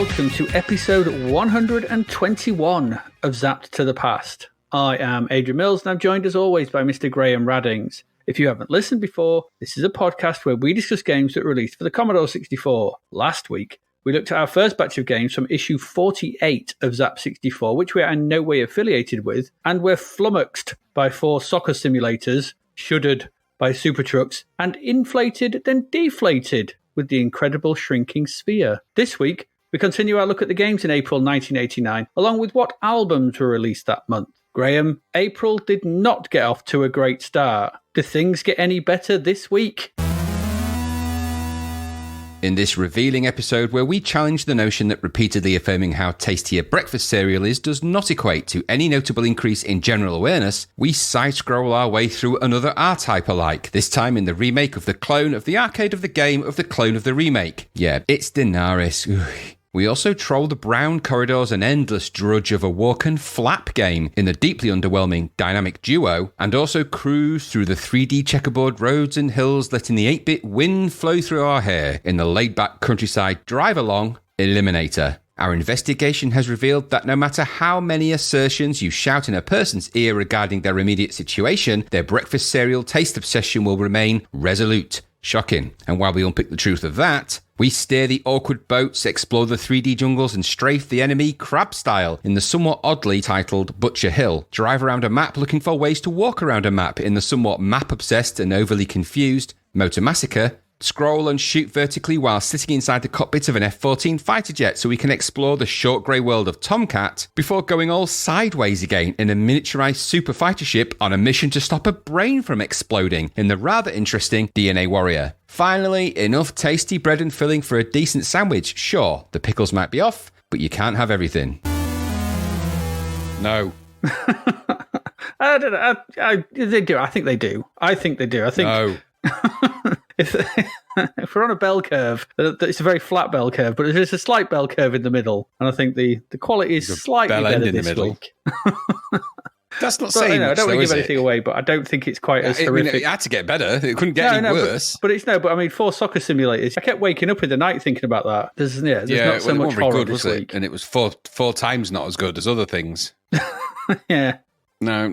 welcome to episode 121 of Zapped to the Past. I am Adrian Mills, and I'm joined as always by Mr. Graham Raddings. If you haven't listened before, this is a podcast where we discuss games that were released for the Commodore 64. Last week, we looked at our first batch of games from issue 48 of Zap 64, which we are in no way affiliated with, and we're flummoxed by 4 soccer simulators, shuddered by super trucks, and inflated then deflated with the incredible shrinking sphere. This week, we continue our look at the games in April 1989, along with what albums were released that month. Graham, April did not get off to a great start. Do things get any better this week? In this revealing episode where we challenge the notion that repeatedly affirming how tasty a breakfast cereal is does not equate to any notable increase in general awareness, we side-scroll our way through another R-Type alike, this time in the remake of the clone of the arcade of the game of the clone of the remake. Yeah, it's Denaris. We also troll the brown corridors and endless drudge of a walk and flap game in the deeply underwhelming Dynamic Duo, and also cruise through the 3D checkerboard roads and hills, letting the 8-bit wind flow through our hair in the laid-back countryside drive-along Eliminator. Our investigation has revealed that no matter how many assertions you shout in a person's ear regarding their immediate situation, their breakfast cereal taste obsession will remain resolute. Shocking. And while we unpick the truth of that, we steer the awkward boats, explore the 3D jungles, and strafe the enemy crab style in the somewhat oddly titled Butcher Hill. Drive around a map looking for ways to walk around a map in the somewhat map-obsessed and overly confused Motor Massacre. Scroll and shoot vertically while sitting inside the cockpit of an F-14 fighter jet so we can explore the short grey world of Tomcat before going all sideways again in a miniaturized super fighter ship on a mission to stop a brain from exploding in the rather interesting DNA Warrior. Finally, enough tasty bread and filling for a decent sandwich. Sure, the pickles might be off, but you can't have everything. No. I don't know. They do. I think they do. I think No. If we're on a bell curve, it's a very flat bell curve, but there's a slight bell curve in the middle, and I think the quality is slightly better this week. That's not saying I don't want to give anything away, but I don't think it's quite as horrific. It had to get better. It couldn't get any worse. But I mean, 4 soccer simulators. I kept waking up in the night thinking about that. There's not so much horror this week. And it was four times not as good as other things. Yeah. No.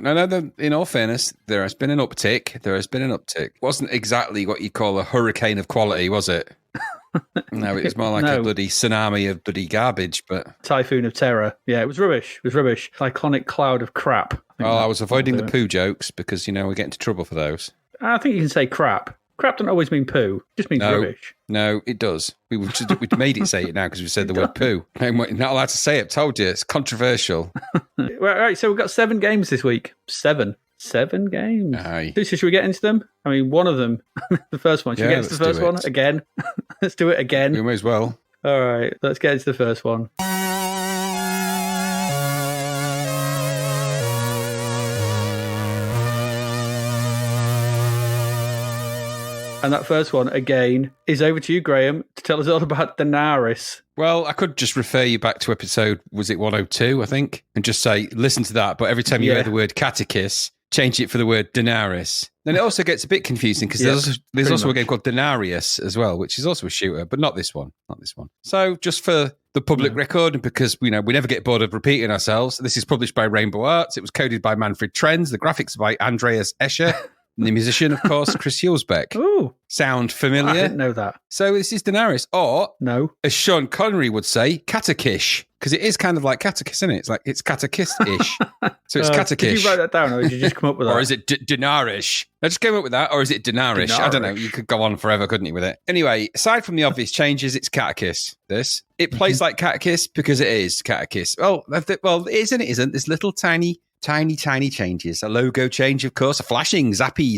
In all fairness, there has been an uptick. Wasn't exactly what you call a hurricane of quality, was it? No, it was more like a bloody tsunami of bloody garbage. But typhoon of terror. Yeah, it was rubbish. Cyclonic cloud of crap. I was avoiding the poo jokes because, we get into trouble for those. I think you can say crap. Crap doesn't always mean poo. It just means rubbish. No, it does. We made it say it now because we said the word poo. I'm not allowed to say it. Told you. It's controversial. Right, so we've got 7 games this week. 7 games. Aye. So should we get into them? I mean, one of them, the first one. Should we get into the first one again? Let's do it again. We may as well. All right, let's get into the first one. And that first one, again, is over to you, Graham, to tell us all about Denaris. Well, I could just refer you back to episode, was it 102, I think? And just say, listen to that. But every time you hear the word catechist, change it for the word Denaris. Then it also gets a bit confusing because there's also a game called Denarius as well, which is also a shooter, but not this one. So just for the public record, and because we never get bored of repeating ourselves, this is published by Rainbow Arts. It was coded by Manfred Trenz. The graphics by Andreas Escher. And the musician, of course, Chris Hulsbeck. Ooh. Sound familiar? I didn't know that. So this is Denaris, or, no, as Sean Connery would say, catechish, because it is kind of like catechist, isn't it? It's catechist-ish. So it's catechish. Did you write that down, or did you just come up with that? Or is it Denarish? I just came up with that, or is it Denarish? I don't know. You could go on forever, couldn't you, with it? Anyway, aside from the obvious changes, it's catechist, this. It plays like catechist because it is catechist. Well, it is and it isn't. There's little tiny changes. A logo change, of course, a flashing, zappy,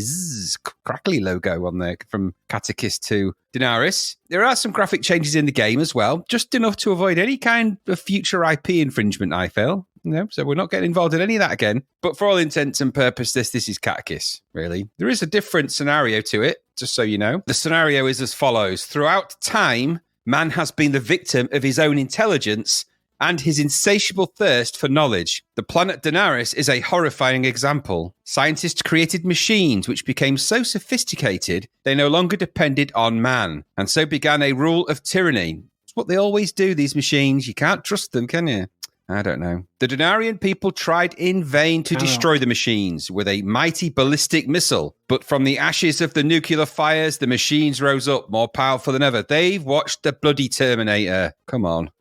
crackly logo on there from Catechist to Denaris. There are some graphic changes in the game as well, just enough to avoid any kind of future IP infringement, I feel. So we're not getting involved in any of that again. But for all intents and purposes, this is Catechist, really. There is a different scenario to it, just so you know. The scenario is as follows. Throughout time, man has been the victim of his own intelligence and his insatiable thirst for knowledge. The planet Denaris is a horrifying example. Scientists created machines which became so sophisticated they no longer depended on man, and so began a rule of tyranny. It's what they always do, these machines. You can't trust them, can you? I don't know. The Denarian people tried in vain to destroy the machines with a mighty ballistic missile. But from the ashes of the nuclear fires, the machines rose up more powerful than ever. They've watched the bloody Terminator. Come on.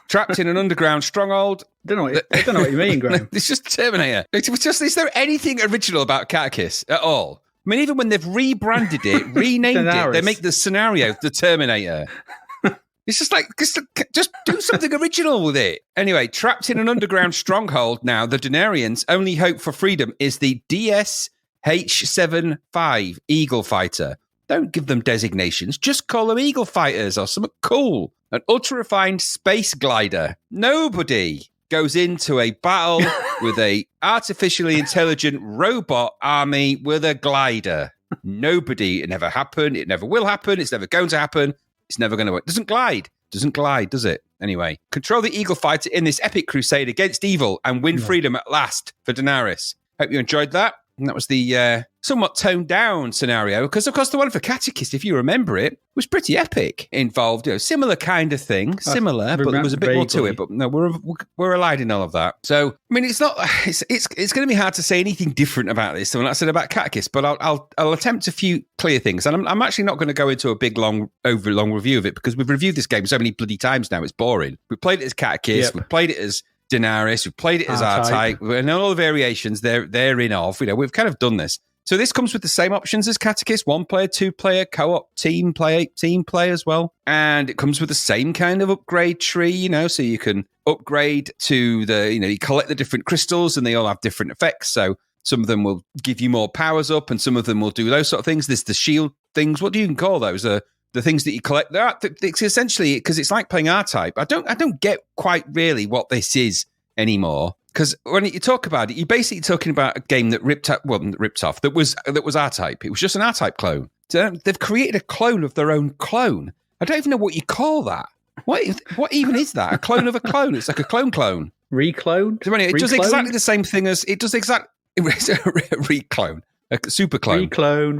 Trapped in an underground stronghold. I don't know what you mean, Graham. It's just Terminator. Is there anything original about Catechus at all? I mean, even when they've rebranded it, renamed it, they make the scenario the Terminator. It's just like, just do something original with it. Anyway, trapped in an underground stronghold now, the Denarians' only hope for freedom is the DSH-75 Eagle Fighter. Don't give them designations. Just call them Eagle Fighters or something cool. An ultra-refined space glider. Nobody goes into a battle with a artificially intelligent robot army with a glider. Nobody. It never happened. It never will happen. It's never going to happen. It's never going to work. Doesn't glide, does it? Anyway, control the Eagle Fighter in this epic crusade against evil and win freedom at last for Denaris. Hope you enjoyed that. And that was the somewhat toned down scenario, because, of course, the one for Catechist, if you remember it, was pretty epic. Involved, similar kind of thing. Similar, but there was a bit more to it. But no, we're allied in all of that. So, I mean, it's going to be hard to say anything different about this than what I said about Catechist, but I'll attempt a few clear things. And I'm actually not going to go into a big, long review of it, because we've reviewed this game so many bloody times now, it's boring. We played it as Catechist, we played it as Denaris, we've played it as R-Type, and all the variations therein of. We've kind of done this. So this comes with the same options as Catechist: 1-player, 2-player, co-op, team play as well. And it comes with the same kind of upgrade tree, so you can upgrade to the, you collect the different crystals and they all have different effects. So some of them will give you more powers up and some of them will do those sort of things. There's the shield things. What do you even call those? The things that you collect. It's essentially, because it's like playing R-Type. I don't get quite really what this is anymore. Because when you talk about it, you're basically talking about a game that that was R-Type. It was just an R-Type clone. So they've created a clone of their own clone. I don't even know what you call that. What even is that? A clone of a clone? It's like a clone. Reclone? So anyway, it does exactly the same thing as it does reclone, a super clone. Reclone.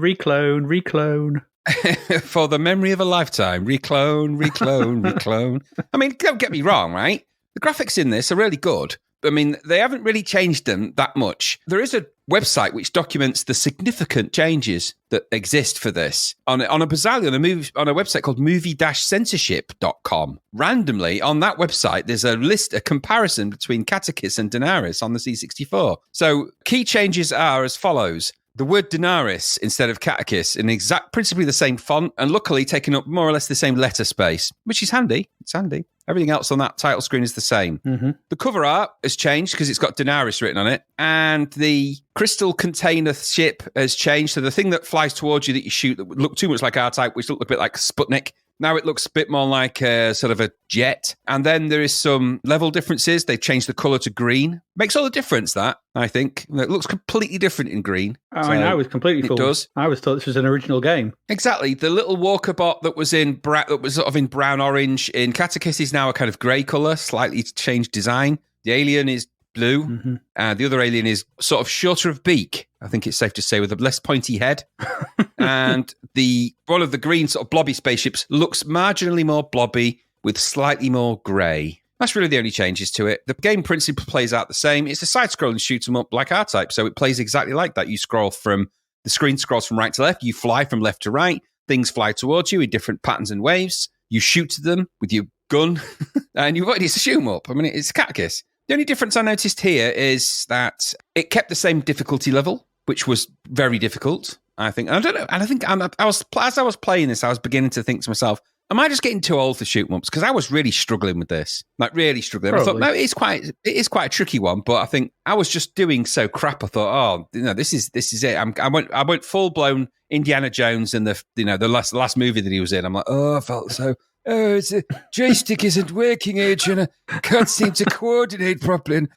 For the memory of a lifetime. Reclone. I mean, don't get me wrong, right? The graphics in this are really good. I mean, they haven't really changed them that much. There is a website which documents the significant changes that exist for this. On a website called movie-censorship.com. Randomly, on that website, there's a comparison between Catechist and Denaris on the C64. So, key changes are as follows. The word Denaris instead of Catechist in principally the same font, and luckily taking up more or less the same letter space, which is handy. It's handy. Everything else on that title screen is the same. Mm-hmm. The cover art has changed because it's got Denaris written on it, and the crystal container ship has changed. So the thing that flies towards you that you shoot that would look too much like R-Type, which looked a bit like Sputnik, now it looks a bit more like a sort of a jet. And then there is some level differences. They've changed the colour to green. Makes all the difference, that, I think. It looks completely different in green. I was completely fooled. It does. I was thought this was an original game. Exactly. The little walker bot that was sort of in brown-orange in Catechist is now a kind of grey colour, slightly changed design. The alien is blue. Mm-hmm. The other alien is sort of shorter of beak, I think it's safe to say, with a less pointy head. And one of the green sort of blobby spaceships looks marginally more blobby with slightly more grey. That's really the only changes to it. The game principle plays out the same. It's a side-scrolling shoot 'em up like R-Type, so it plays exactly like that. The screen scrolls from right to left. You fly from left to right. Things fly towards you in different patterns and waves. You shoot them with your gun, and you've got to shoot them up. I mean, it's Catechist. The only difference I noticed here is that it kept the same difficulty level, which was very difficult, I think. I don't know. And I think as I was playing this, I was beginning to think to myself, am I just getting too old to shoot them ups? Because I was really struggling with this, like really struggling. Probably. I thought, no, it is quite a tricky one, but I think I was just doing so crap. I thought, this is it. I went full blown Indiana Jones in the last movie that he was in. I'm like, I felt so. It's a joystick isn't working, Adrian. I can't seem to coordinate properly. And,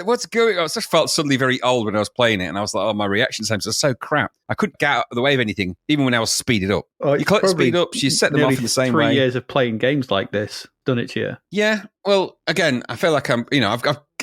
what's going on? I just felt suddenly very old when I was playing it, and I was like, my reaction times are so crap. I couldn't get out of the way of anything, even when I was speeded up. You collect speed ups, you set them off in the same way. 3 years of playing games like this done it to you. Yeah. Well, again, I feel like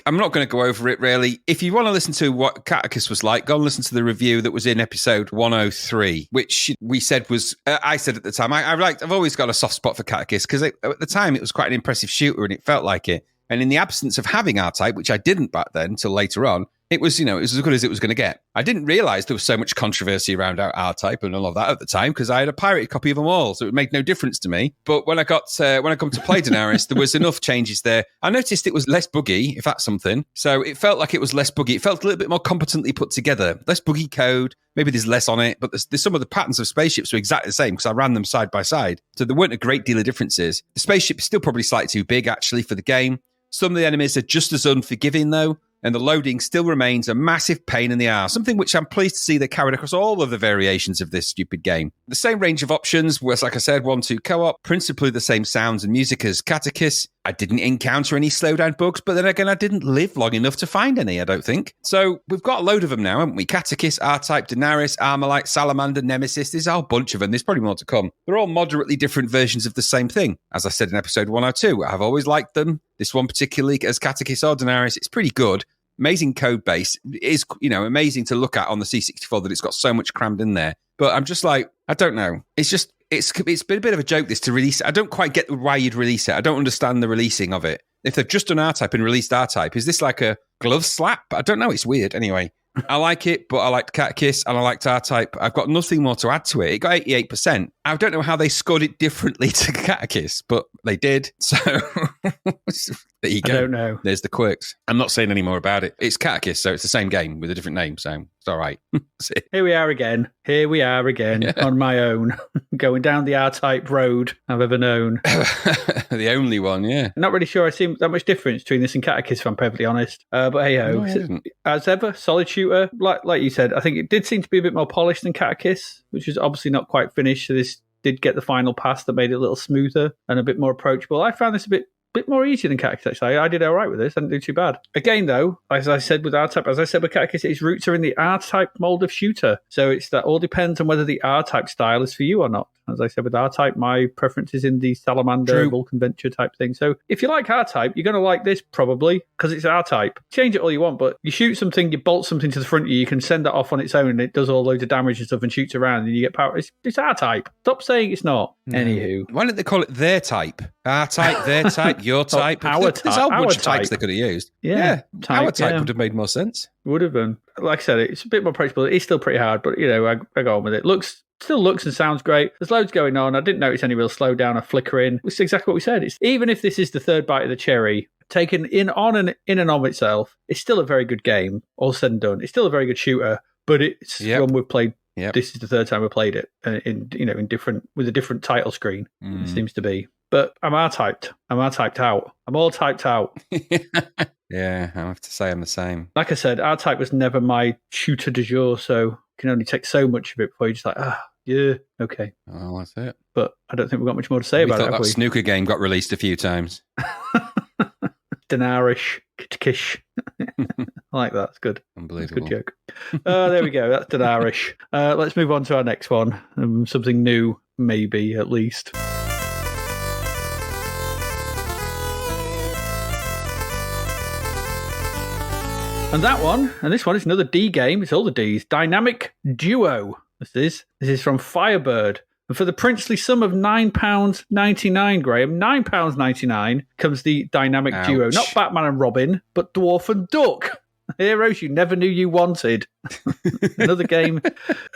I'm not going to go over it really. If you want to listen to what Catechus was like, go and listen to the review that was in episode 103, which we said was, I said at the time, I've always got a soft spot for Catechus because at the time it was quite an impressive shooter and it felt like it. And in the absence of having R-Type, which I didn't back then until later on, it was, it was as good as it was going to get. I didn't realise there was so much controversy around R-Type and all of that at the time because I had a pirated copy of them all, so it made no difference to me. But when I come to play Denaris, there was enough changes there. I noticed it was less buggy, if that's something. So it felt like it was less buggy. It felt a little bit more competently put together. Less buggy code. Maybe there's less on it, but there's some of the patterns of spaceships were exactly the same because I ran them side by side. So there weren't a great deal of differences. The spaceship is still probably slightly too big, actually, for the game. Some of the enemies are just as unforgiving, though, and the loading still remains a massive pain in the arse, something which I'm pleased to see they carried across all of the variations of this stupid game. The same range of options was, like I said, 1-2 co-op, principally the same sounds and music as Catechus. I didn't encounter any slowdown bugs, but then again, I didn't live long enough to find any, I don't think. So we've got a load of them now, haven't we? Catechus, R-Type, Denaris, Armalite, Salamander, Nemesis. There's a whole bunch of them. There's probably more to come. They're all moderately different versions of the same thing. As I said in episode 102, I've always liked them. This one particularly, as Catechus or Denaris, it's pretty good. Amazing code base. It is, amazing to look at on the C64 that it's got so much crammed in there. But I'm just like, I don't know. It's been a bit of a joke this to release. I don't quite get why you'd release it. I don't understand the releasing of it. If they've just done R-Type and released R-Type, is this like a glove slap? I don't know. It's weird. Anyway, I like it, but I liked Catechus and I liked R-Type. I've got nothing more to add to it. It got 88%. I don't know how they scored it differently to Catechus, but they did. So there you go. I don't know. There's the quirks. I'm not saying any more about it. It's Catechus, so it's the same game with a different name, so it's all right. Here we are again on my own, going down the R-Type road I've ever known. The only one, yeah. Not really sure I see that much difference between this and Catechus, if I'm perfectly honest. But hey-ho. No, as ever, solid shooter. Like you said, I think it did seem to be a bit more polished than Catechus, which is obviously not quite finished, so this did get the final pass that made it a little smoother and a bit more approachable. I found this a bit more easy than Catechus, actually. I did all right with this. I didn't do too bad. Again, though, as I said with R-Type, as I said with Catechus, its roots are in the R-Type mold of shooter. So that all depends on whether the R-Type style is for you or not. As I said with R-Type, my preference is in the Salamander, Vulcan Venture type thing. So if you like R-Type, you're going to like this probably because it's R-Type. Change it all you want, but you shoot something, you bolt something to the front of you can send that off on its own and it does all loads of damage and stuff and shoots around and you get power. It's R-Type. Stop saying it's not. Anywho. Why don't they call it their type? R-Type, their type, your type. There's a whole bunch of types they could have used. Yeah. Our type would have made more sense. Would have been. Like I said, it's a bit more approachable. It's still pretty hard, but, I go on with it. Still looks and sounds great. There's loads going on. I didn't notice any real slowdown or flickering. It's exactly what we said. Even if this is the third bite of the cherry, taken in and of itself, it's still a very good game, all said and done. It's still a very good shooter, but it's one we've played. Yep. This is the third time we played it with a different title screen. It seems to be. But I'm R-typed. I'm R-typed out. I'm all typed out. Yeah, I have to say I'm the same. Like I said, R-Type was never my shooter du jour, so you can only take so much of it before you're just like, yeah, okay. Oh, that's it. But I don't think we've got much more to say about it, have we? That snooker game got released a few times. Denaris, Kish. I like that. It's good. Unbelievable. That's a good joke. There we go. That's Denaris. Let's move on to our next one. Something new, maybe, at least. And this one is another D game. It's all the Ds. Dynamic Duo. This is from Firebird. And for the princely sum of £9.99, Graham, £9.99 comes the Dynamic Duo. Not Batman and Robin, but Dwarf and Duck. Heroes you never knew you wanted. Another game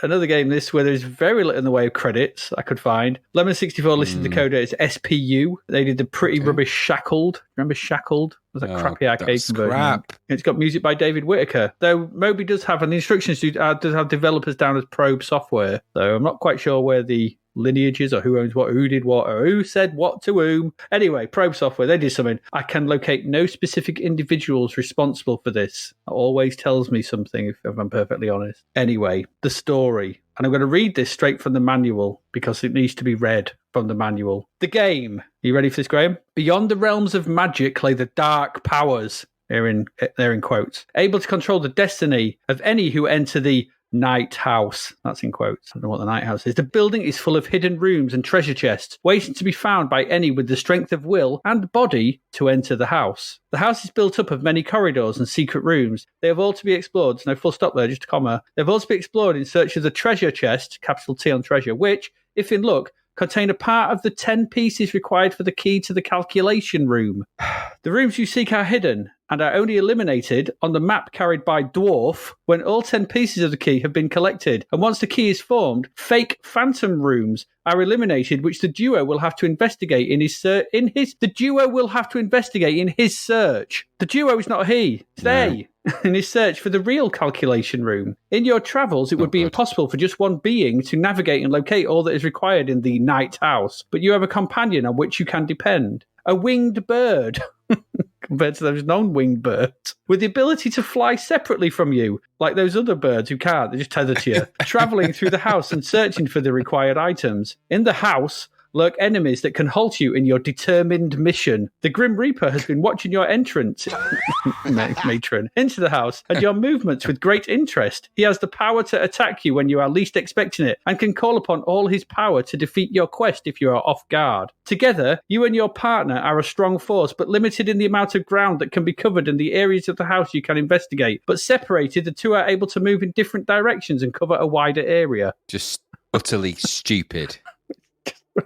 this where there's very little in the way of credits I could find. Lemon64 listed the code as SPU. They did the pretty rubbish Shackled. Remember Shackled? It was a crappy arcade conversion. It's got music by David Whittaker. Though Moby does have an instructions does have developers down as Probe Software. So I'm not quite sure where the lineages or who owns what, who did what, or who said what to whom. Anyway, Probe Software, they did something. I can locate no specific individuals responsible for this. It always tells me something, if I'm perfectly honest. Anyway, the story. And I'm going to read this straight from the manual because it needs to be read from the manual. The game. Are you ready for this, Graham? Beyond the realms of magic lay the dark powers. They're in quotes. Able to control the destiny of any who enter the night house. That's in quotes. I don't know what the night house is. The building is full of hidden rooms and treasure chests, waiting to be found by any with the strength of will and body to enter the house. The house is built up of many corridors and secret rooms. They have all to be explored. There's no full stop there, just a comma. They have all to be explored in search of the treasure chest, capital T on treasure, which, if in luck, contain a part of the 10 pieces required for the key to the calculation room. The rooms you seek are hidden and are only eliminated on the map carried by Dwarf when all 10 pieces of the key have been collected. And once the key is formed, fake phantom rooms are eliminated, which the duo will have to investigate in his search. The duo will have to investigate in his search. The duo is not he, it's they. In his search for the real calculation room. In your travels, it would be impossible for just one being to navigate and locate all that is required in the night house, but you have a companion on which you can depend. A winged bird, compared to those non-winged birds, with the ability to fly separately from you, like those other birds who can't, they're just tethered to you, travelling through the house and searching for the required items. In the house lurk enemies that can halt you in your determined mission. The Grim Reaper has been watching your entrance, matron, into the house and your movements with great interest. He has the power to attack you when you are least expecting it and can call upon all his power to defeat your quest if you are off guard. Together, you and your partner are a strong force, but limited in the amount of ground that can be covered and the areas of the house you can investigate. But separated, the two are able to move in different directions and cover a wider area. Just utterly stupid.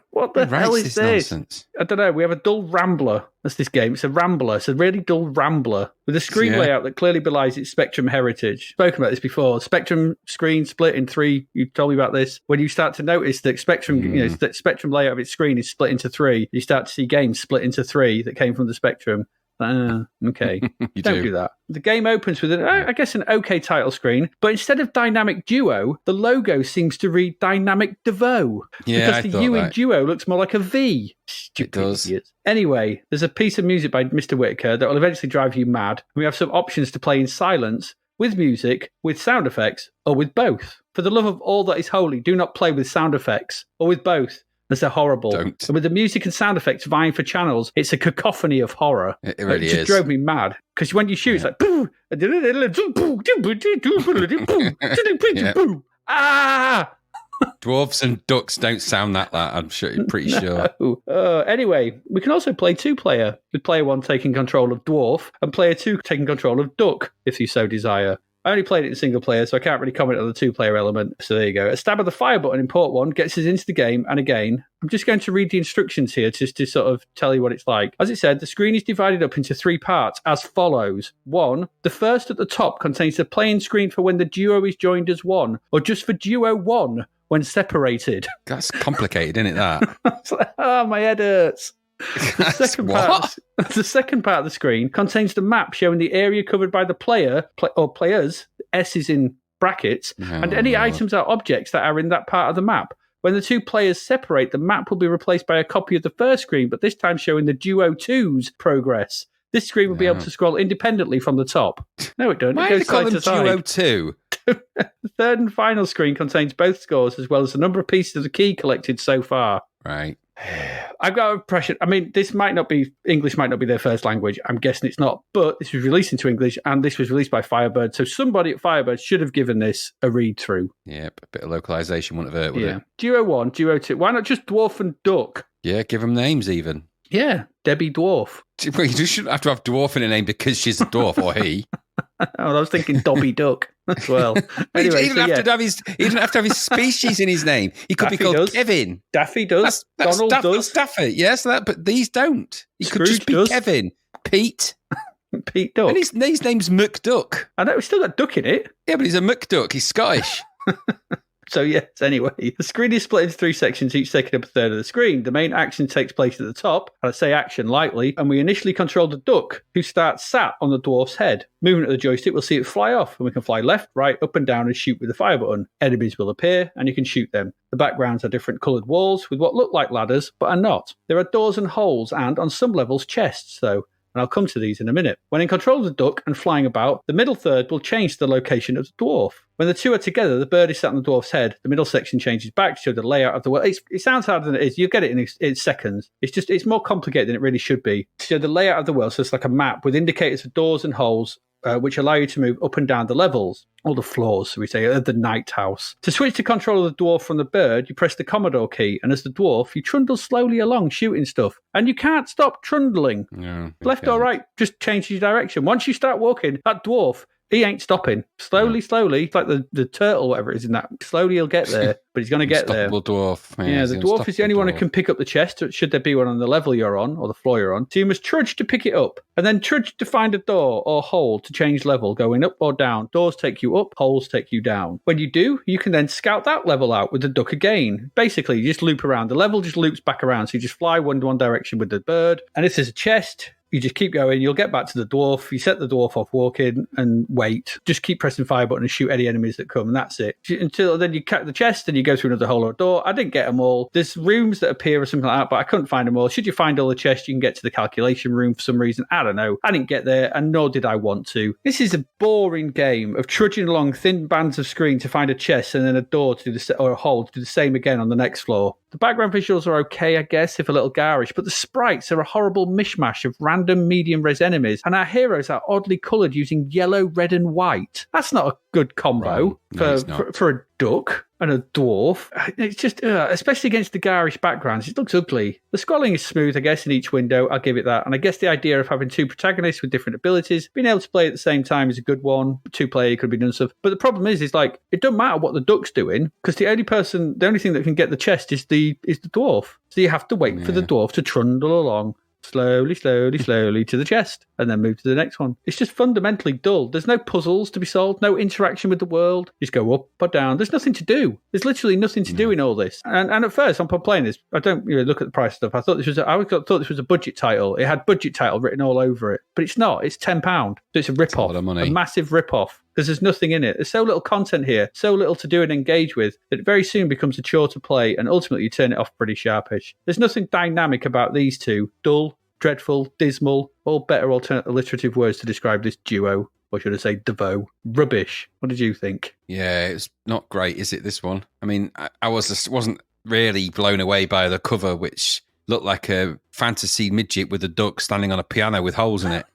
What the hell is this? Nonsense? I don't know. We have a dull rambler. That's this game. It's a rambler. It's a really dull rambler with a screen layout that clearly belies its Spectrum heritage. Spoken about this before. Spectrum screen split in 3. You told me about this. When you start to notice that Spectrum, that Spectrum layout of its screen is split into 3, you start to see games split into 3 that came from the Spectrum. Okay. Don't do that. The game opens with, an okay title screen, but instead of dynamic duo, the logo seems to read dynamic DeVoe. Yeah, because the U in duo looks more like a V. Stupid it does. Idiots. Anyway, there's a piece of music by Mr. Whitaker that will eventually drive you mad. We have some options to play in silence, with music, with sound effects, or with both. For the love of all that is holy, do not play with sound effects, or with both. As they're horrible. Don't. And with the music and sound effects vying for channels, it's a cacophony of horror. It really is. It just drove me mad. Because when you shoot, it's like... Ah! Dwarves and ducks don't sound that loud, I'm pretty sure. Anyway, we can also play 2-player, with player 1 taking control of Dwarf, and player 2 taking control of Duck, if you so desire. I only played it in single player, so I can't really comment on the 2-player element. So there you go. A stab of the fire button in port 1 gets us into the game, and again, I'm just going to read the instructions here just to sort of tell you what it's like. As it said, the screen is divided up into 3 parts as follows. 1, the first at the top contains the playing screen for when the duo is joined as 1, or just for duo 1 when separated. That's complicated, isn't it, that? My head hurts. The second part of the screen contains the map showing the area covered by the player, or players, S is in brackets, and any items or objects that are in that part of the map. When the 2 players separate, the map will be replaced by a copy of the first screen, but this time showing the Duo 2's progress. This screen will be able to scroll independently from the top. No, it doesn't. Why it goes do they call side them to side. Duo 2? The third and final screen contains both scores as well as the number of pieces of the key collected so far. Right. I've got an impression. I mean, English might not be their first language. I'm guessing it's not, but this was released into English and this was released by Firebird. So somebody at Firebird should have given this a read through. Yep, a bit of localization wouldn't have hurt, would it? Duo 1, Duo 2. Why not just Dwarf and Duck? Yeah, give them names even. Yeah, Debbie Dwarf. Well, you shouldn't have to have Dwarf in a name because she's a dwarf or he. I was thinking Dobby Duck as well. Anyway, he didn't have to have his species in his name. He could Daffy be called does. Kevin. Daffy does. Donald does. Daffy, yes, but these don't. He could Scrooge just be does. Kevin. Pete. Pete Duck. And his name's McDuck. I know, we've still got Duck in it. Yeah, but he's a McDuck. He's Scottish. So yes, anyway, the screen is split into 3 sections, each taking up a third of the screen. The main action takes place at the top, and I say action lightly, and we initially control the duck, who starts sat on the dwarf's head. Moving at the joystick, we'll see it fly off, and we can fly left, right, up and down and shoot with the fire button. Enemies will appear, and you can shoot them. The backgrounds are different coloured walls with what look like ladders, but are not. There are doors and holes, and on some levels, chests, though. And I'll come to these in a minute. When in control of the duck and flying about, the middle third will change the location of the dwarf. When the 2 are together, the bird is sat on the dwarf's head. The middle section changes back to show the layout of the world. It sounds harder than it is. You'll get it in seconds. It's more complicated than it really should be. To show the layout of the world, so it's like a map with indicators of doors and holes which allow you to move up and down the levels, or the floors, so we say, of the night house. To switch to control of the dwarf from the bird, you press the Commodore key, and as the dwarf, you trundle slowly along, shooting stuff. And you can't stop trundling. No, Left or right, just changes your direction. Once you start walking, that dwarf, he ain't stopping. Slowly, it's like the turtle, whatever it is in that. Slowly he'll get there, but he's going to get there. Dwarf. Yeah, the dwarf is the only one who can pick up the chest, should there be one on the level you're on, or the floor you're on. So you must trudge to pick it up, and then trudge to find a door or hole to change level, going up or down. Doors take you up, holes take you down. When you do, you can then scout that level out with the duck again. Basically, you just loop around. The level just loops back around, so you just fly one direction with the bird. And if there's a chest, you just keep going. You'll get back to the dwarf. You set the dwarf off walking and wait. Just keep pressing fire button and shoot any enemies that come, and that's it. Until then you cut the chest and you go through another hole or door. I didn't get them all. There's rooms that appear or something like that, but I couldn't find them all. Should you find all the chests, you can get to the calculation room for some reason. I don't know. I didn't get there, and nor did I want to. This is a boring game of trudging along thin bands of screen to find a chest and then a door to do or a hole to do the same again on the next floor. The background visuals are okay, I guess, if a little garish, but the sprites are a horrible mishmash of random medium-res enemies, and our heroes are oddly coloured using yellow, red and white. That's not a good combo for a duck and a dwarf. It's just, especially against the garish backgrounds, it looks ugly. The scrolling is smooth, I guess, in each window. I'll give it that. And I guess the idea of having two protagonists with different abilities, being able to play at the same time is a good one. Two-player could be done stuff. But the problem is like, it doesn't matter what the duck's doing, because the only thing that can get the chest is the dwarf. So you have to wait for the dwarf to trundle along slowly to the chest, and then move to the next one. It's just fundamentally dull. There's no puzzles to be solved, no interaction with the world. You just go up or down. There's nothing to do. There's literally nothing to do in all this. And at first, I'm playing this. I don't look at the price stuff. I thought this was a budget title. It had budget title written all over it, but it's not. It's £10. So it's a rip-off, a massive rip-off. Because there's nothing in it. There's so little content here, so little to do and engage with, that it very soon becomes a chore to play, and ultimately you turn it off pretty sharpish. There's nothing dynamic about these two. Dull, dreadful, dismal, all better alternate alliterative words to describe this duo. Or should I say duo? Rubbish. What did you think? Yeah, it's not great, is it, this one? I mean, I wasn't really blown away by the cover, which looked like a fantasy midget with a duck standing on a piano with holes in it.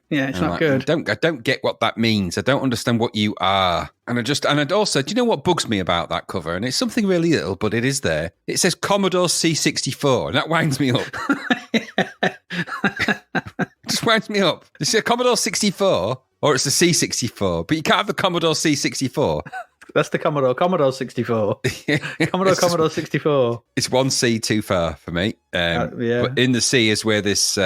Yeah, it's not good. I don't get what that means. I don't understand what you are. And also, do you know what bugs me about that cover? And it's something really little, but it is there. It says Commodore C64, and that winds me up. It just winds me up. It's a Commodore 64, or it's a C64, but you can't have the Commodore C64. That's the Commodore 64. Commodore 64. It's one C too far for me. But in the C is where this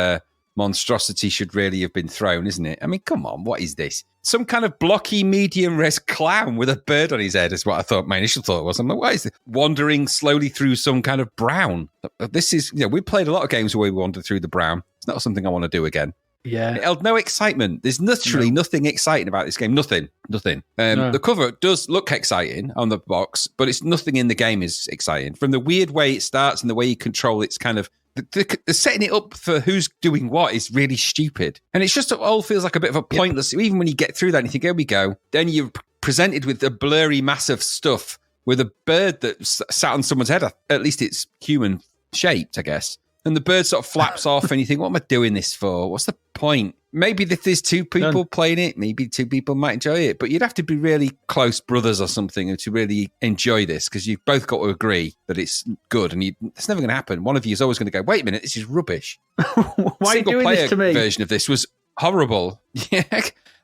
monstrosity should really have been thrown, isn't it? I mean, come on, what is this? Some kind of blocky, medium-res clown with a bird on his head is what I thought. My initial thought was, I'm like, what is this? Wandering slowly through some kind of brown. This is, we played a lot of games where we wandered through the brown. It's not something I want to do again. Yeah. It held no excitement. There's literally nothing exciting about this game. Nothing. The cover does look exciting on the box, but it's nothing in the game is exciting. From the weird way it starts and the way you control it's kind of, the setting it up for who's doing what is really stupid. And it's just, it all feels like a bit of a pointless, even when you get through that and you think, here we go. Then you're presented with a blurry mass of stuff with a bird that sat on someone's head. At least it's human shaped, I guess. And the bird sort of flaps off and you think, what am I doing this for? What's the point? Maybe if there's two people playing it, maybe two people might enjoy it. But you'd have to be really close brothers or something to really enjoy this, because you've both got to agree that it's good. And it's never going to happen. One of you is always going to go, wait a minute, this is rubbish. Why are you doing this to me? Version of this was horrible. Yeah,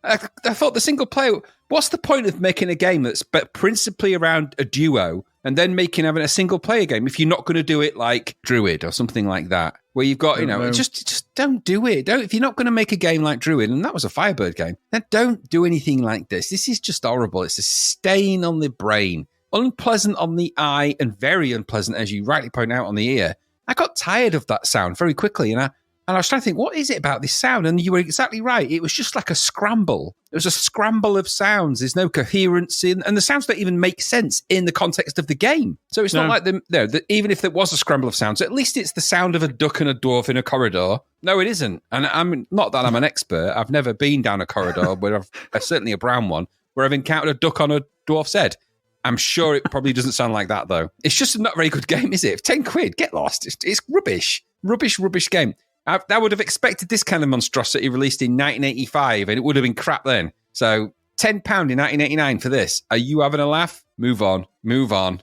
I thought the single player, what's the point of making a game that's principally around a duo and then having a single player game if you're not going to do it like Druid or something like that, where you've got, just don't do it. If you're not going to make a game like Druid, and that was a Firebird game, then don't do anything like this. This is just horrible. It's a stain on the brain, unpleasant on the eye, and very unpleasant, as you rightly point out, on the ear. I got tired of that sound very quickly, and I was trying to think, what is it about this sound? And you were exactly right. It was just like a scramble. It was a scramble of sounds. There's no coherence and the sounds don't even make sense in the context of the game. So it's not like even if there was a scramble of sounds, at least it's the sound of a duck and a dwarf in a corridor. No, it isn't. And I'm not that I'm an expert. I've never been down a corridor where certainly a brown one, where I've encountered a duck on a dwarf's head. I'm sure it probably doesn't sound like that, though. It's just not a very good game, is it? £10, get lost. It's rubbish. Rubbish game. I would have expected this kind of monstrosity released in 1985, and it would have been crap then. So £10 in 1989 for this. Are you having a laugh? Move on. Move on.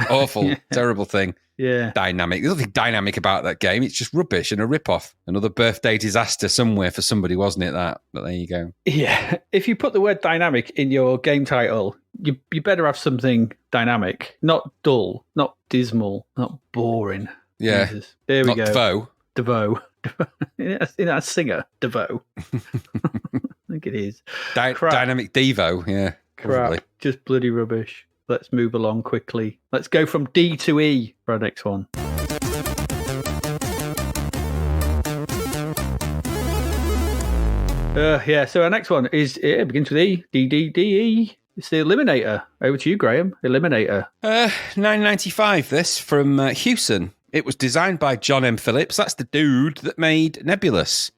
Awful, terrible thing. Yeah. Dynamic. There's nothing dynamic about that game. It's just rubbish and a rip-off. Another birthday disaster somewhere for somebody, wasn't it, that? But there you go. Yeah. If you put the word dynamic in your game title, you better have something dynamic. Not dull, not dismal, not boring. Yeah. Jesus. There we go. DeVoe. DeVoe. A singer, DeVoe. I think it is. Dynamic Devo, yeah. Crap. Just bloody rubbish. Let's move along quickly. Let's go from D to E for our next one. So our next one begins with E. D-D-D-E. It's the Eliminator. Over to you, Graham. Eliminator. $9.95 this from Hewson. It was designed by John M. Phillips. That's the dude that made Nebulous.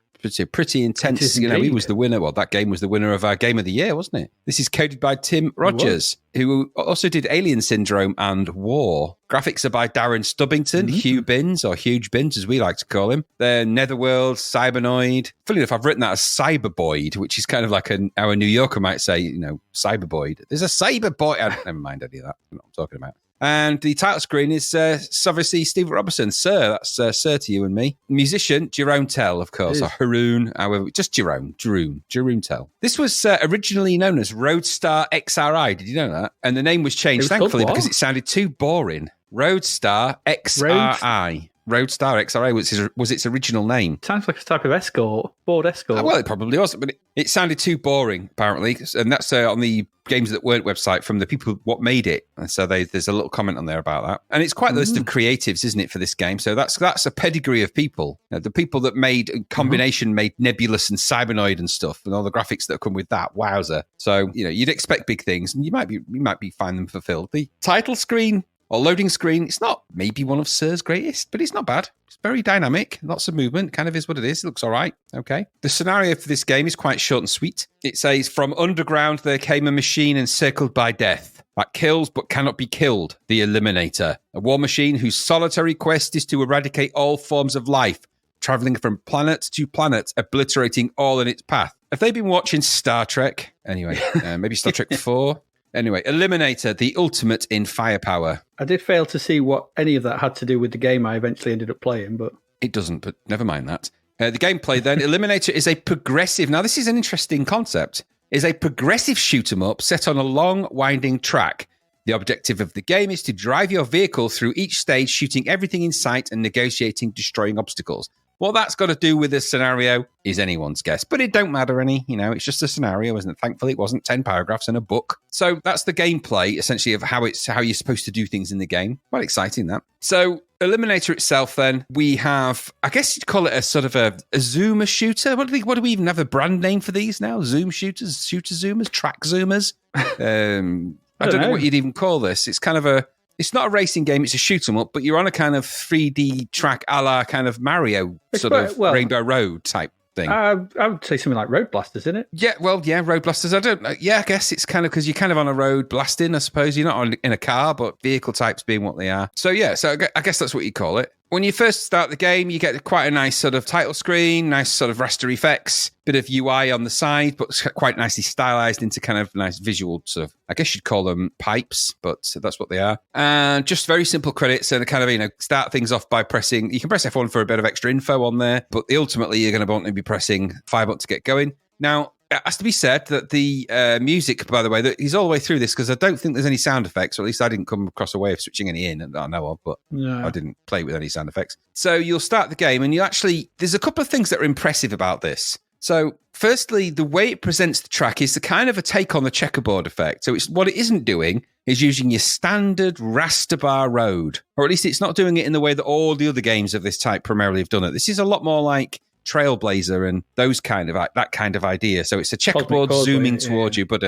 Pretty intense. He was the winner. Well, that game was the winner of our Game of the Year, wasn't it? This is coded by Tim Rogers, who also did Alien Syndrome and War. Graphics are by Darren Stubbington, Hugh Binns, or Huge Binns, as we like to call him. They're Netherworld, Cybernoid. Funny enough, I've written that as Cyberboid, which is kind of like our New Yorker might say, Cyberboid. There's a Cyberboy. Never mind any of that. I don't know what I'm talking about. And the title screen is obviously Steve Robertson. Sir, that's Sir to you and me. Musician, Jerome Tell, of course, or Haroon, however, just Jerome Tell. This was originally known as Roadstar XRI. Did you know that? And the name was changed, thankfully, because it sounded too boring. Roadstar XRI. Roadstar XRI was its original name. Sounds like a type of escort, board escort. Well, it probably was, but it sounded too boring, apparently. And that's on the Games That Weren't website from the people what made it. And so there's a little comment on there about that. And it's quite the list of creatives, isn't it, for this game? So that's a pedigree of people. The people that made made Nebulous and Cybernoid and stuff, and all the graphics that come with that. Wowzer. So, you'd expect big things, and you might be find them fulfilled. The title screen or loading screen, it's not maybe one of Sir's greatest, but it's not bad. It's very dynamic, lots of movement, kind of is what it is. It looks all right. Okay. The scenario for this game is quite short and sweet. It says, from underground there came a machine encircled by death that kills but cannot be killed, the Eliminator. A war machine whose solitary quest is to eradicate all forms of life, traveling from planet to planet, obliterating all in its path. Have they been watching Star Trek? Anyway, maybe Star Trek 4? Anyway, Eliminator, the ultimate in firepower. I did fail to see what any of that had to do with the game I eventually ended up playing, but... It doesn't, but never mind that. The gameplay then, Eliminator is a progressive... Now, this is an interesting concept. Is a progressive shoot-'em-up set on a long, winding track. The objective of the game is to drive your vehicle through each stage, shooting everything in sight and negotiating, destroying obstacles. What that's got to do with this scenario is anyone's guess, but it don't matter any, it's just a scenario, isn't it? Thankfully, it wasn't 10 paragraphs in a book. So that's the gameplay, essentially, of how you're supposed to do things in the game. Quite exciting, that. So Eliminator itself, then, we have, I guess you'd call it a sort of a zoomer shooter. What do we even have a brand name for these now? Zoom shooters, shooter zoomers, track zoomers? I don't know what you'd even call this. It's kind of it's not a racing game, it's a shoot 'em up, but you're on a kind of 3D track a la kind of Mario, Rainbow Road type thing. I would say something like Road Blasters, isn't it? Yeah, Road Blasters. I don't know. Yeah, I guess it's kind of because you're kind of on a road blasting, I suppose. You're not in a car, but vehicle types being what they are. So yeah, I guess that's what you call it. When you first start the game, you get quite a nice sort of title screen, nice sort of raster effects, bit of UI on the side, but quite nicely stylized into kind of nice visual sort of, I guess you'd call them pipes, but that's what they are. And just very simple credits and kind of, start things off by pressing, you can press F1 for a bit of extra info on there, but ultimately you're going to want to be pressing fire button to get going. Now, it has to be said that the music, by the way, that is all the way through this, because I don't think there's any sound effects, or at least I didn't come across a way of switching any in that I know of, but I didn't play with any sound effects. So you'll start the game, and there's a couple of things that are impressive about this. So firstly, the way it presents the track is the kind of a take on the checkerboard effect. So what it isn't doing is using your standard raster bar road, or at least it's not doing it in the way that all the other games of this type primarily have done it. This is a lot more like Trailblazer and that kind of idea. So it's a checkerboard zooming towards you, but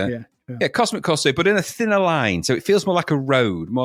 Cosmic Causeway, but in a thinner line. So it feels more like a roadway.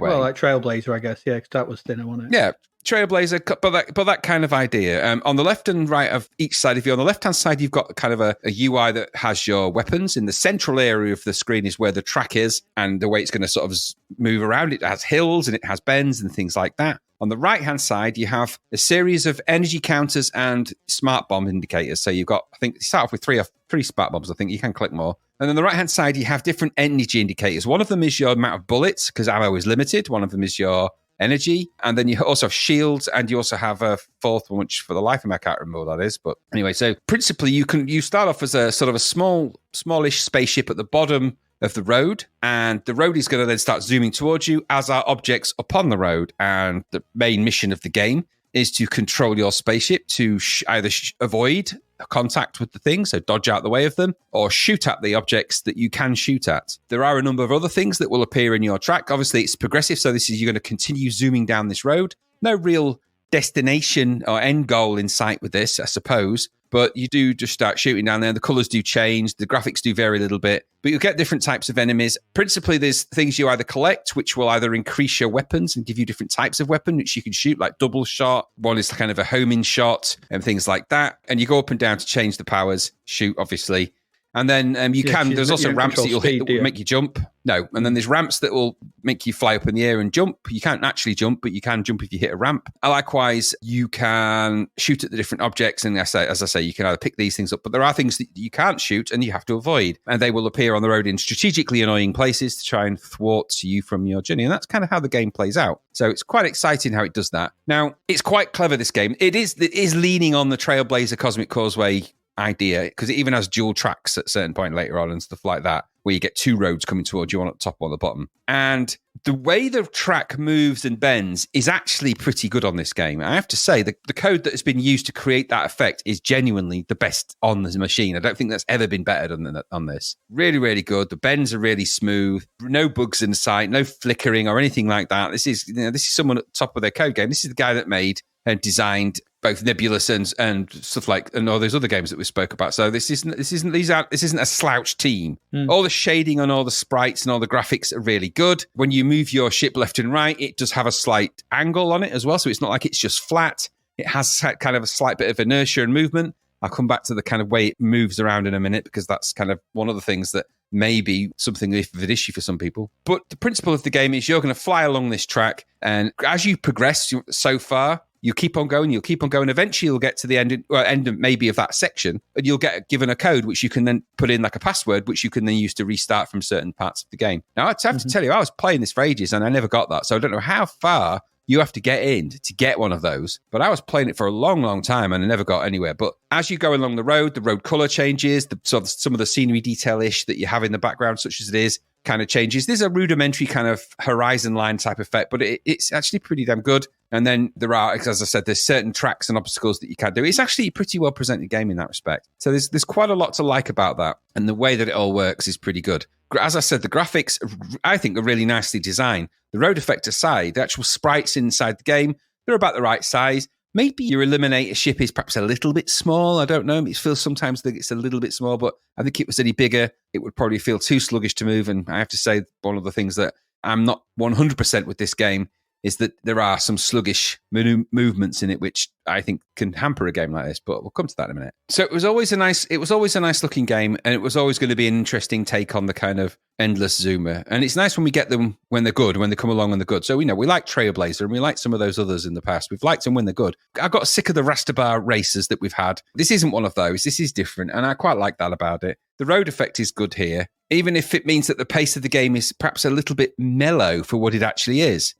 Well, like Trailblazer, I guess. Yeah, because that was thinner, wasn't it? Yeah. Trailblazer, but that kind of idea. On the left and right of each side, if you're on the left-hand side, you've got kind of a UI that has your weapons. In the central area of the screen is where the track is, and the way it's going to sort of move around. It has hills and it has bends and things like that. On the right-hand side, you have a series of energy counters and smart bomb indicators. So you've got, I think, you start off with three smart bombs. I think you can click more. And on the right-hand side, you have different energy indicators. One of them is your amount of bullets, because ammo is limited. One of them is your energy, and then you also have shields, and you also have a fourth one, which for the life of me I can't remember what that is. But anyway, so principally you start off as a sort of a smallish spaceship at the bottom of the road, and the road is going to then start zooming towards you, as are objects upon the road. And the main mission of the game is to control your spaceship to either avoid contact with the things, so dodge out the way of them, or shoot at the objects that you can shoot at. There are a number of other things that will appear in your track. Obviously, it's progressive, so you're going to continue zooming down this road. No real destination or end goal in sight with this, I suppose, but you do just start shooting down there. The colors do change, the graphics do vary a little bit, but you'll get different types of enemies. Principally, there's things you either collect, which will either increase your weapons and give you different types of weapon, which you can shoot, like double shot. One is kind of a homing shot and things like that. And you go up and down to change the powers, shoot, obviously. And then there's also ramps that you'll hit that will make you jump. No. And then there's ramps that will make you fly up in the air and jump. You can't actually jump, but you can jump if you hit a ramp. And likewise, you can shoot at the different objects. And as I say, you can either pick these things up, but there are things that you can't shoot and you have to avoid. And they will appear on the road in strategically annoying places to try and thwart you from your journey. And that's kind of how the game plays out. So it's quite exciting how it does that. Now, it's quite clever, this game. It is leaning on the Trailblazer Cosmic Causeway idea, because it even has dual tracks at a certain point later on and stuff like that, where you get two roads coming towards you, one at the top, one at the bottom. And the way the track moves and bends is actually pretty good on this game. I have to say, the code that has been used to create that effect is genuinely the best on the machine. I don't think that's ever been better than on this. Really, really good. The bends are really smooth. No bugs in sight, no flickering or anything like that. This is someone at the top of their code game. This is the guy that made and designed both Nebulous and stuff like, and all those other games that we spoke about. So this isn't a slouch team. All the shading on all the sprites and all the graphics are really good. When you move your ship left and right, it does have a slight angle on it as well. So it's not like it's just flat. It has kind of a slight bit of inertia and movement. I'll come back to the kind of way it moves around in a minute, because that's kind of one of the things that may be something of an issue for some people. But the principle of the game is you're going to fly along this track, and as you progress so far, you keep on going. Eventually, you'll get to the end maybe of that section, and you'll get given a code which you can then put in like a password, which you can then use to restart from certain parts of the game. Now, I have to tell you, I was playing this for ages, and I never got that. So I don't know how far you have to get in to get one of those. But I was playing it for a long, long time, and I never got anywhere. But as you go along the road color changes. Some of the scenery detail-ish that you have in the background, such as it is, kind of changes. There's a rudimentary kind of horizon line type effect, but it's actually pretty damn good. And then there are, as I said, there's certain tracks and obstacles that you can do. It's actually a pretty well presented game in that respect. So there's quite a lot to like about that. And the way that it all works is pretty good. As I said, the graphics, I think, are really nicely designed. The road effect aside, the actual sprites inside the game, they're about the right size. Maybe your Eliminator ship is perhaps a little bit small. I don't know. It feels sometimes that it's a little bit small, but I think if it was any bigger, it would probably feel too sluggish to move. And I have to say, one of the things that I'm not 100% with this game is that there are some sluggish movements in it, which I think can hamper a game like this, but we'll come to that in a minute. So it was always a nice looking game, and it was always going to be an interesting take on the kind of endless zoomer. And it's nice when we get them when they're good, when they come along and they're good. So we like Trailblazer, and we like some of those others in the past. We've liked them when they're good. I got sick of the raster bar racers that we've had. This isn't one of those. This is different, and I quite like that about it. The road effect is good here, even if it means that the pace of the game is perhaps a little bit mellow for what it actually is.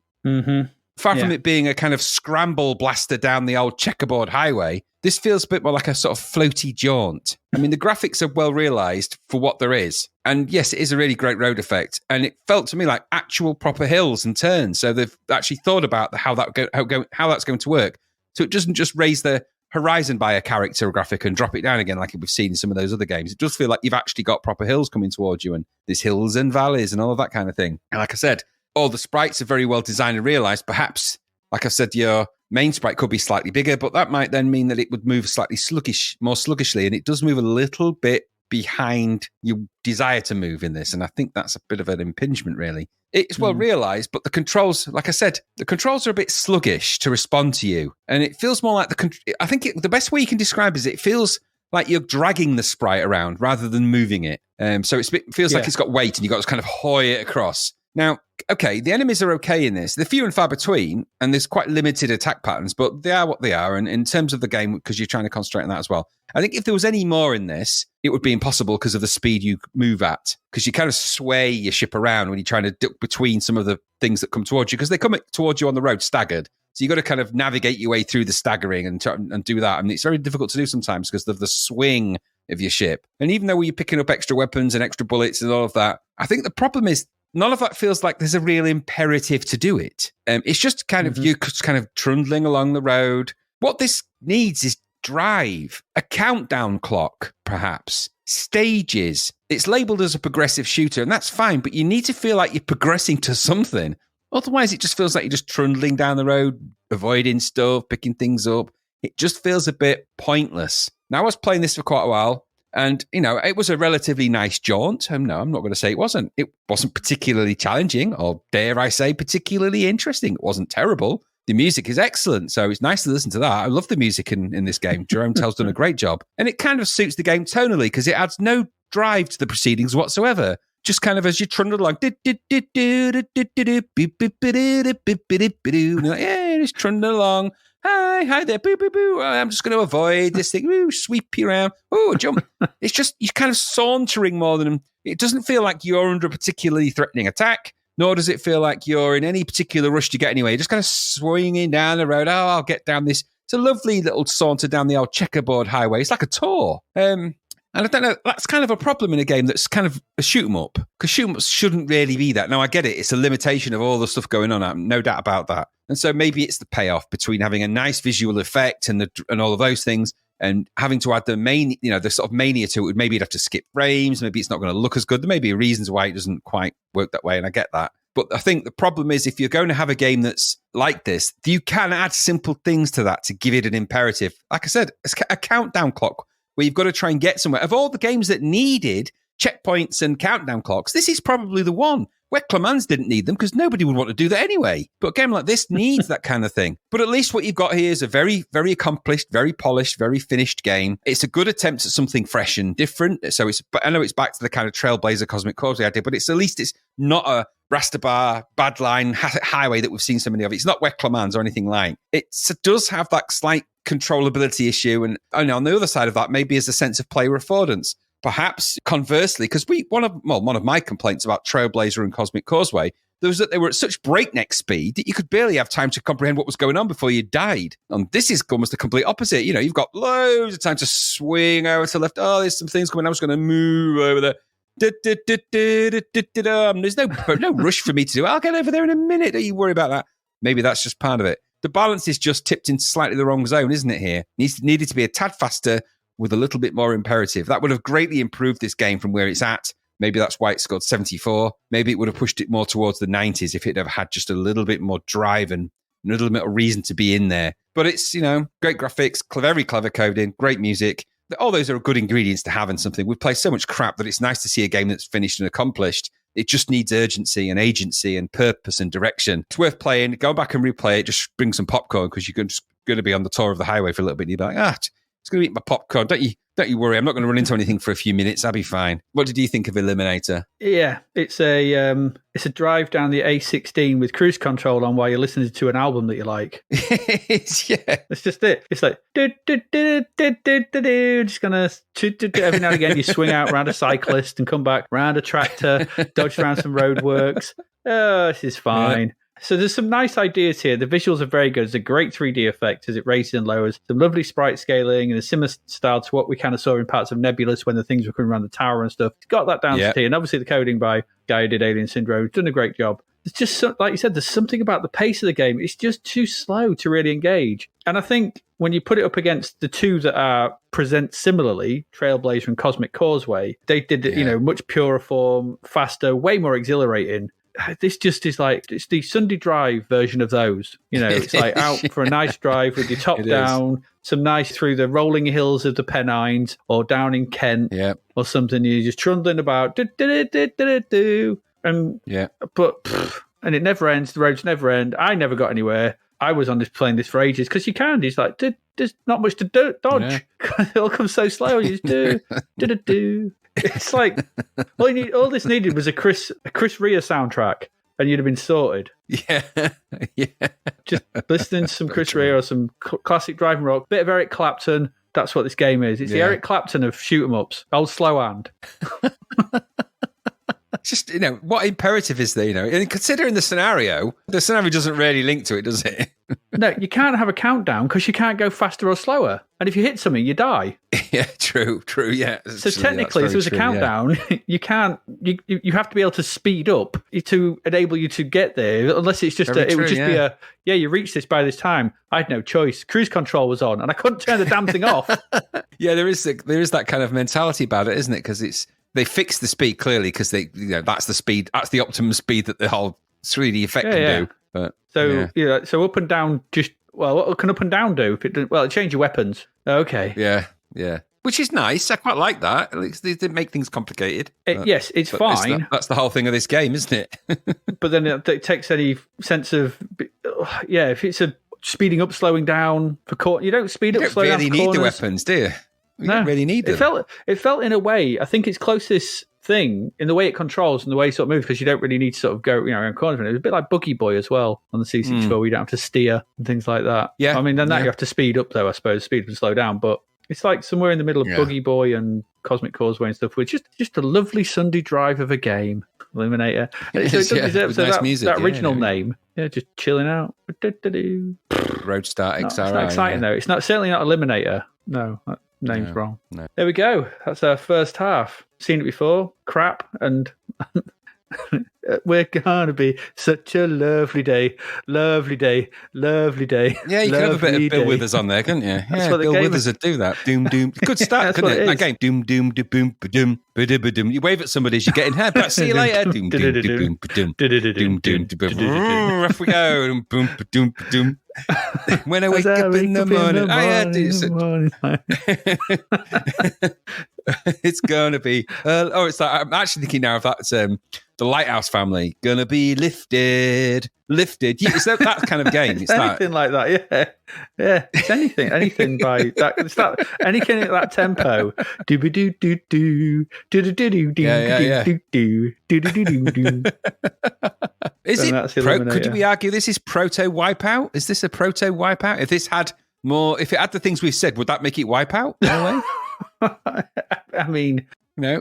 Far from it being a kind of scramble blaster down the old checkerboard highway, this feels a bit more like a sort of floaty jaunt. I mean, the graphics are well realised for what there is. And yes, it is a really great road effect. And it felt to me like actual proper hills and turns. So they've actually thought about how that's going to work. So it doesn't just raise the horizon by a character graphic and drop it down again like we've seen in some of those other games. It does feel like you've actually got proper hills coming towards you, and there's hills and valleys and all of that kind of thing. And like I said, all the sprites are very well designed and realised. Perhaps, like I said, your main sprite could be slightly bigger, but that might then mean that it would move more sluggishly, and it does move a little bit behind your desire to move in this. And I think that's a bit of an impingement, really. It's well realized, but the controls, like I said, the controls are a bit sluggish to respond to you. And it feels more like I think the best way you can describe is it feels like you're dragging the sprite around rather than moving it. So it feels like it's got weight and you've got to kind of hoy it across. Now, okay, the enemies are okay in this. They're few and far between, and there's quite limited attack patterns, but they are what they are. And in terms of the game, because you're trying to concentrate on that as well, I think if there was any more in this, it would be impossible because of the speed you move at, because you kind of sway your ship around when you're trying to duck between some of the things that come towards you, because they come towards you on the road staggered. So you've got to kind of navigate your way through the staggering and do that. I mean, it's very difficult to do sometimes because of the swing of your ship. And even though you're picking up extra weapons and extra bullets and all of that, I think the problem is none of that feels like there's a real imperative to do it. It's just kind of you kind of trundling along the road. What this needs is drive, a countdown clock, perhaps, stages. It's labeled as a progressive shooter, and that's fine, but you need to feel like you're progressing to something. Otherwise, it just feels like you're just trundling down the road, avoiding stuff, picking things up. It just feels a bit pointless. Now, I was playing this for quite a while, and, it was a relatively nice jaunt. No, I'm not going to say it wasn't. It wasn't particularly challenging, or dare I say, particularly interesting. It wasn't terrible. The music is excellent, so it's nice to listen to that. I love the music in this game. Jerome Tell's done a great job. And it kind of suits the game tonally, because it adds no drive to the proceedings whatsoever. Just kind of as you trundle along, and you're like, yeah, just trundle along. Hi there, boo, boo, boo. I'm just going to avoid this thing. Ooh, sweep you around. Oh, jump. It's just, you're kind of sauntering more than, it doesn't feel like you're under a particularly threatening attack, nor does it feel like you're in any particular rush to get anywhere. You're just kind of swinging down the road. Oh, I'll get down this. It's a lovely little saunter down the old checkerboard highway. It's like a tour. And I don't know, that's kind of a problem in a game that's kind of a shoot 'em up, because shoot 'em ups shouldn't really be that. Now, I get it. It's a limitation of all the stuff going on. No doubt about that. And so maybe it's the payoff between having a nice visual effect and all of those things, and having to add the sort of mania to it. Maybe you'd have to skip frames. Maybe it's not going to look as good. There may be reasons why it doesn't quite work that way, and I get that. But I think the problem is, if you're going to have a game that's like this, you can add simple things to that to give it an imperative. Like I said, a countdown clock where you've got to try and get somewhere. Of all the games that needed checkpoints and countdown clocks, this is probably the one. Where Clemens didn't need them, because nobody would want to do that anyway. But a game like this needs that kind of thing. But at least what you've got here is a very, very accomplished, very polished, very finished game. It's a good attempt at something fresh and different. So I know it's back to the kind of Trailblazer Cosmic Causeway idea, but at least it's not a Rasterbar, Badline highway that we've seen so many of. It's not Wet Clemens or anything like. It does have that slight controllability issue. And on the other side of that, maybe is a sense of player affordance. Perhaps conversely, because one of my complaints about Trailblazer and Cosmic Causeway was that they were at such breakneck speed that you could barely have time to comprehend what was going on before you died. And this is almost the complete opposite. You've got loads of time to swing over to the left. Oh, there's some things coming. I'm just going to move over there. There's no rush for me to do it. I'll get over there in a minute. Don't you worry about that. Maybe that's just part of it. The balance is just tipped into slightly the wrong zone, isn't it, here? Needed to be a tad faster with a little bit more imperative. That would have greatly improved this game from where it's at. Maybe that's why it scored 74. Maybe it would have pushed it more towards the 90s if it had had just a little bit more drive and a little bit of reason to be in there. But it's, great graphics, very clever coding, great music. All those are good ingredients to have in something. We've played so much crap that it's nice to see a game that's finished and accomplished. It just needs urgency and agency and purpose and direction. It's worth playing. Go back and replay it. Just bring some popcorn, because you're just going to be on the tour of the highway for a little bit. And you're like, it's going to eat my popcorn. Don't you worry. I'm not going to run into anything for a few minutes. I'll be fine. What did you think of Eliminator? Yeah, it's a drive down the A16 with cruise control on while you're listening to an album that you like. Yeah. That's just it. It's like, just going to, every now and again you swing out around a cyclist and come back around a tractor, dodge around some roadworks. Oh, this is fine. Yeah. So there's some nice ideas here. The visuals are very good. It's a great 3D effect as it raises and lowers. Some lovely sprite scaling and a similar style to what we kind of saw in parts of Nebulous when the things were coming around the tower and stuff. It's got that down to T. And obviously the coding by guy who did Alien Syndrome has done a great job. It's just, like you said, there's something about the pace of the game. It's just too slow to really engage. And I think when you put it up against the two that present similarly, Trailblazer and Cosmic Causeway, they did, much purer form, faster, way more exhilarating. this just is like, it's the Sunday drive version of those. You know, it's like out for a nice drive with your top down, some nice through the rolling hills of the Pennines or down in Kent or something. You're just trundling about, and it never ends. The roads never end. I never got anywhere. I was on this playing this for ages because you can. It's like, there's not much to dodge. It all comes so slow. You just do. It's like all this needed was a Chris Rea soundtrack, and you'd have been sorted. Yeah. Just listening to some Chris Rea or some classic driving rock, bit of Eric Clapton. That's what this game is. It's the Eric Clapton of shoot 'em ups. Old slow hand. Just, what imperative is there, And considering the scenario doesn't really link to it, does it? No, you can't have a countdown because you can't go faster or slower. And if you hit something, you die. Yeah, true, yeah. So technically, if there was a countdown, you can't, you have to be able to speed up to enable you to get there, unless it's just, it would just be you reach this by this time. I had no choice. Cruise control was on and I couldn't turn the damn thing off. Yeah, there is that kind of mentality about it, isn't it? Because they fixed the speed clearly because that's the speed, that's the optimum speed that the whole 3D effect can do. But so up and down, what can up and down do? It change your weapons. Okay. Yeah. Which is nice. I quite like that. They didn't make things complicated. Yes, it's fine. That's the whole thing of this game, isn't it? But then it takes any sense of, if it's a speeding up, slowing down for you don't speed up, slow down. You don't really need the weapons, do you? You don't really need them. It felt in a way, I think its closest thing in the way it controls and the way it sort of moves, because you don't really need to sort of go around corners. It was a bit like Buggy Boy as well on the C64 where you don't have to steer and things like that. Yeah. I mean, then you have to speed up though, I suppose, speed up and slow down, but it's like somewhere in the middle of Buggy Boy and Cosmic Causeway and stuff, which is just a lovely Sunday drive of a game. Eliminator. And so it doesn't deserve nice music, that original name. Yeah, just chilling out. Roadstar XRI. It's not exciting though. It's certainly not Eliminator. No, that name's wrong. No. There we go. That's our first half. Seen it before. Crap. And we're going to be such a lovely day. Lovely day. Lovely day. Yeah, you could have a bit of Bill Withers on there, couldn't you? Yeah, Bill Withers would do that. Doom, doom. Good start, couldn't it? That game. Doom, doom, boom, ba-doom, ba-doom. You wave at somebody as you're getting here, but see you later. Doom, doom, boom, ba-doom. Doom, doom, boom. Off we go. Boom, ba-doom, ba-doom. When I wake up in the morning, it's gonna be. It's like I'm actually thinking now of that. The Lighthouse Family gonna be lifted. It's that kind of game. It's anything like that. Yeah. It's anything by that. It's that anything at that tempo. Do do do do do do do do do do. Is it? Could we argue this is proto Wipeout? Is this a proto Wipeout? If it had the things we've said, would that make it Wipeout in a way? I mean,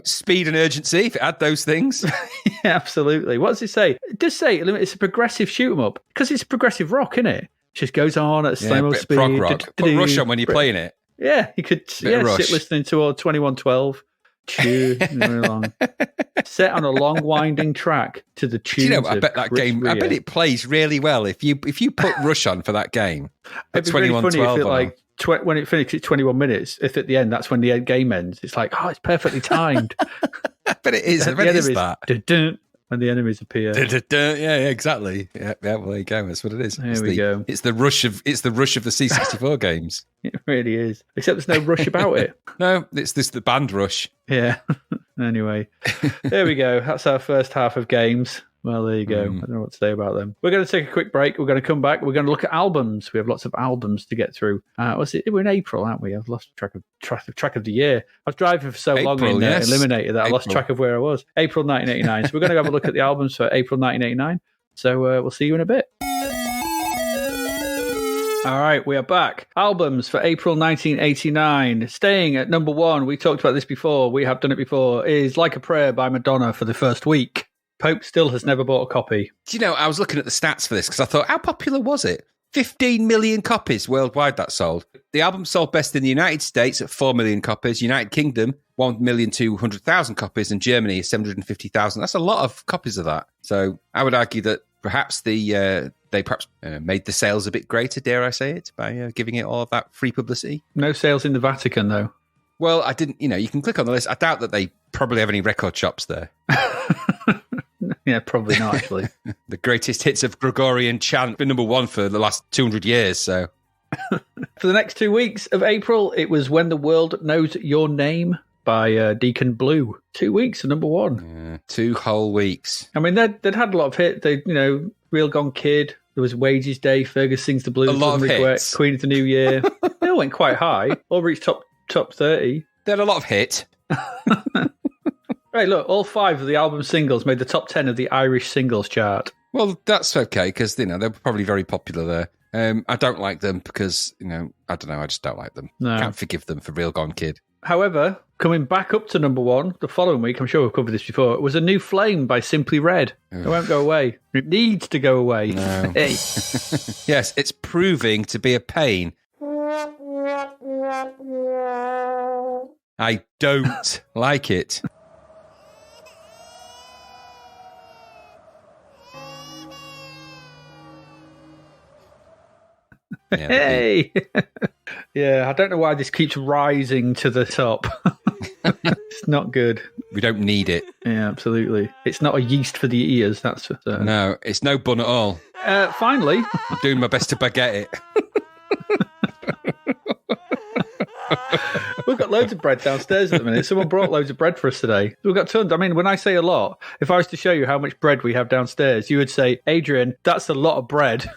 speed and urgency. If it had those things, yeah, absolutely. What does it say? It does say it's a progressive shoot 'em up because it's progressive rock, isn't it? It just goes on at a slow speed. Prog rock. Put Rush on when you're playing it. Yeah, you could sit listening to 2112. Long. Set on a long winding track to the tune. I bet that game. I bet it plays really well if you put Rush on for that game. It'd be really funny if it when it finishes 21 minutes. If at the end that's when the end game ends, it's like it's perfectly timed. But it is. I bet it is that. When the enemies appear. Yeah, exactly. Yeah, well, there you go. That's what it is. There we go. It's the rush of the C64 games. It really is. Except there's no rush about it. No, it's the band Rush. Yeah. Anyway, there we go. That's our first half of games. Well, there you go. I don't know what to say about them. We're going to take a quick break. We're going to come back. We're going to look at albums. We have lots of albums to get through. We're in April, aren't we? I've lost track of the year. I was driving for so long in Eliminator that I lost track of where I was. April 1989. So we're going to have a look at the albums for April 1989. So we'll see you in a bit. All right, we are back. Albums for April 1989. Staying at number 1, we talked about this before, we have done it before, is Like a Prayer by Madonna for the first week. Pope still has never bought a copy. Do you know, I was looking at the stats for this because I thought, how popular was it? 15 million copies worldwide that sold. The album sold best in the United States at 4 million copies, United Kingdom 1,200,000 copies, and Germany 750,000. That's a lot of copies of that. So I would argue that perhaps they made the sales a bit greater, dare I say it, by giving it all of that free publicity. No sales in the Vatican, though. Well, I didn't, you can click on the list. I doubt that they probably have any record shops there. Yeah, probably not, actually. The greatest hits of Gregorian chant been number one for the last 200 years, so... For the next 2 weeks of April, it was When the World Knows Your Name by Deacon Blue. 2 weeks to number one. Yeah, 2 whole weeks. I mean, they'd had a lot of hits. They, Real Gone Kid. There was Wages Day. Fergus Sings the Blues. A lot of hits. Queen of the New Year. They all went quite high. All reached top 30. They had a lot of hit. Right, look, all 5 of the album singles made the top 10 of the Irish singles chart. Well, that's okay, because, they're probably very popular there. I don't like them because, I don't know, I just don't like them. No. Can't forgive them for Real Gone Kid. However, coming back up to number one the following week, I'm sure we've covered this before, it was A New Flame by Simply Red. It won't go away. It needs to go away. No. Hey. Yes, it's proving to be a pain. I don't like it. Yeah, hey! Yeah, I don't know why this keeps rising to the top. It's not good. We don't need it. Yeah, absolutely. It's not a yeast for the ears, that's for certain. No, it's no bun at all. Finally. I'm doing my best to baguette it. We've got loads of bread downstairs at the minute. Someone brought loads of bread for us today. We've got tons. I mean, when I say a lot, if I was to show you how much bread we have downstairs, you would say, Adrian, that's a lot of bread.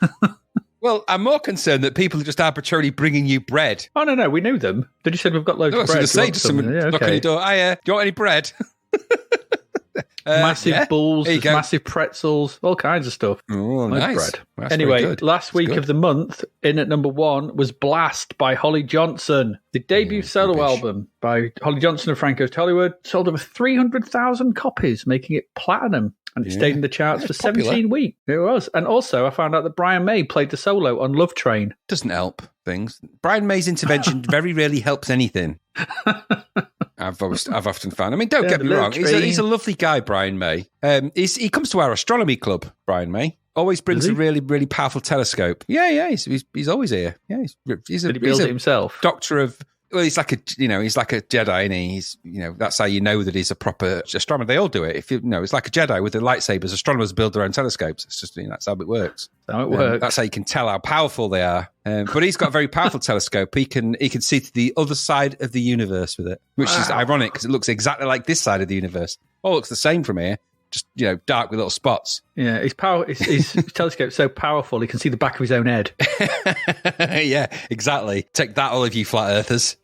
Well, I'm more concerned that people are just arbitrarily bringing you bread. Oh, no, we knew them. They just said we've got loads of bread. I was going to say to someone, knock on your door, do you want any bread? Massive balls, massive pretzels, all kinds of stuff. Oh, nice. Bread. That's anyway, last week of the month, in at number one, was Blast by Holly Johnson. The debut solo album by Holly Johnson of Frank Goes to Hollywood sold over 300,000 copies, making it platinum. And it stayed in the charts for 17 weeks. It was. And also, I found out that Brian May played the solo on Love Train. Doesn't help things. Brian May's intervention very rarely helps anything. I've often found. I mean, don't get me wrong. He's a lovely guy, Brian May. He comes to our astronomy club, Brian May. Always brings a really, really powerful telescope. Yeah. He's always here. Yeah, Did he build it himself? Doctor of. Well, he's like a Jedi, and he's that's how you know that he's a proper astronomer. They all do it. If it's like a Jedi with the lightsabers. Astronomers build their own telescopes. It's just that's how it works. That's how you can tell how powerful they are. But he's got a very powerful telescope. He can see to the other side of the universe with it, which is ironic because it looks exactly like this side of the universe. All looks the same from here. Just, dark with little spots. Yeah, his telescope's so powerful he can see the back of his own head. Yeah, exactly. Take that, all of you flat earthers.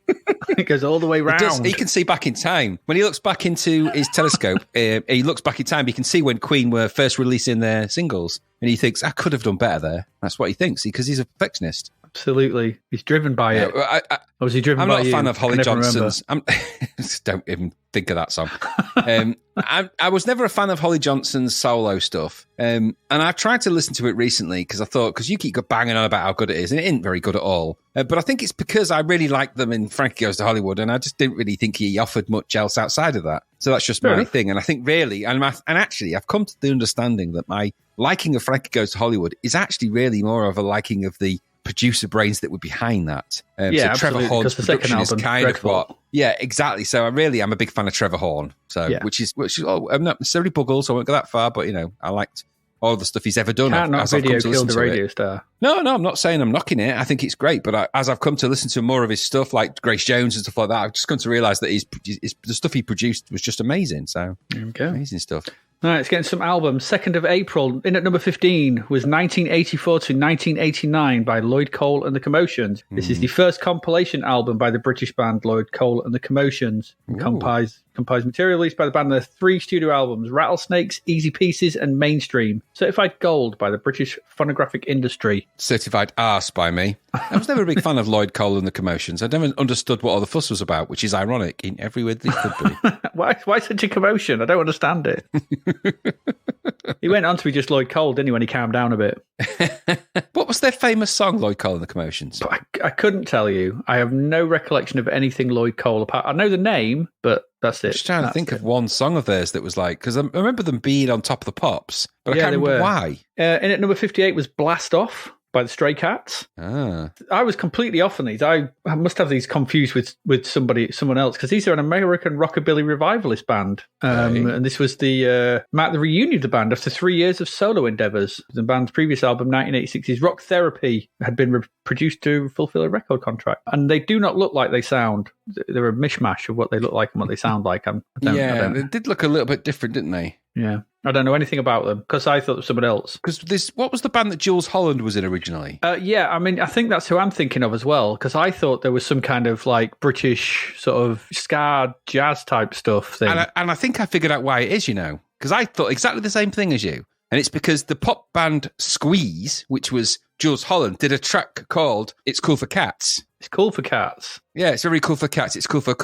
It goes all the way round. He can see back in time. When he looks back into his telescope, he looks back in time, he can see when Queen were first releasing their singles. And he thinks, I could have done better there. That's what he thinks, because he's a perfectionist. Absolutely. He's driven by it. Or was he driven by you? I'm not a fan of Holly Johnson's. Don't even think of that song. I was never a fan of Holly Johnson's solo stuff. And I've tried to listen to it recently because you keep banging on about how good it is, and it isn't very good at all. But I think it's because I really liked them in Frankie Goes to Hollywood, and I just didn't really think he offered much else outside of that. So that's just my thing. And I think really, and actually, I've come to the understanding that my liking of Frankie Goes to Hollywood is actually really more of a liking of the producer brains that were behind that. So Trevor Horn's production is kind of what. Yeah, exactly. So I'm a big fan of Trevor Horn. So which is I'm not necessarily Buggles, so I won't go that far, but I liked all the stuff he's ever done. Video killed the radio star. No, I'm not saying I'm knocking it. I think it's great, but as I've come to listen to more of his stuff, like Grace Jones and stuff like that, I've just come to realise that the stuff he produced was just amazing. So amazing stuff. All right, let's get into some albums. 2nd of April, in at number 15, was 1984 to 1989 by Lloyd Cole and the Commotions. This is the first compilation album by the British band Lloyd Cole and the Commotions. Comprised material released by the band in their 3 studio albums, Rattlesnakes, Easy Pieces, and Mainstream. Certified gold by the British phonographic industry. Certified arse by me. I was never a big fan of Lloyd Cole and the Commotions. I never understood what all the fuss was about, which is ironic in every way that it could be. Why such a commotion? I don't understand it. He went on to be just Lloyd Cole, didn't he, when he calmed down a bit? What was their famous song, Lloyd Cole and the Commotions? I couldn't tell you. I have no recollection of anything Lloyd Cole apart. I know the name, but that's it. I'm just trying to think of one song of theirs that was like, because I remember them being on top of the pops, but I can't remember why. In at number 58 was Blast Off by the Stray Cats. Ah. I was completely off on these. I must have these confused with someone else, because these are an American rockabilly revivalist band. And this was the reunion of the band after 3 years of solo endeavours. The band's previous album, 1986's Rock Therapy, had been produced to fulfill a record contract. And they do not look like they sound. They're a mishmash of what they look like and what they sound like. They did look a little bit different, didn't they? Yeah. I don't know anything about them because I thought it was someone else. Because what was the band that Jules Holland was in originally? Yeah, I mean, I think that's who I'm thinking of as well, because I thought there was some kind of like British sort of ska jazz type stuff thing. And I think I figured out why it is, because I thought exactly the same thing as you. And it's because the pop band Squeeze, which was Jules Holland, did a track called It's Cool for Cats. It's cool for cats. Yeah, it's very cool for cats. It's cool for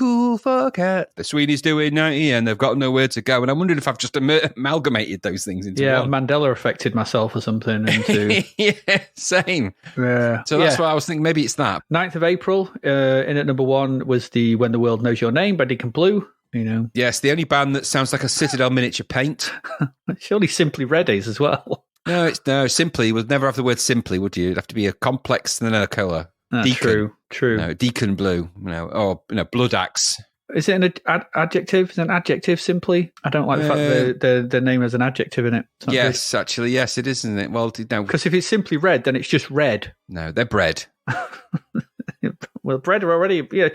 cat. The Sweeney's doing 90 and they've got nowhere to go. And I'm wondering if I've just amalgamated those things into one. Mandela affected myself or something. Into... yeah, same. Yeah. So that's why I was thinking maybe it's that. 9th of April, in at number 1 was the When the World Knows Your Name by Deacon Blue. Yes, the only band that sounds like a Citadel miniature paint. Surely Simply Red is as well. No, Simply would never have the word simply, would you? It'd have to be a complex and then a colour. True. No, Deacon Blue, or Blood Axe. Is it an adjective? Is it an adjective simply? I don't like the fact that the name has an adjective in it. Yes, actually, yes, it is, isn't it? Well, no. Because if it's simply red, then it's just red. No, they're bread. Well, bread are already... Yeah,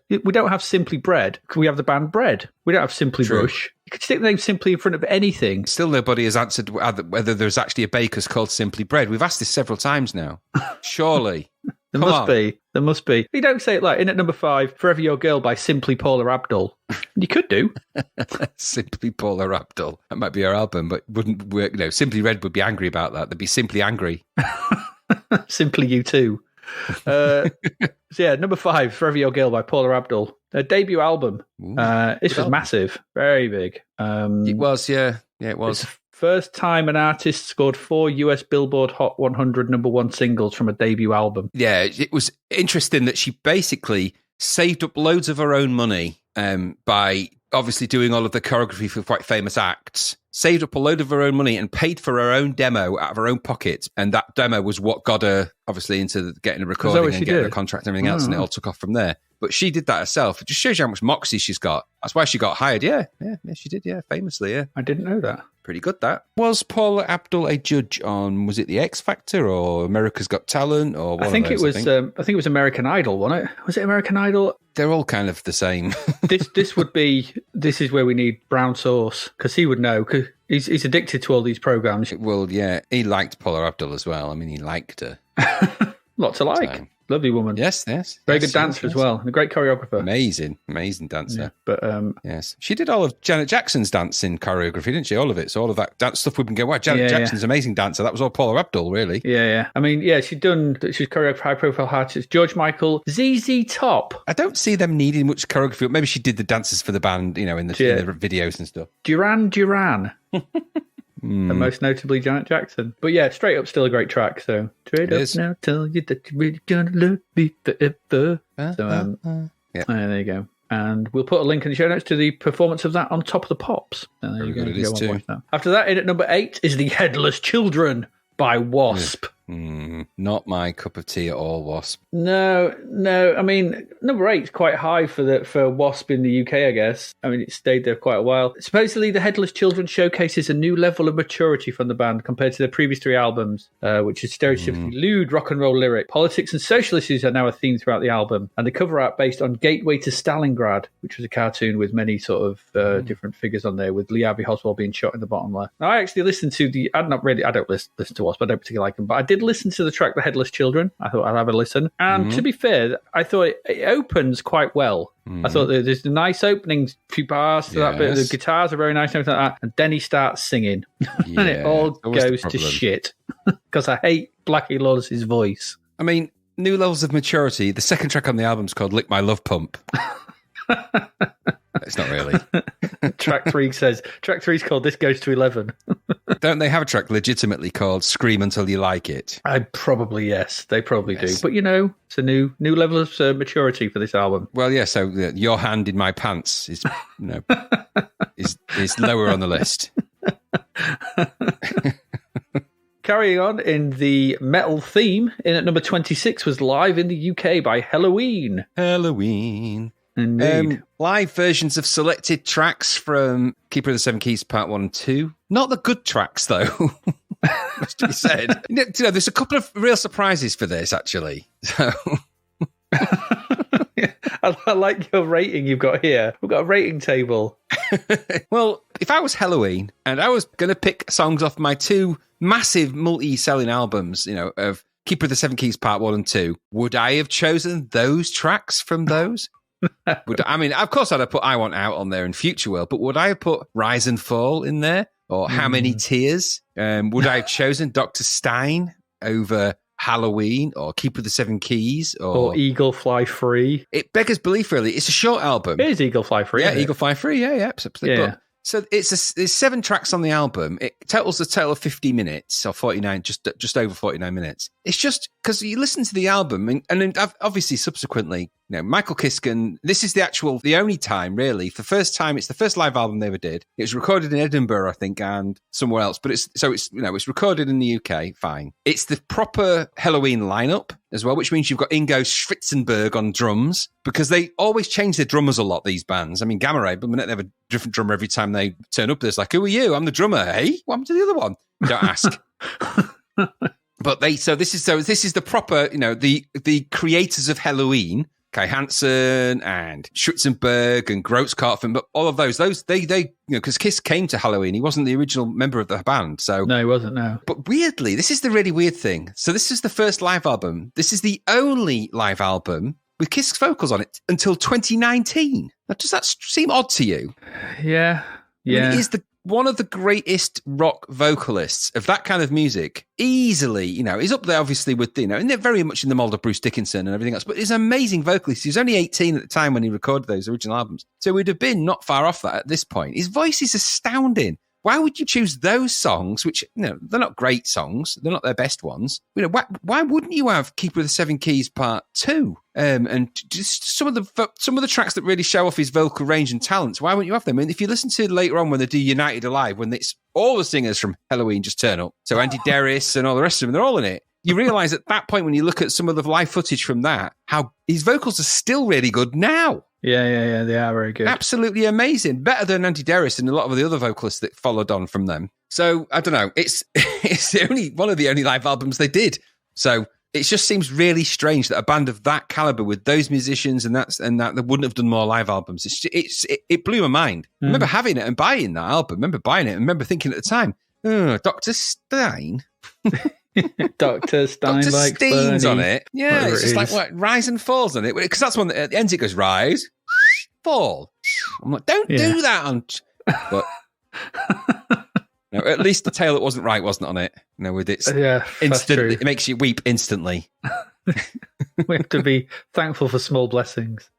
we don't have Simply Bread. We have the band Bread. We don't have Simply Brush. You could stick the name Simply in front of anything. Still nobody has answered whether there's actually a baker's called Simply Bread. We've asked this several times now. Surely. There must be. You don't say it like in at number 5, Forever Your Girl by Simply Paula Abdul. You could do. Simply Paula Abdul. That might be our album, but it wouldn't work. Simply Red would be angry about that. They'd be simply angry. Simply You Too. So yeah, number 5, Forever Your Girl by Paula Abdul. Their debut album. This was massive. Very big. It was, yeah. Yeah, it was. It's the first time an artist scored 4 US Billboard Hot 100 number 1 singles from a debut album. Yeah, it was interesting that she basically saved up loads of her own money by obviously doing all of the choreography for quite famous acts, saved up a load of her own money and paid for her own demo out of her own pocket. And that demo was what got her obviously into getting a recording and getting a contract and everything else. And it all took off from there. But she did that herself. It just shows you how much moxie she's got. That's why she got hired. Yeah, she did. Yeah, famously. Yeah, I didn't know that. Pretty good, that. Was Paula Abdul a judge on, was it The X Factor or America's Got Talent? Or one I think of those, I think it was American Idol, wasn't it? Was it American Idol? They're all kind of the same. This is where we need brown sauce, because he would know, because he's addicted to all these programs. Well, yeah, he liked Paula Abdul as well. I mean, he liked her. Lot to like. So. Lovely woman. Yes. Very good dancer as well, and a great choreographer. Amazing dancer. Yeah, but yes, she did all of Janet Jackson's dancing choreography, didn't she? All of it. So all of that dance stuff we've been going. Wow, Janet Jackson's amazing dancer. That was all Paula Abdul, really. Yeah. I mean, she's choreographed high-profile artists: George Michael, ZZ Top. I don't see them needing much choreography. Maybe she did the dances for the band, in the videos and stuff. Duran. And most notably Janet Jackson. But yeah, straight up still a great track. So straight up now, tell you that you're really gonna love me forever. There you go. And we'll put a link in the show notes to the performance of that on Top of the Pops. And there you go. It is too. After that, in at number 8 is The Headless Children by Wasp. Not my cup of tea at all, Wasp. No. I mean, number 8 is quite high for Wasp in the UK, I guess. I mean, it stayed there quite a while. Supposedly, The Headless Children showcases a new level of maturity from the band compared to their previous 3 albums, which is stereotypically lewd rock and roll lyric. Politics and social issues are now a theme throughout the album, and the cover art based on Gateway to Stalingrad, which was a cartoon with many sort of different figures on there, with Lee Harvey Oswald being shot in the bottom left. Now, I actually listened to I don't listen to Wasp, I don't particularly like them, but I did listen to the track The Headless Children. I thought I'd have a listen. And to be fair, I thought it opens quite well. I thought there's a nice opening few bars to that bit. The guitars are very nice and everything like that. And then he starts singing. And it all goes to shit. Because I hate Blackie Lawless's voice. I mean, new levels of maturity. The second track on the album is called Lick My Love Pump. It's not really. Track 3 is called This Goes to 11. Don't they have a track legitimately called Scream Until You Like It? Yes. They probably do. But, it's a new level of maturity for this album. Well, yeah, so Your Hand in My Pants is, is lower on the list. Carrying on in the metal theme, in at number 26 was Live in the UK by Helloween. Helloween. Indeed. Live versions of selected tracks from Keeper of the Seven Keys Part 1 and 2. Not the good tracks, though. Must be said. There's a couple of real surprises for this, actually. So... I like your rating you've got here. We've got a rating table. Well, if I was Helloween and I was going to pick songs off my two massive multi-selling albums, of Keeper of the Seven Keys Part 1 and 2, would I have chosen those tracks from those? Of course I'd have put I Want Out on there in Future World, but would I have put Rise and Fall in there? Or How Many Tears? Would I have chosen Dr. Stein over Halloween or Keeper of the Seven Keys or Eagle Fly Free? It beggars belief, really. It's a short album. It is Eagle Fly Free. Yeah, Eagle Fly Free. Yeah, absolutely. Yeah. But, so there's 7 tracks on the album. It totals a total of 50 minutes or 49, just over 49 minutes. It's just because you listen to the album and then obviously subsequently, Michael Kiskin, this is the only time really, for the first time, it's the first live album they ever did. It was recorded in Edinburgh, I think, and somewhere else, but it's recorded in the UK, fine. It's the proper Helloween lineup as well, which means you've got Ingo Schritzenberg on drums, because they always change their drummers a lot, these bands. I mean, Gamma Ray, but they have a different drummer every time they turn up. There's like, who are you? I'm the drummer. Hey, what happened to the other one? Don't ask. But this is the proper, the creators of Halloween, Kai Hansen and Schutzenberg and Grotzkopf, but all of those they because Kiss came to Halloween, he wasn't the original member of the band, so no, he wasn't. No, but weirdly, this is the really weird thing. So this is the first live album. This is the only live album with Kiss vocals on it until 2019. Now, does that seem odd to you? Yeah. I mean, it is one of the greatest rock vocalists of that kind of music. Easily, he's up there obviously with, and they're very much in the mold of Bruce Dickinson and everything else, but he's an amazing vocalist. He was only 18 at the time when he recorded those original albums. So we'd have been not far off that at this point. His voice is astounding. Why would you choose those songs, which, they're not great songs. They're not their best ones. Why wouldn't you have Keeper of the Seven Keys Part 2? And just some of the tracks that really show off his vocal range and talents. Why wouldn't you have them? And if you listen to later on when they do United Alive, when it's all the singers from Helloween just turn up, so Andy Denaris and all the rest of them, they're all in it. You realise at that point when you look at some of the live footage from that, how his vocals are still really good now. Yeah, they are very good. Absolutely amazing. Better than Andy Denaris and a lot of the other vocalists that followed on from them. So, I don't know. It's one of the only live albums they did. So, it just seems really strange that a band of that caliber with those musicians and that they wouldn't have done more live albums. It blew my mind. I remember having it and buying that album. I remember buying it and remember thinking at the time, Dr. Stein? Dr. Stein Dr. like Stein's Bernie, on it. Yeah, it's just like what Rise and Falls on it. Because that's one that at the end it goes Rise, Fall. I'm like, don't do that on. But at least the Tale That Wasn't Right wasn't on it. With its instant, it makes you weep instantly. We have to be thankful for small blessings.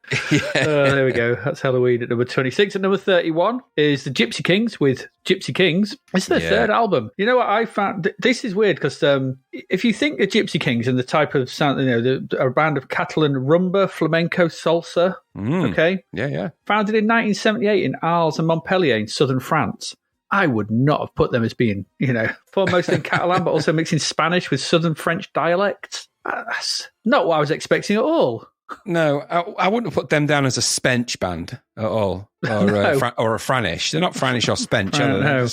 There we go. That's Halloween at number 26. At number 31 is the Gypsy Kings with Gypsy Kings. It's their third album. You know what I found? This is weird because if you think of Gypsy Kings and the type of sound, a band of Catalan rumba, flamenco, salsa. Okay. Yeah. Founded in 1978 in Arles and Montpellier in southern France. I would not have put them as being, foremost in Catalan, but also mixing Spanish with southern French dialects. That's not what I was expecting at all. No, I wouldn't have put them down as a Spench band at all, or a Franish. They're not Franish or Spench. No.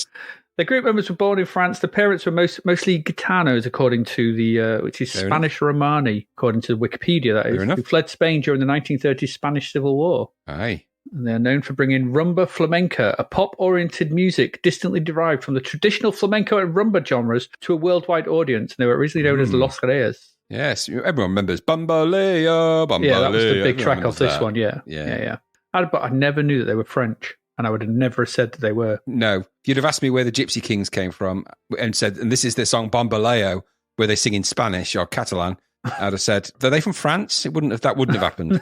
The group members were born in France. The parents were mostly Gitanos, according to the which is Fair Spanish Romani, according to Wikipedia. That is, who fled Spain during the 1930s Spanish Civil War. Aye. And they're known for bringing rumba flamenca, a pop-oriented music distantly derived from the traditional flamenco and rumba genres, to a worldwide audience. And they were originally known as Los Reyes. Yes, everyone remembers Bambalea, Bambalea. Yeah, that was the big track off this one, yeah. Yeah. But I never knew that they were French, and I would have never said that they were. No, if you'd have asked me where the Gypsy Kings came from and said, and this is their song Bambaleo, where they sing in Spanish or Catalan, I'd have said, are they from France? That wouldn't have happened.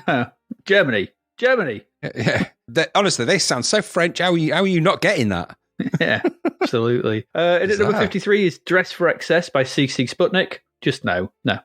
Germany. Yeah. Honestly, they sound so French. How are you not getting that? Yeah, absolutely. And at number 53 is Dress for Excess by CC Sputnik. Just no. I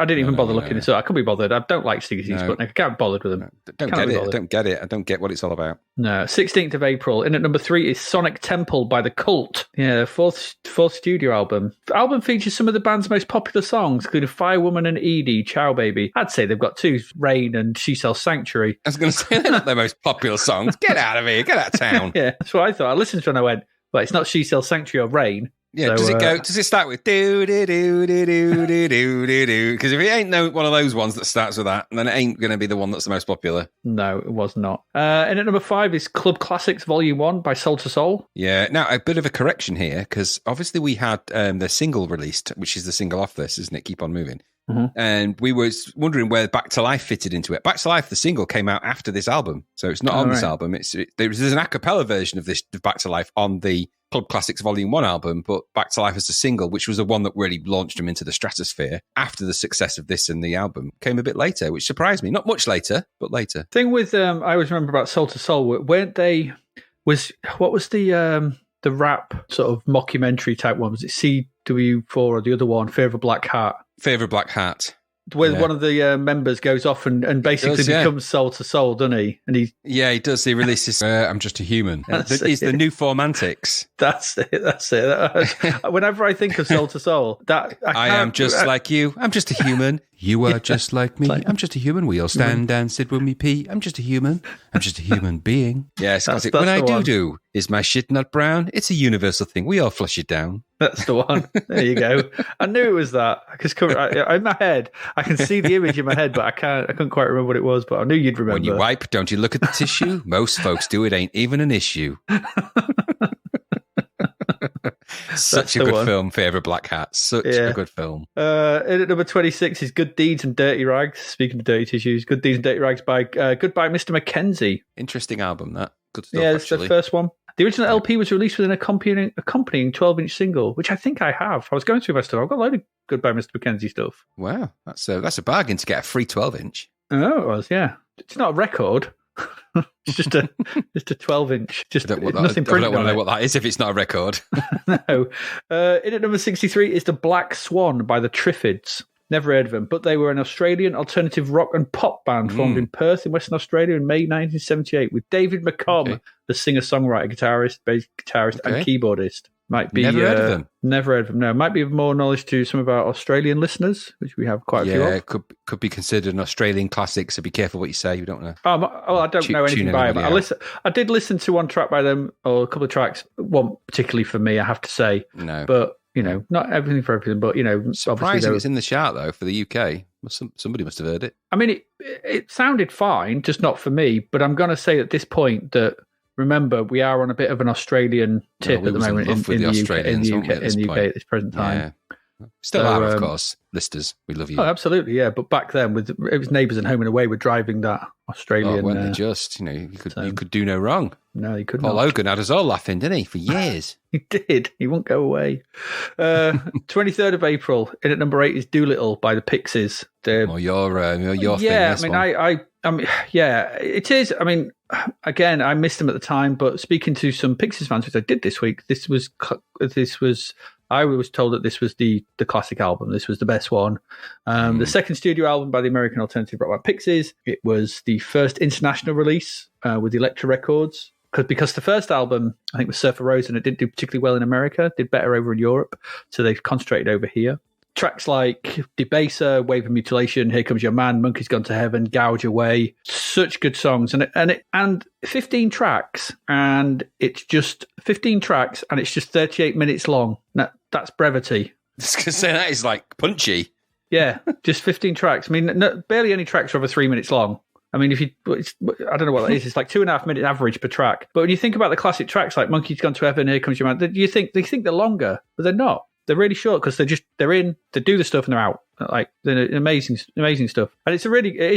didn't even bother looking this up. I couldn't be bothered. I don't like Ziggy Sputnik. I can't be bothered with them. No, don't get it. I don't get it. I don't get what it's all about. No. 16th of April. In at number 3 is Sonic Temple by The Cult. Yeah, fourth studio album. The album features some of the band's most popular songs, including Firewoman and Edie, Ciao Baby. I'd say they've got 2, Rain and She Sells Sanctuary. I was going to say they're not their most popular songs. Get out of here. Get out of town. Yeah, that's what I thought. I listened to it and I went, well, it's not She Sells Sanctuary or Rain. Yeah, so, does it start with do do do do do do do do do? Because if it ain't one of those ones that starts with that, then it ain't going to be the one that's the most popular. No, it was not. And at number 5 is Club Classics Volume 1 by Soul to Soul. Yeah, now a bit of a correction here, because obviously we had the single released, which is the single off this, isn't it? Keep on Moving. Mm-hmm. And we were wondering where Back to Life fitted into it. Back to Life, the single, came out after this album, so it's not on this album. There's an a cappella version of this of Back to Life on the Club Classics Volume 1 album, but Back to Life as a single, which was the one that really launched them into the stratosphere after the success of this and the album, came a bit later, which surprised me. Not much later, but later. Thing with I always remember about Soul to Soul, weren't they? What was the rap sort of mockumentary type one? Was it CW4 or the other one, Fear of a Black Heart? Fear of a Black Heart. Where one of the members goes off and basically becomes Soul to Soul, doesn't he? And he does. He releases I'm Just a Human. He's the new Formantics. That's it. Whenever I think of Soul to Soul, I am just like you. I'm just a human. You are just like me. I'm just a human. We all stand and sit when we pee. I'm just a human. I'm just a human being. Yes, that's when I do. Is my shit not brown? It's a universal thing. We all flush it down. That's the one. There you go. I knew it was that because in my head, I can see the image in my head, but I couldn't quite remember what it was. But I knew you'd remember. When you wipe, don't you look at the tissue? Most folks do. It ain't even an issue. Such a good film, Fear of a Black Hat. Such a good film. At number 26 is Good Deeds and Dirty Rags. Speaking of dirty tissues, Good Deeds and Dirty Rags by Goodbye Mr. Mackenzie. Interesting album, that. Good stuff, it's the first one. The original LP was released with an accompanying 12-inch single, which I think I have. I was going through my stuff. I've got a load of Goodbye Mr. Mackenzie stuff. Wow, that's a bargain to get a free 12-inch. Oh, it was, yeah. It's not a record. It's just a 12-inch. Just nothing printed. I don't want to know what that is if it's not a record. No. In at number 63 is The Black Swan by the Triffids. Never heard of them, but they were an Australian alternative rock and pop band formed in Perth in Western Australia in May 1978 with David McComb, the singer-songwriter, guitarist, bass guitarist, and keyboardist. Might be never heard of them. Never heard of them. No, might be of more knowledge to some of our Australian listeners, which we have quite a few of. Yeah, could be considered an Australian classic. So be careful what you say. You don't know. I don't know anything by them. I did listen to one track by them, or a couple of tracks. One particularly for me, I have to say. No, but not everything for everything. But surprising it's in the chart though for the UK. Somebody must have heard it. I mean, it sounded fine, just not for me. But I'm going to say at this point that. Remember, we are on a bit of an Australian tip at the moment in the UK at this present time. Yeah. Still are, of course, listeners. We love you. Oh, absolutely, yeah. But back then, it was Neighbours and Home and Away were driving that Australian. Weren't they just? You could do no wrong. No, you couldn't. Paul Hogan had us all laughing, didn't he, for years? He did. He won't go away. 23rd of April, in at number 8 is Doolittle by the Pixies. Your thing. I mean, it is. I mean, again, I missed them at the time, but speaking to some Pixies fans, which I did this week, this was. I was told that this was the classic album. This was the best one. The second studio album by the American alternative rock band Pixies. It was the first international release with Elektra Records. Because the first album, I think, was Surfer Rose, and it didn't do particularly well in America. Did better over in Europe, so they concentrated over here. Tracks like Debaser, Wave of Mutilation, Here Comes Your Man, Monkey's Gone to Heaven, Gouge Away, such good songs, and 15 tracks, and it's just 15 tracks, and it's just 38 minutes long. That's brevity. I was going to say that is like punchy. Yeah, just 15 tracks. I mean, barely any tracks are over 3 minutes long. I mean, I don't know what that is. It's like 2.5 minute average per track. But when you think about the classic tracks like Monkey's Gone to Heaven, Here Comes Your Man, they think they're longer, but they're not. They're really short because they're in, they do the stuff and they're out. Like they're amazing stuff. And it is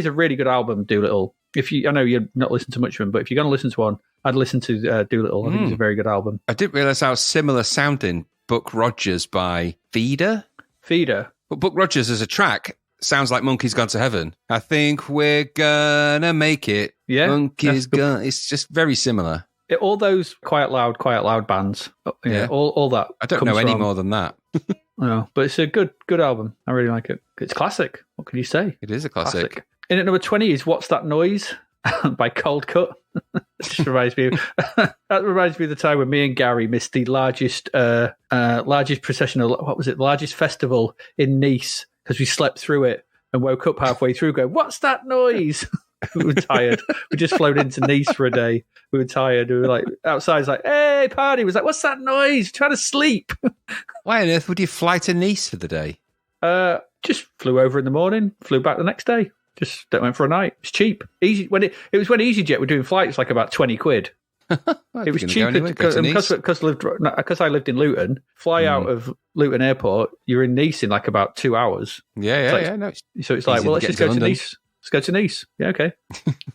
a really good album, Doolittle. I know you're not listening to much of them, but if you're going to listen to one, I'd listen to Doolittle. I think it's a very good album. I didn't realise how similar sounding Buck Rogers by Feeder. But Buck Rogers as a track sounds like Monkey's Gone to Heaven. I think we're gonna make it. Yeah, Monkey's Gone. It's just very similar. All those Quiet Loud bands. Yeah. All that. I don't know any more than that. Oh, but it's a good album. I really like it. It's classic. What can you say? It is a classic. In at number 20 is What's That Noise by Cold Cut. That just reminds me of the time when me and Gary missed the largest processional, what was it, largest festival in Nice, because we slept through it and woke up halfway through going, what's that noise? We were tired. We just flown into Nice for a day. We were tired. We were like, outside, like, hey, party. It was like, what's that noise? Trying to sleep. Why on earth would you fly to Nice for the day? Just flew over in the morning, flew back the next day. Just went for a night. It's cheap. Easy when it was when EasyJet were doing flights like about 20 quid. It was cheaper because I lived in Luton. Fly out of Luton Airport, you're in Nice in like about 2 hours. No, so it's like, well, let's just go to Nice. Let's go to Nice. Yeah, okay.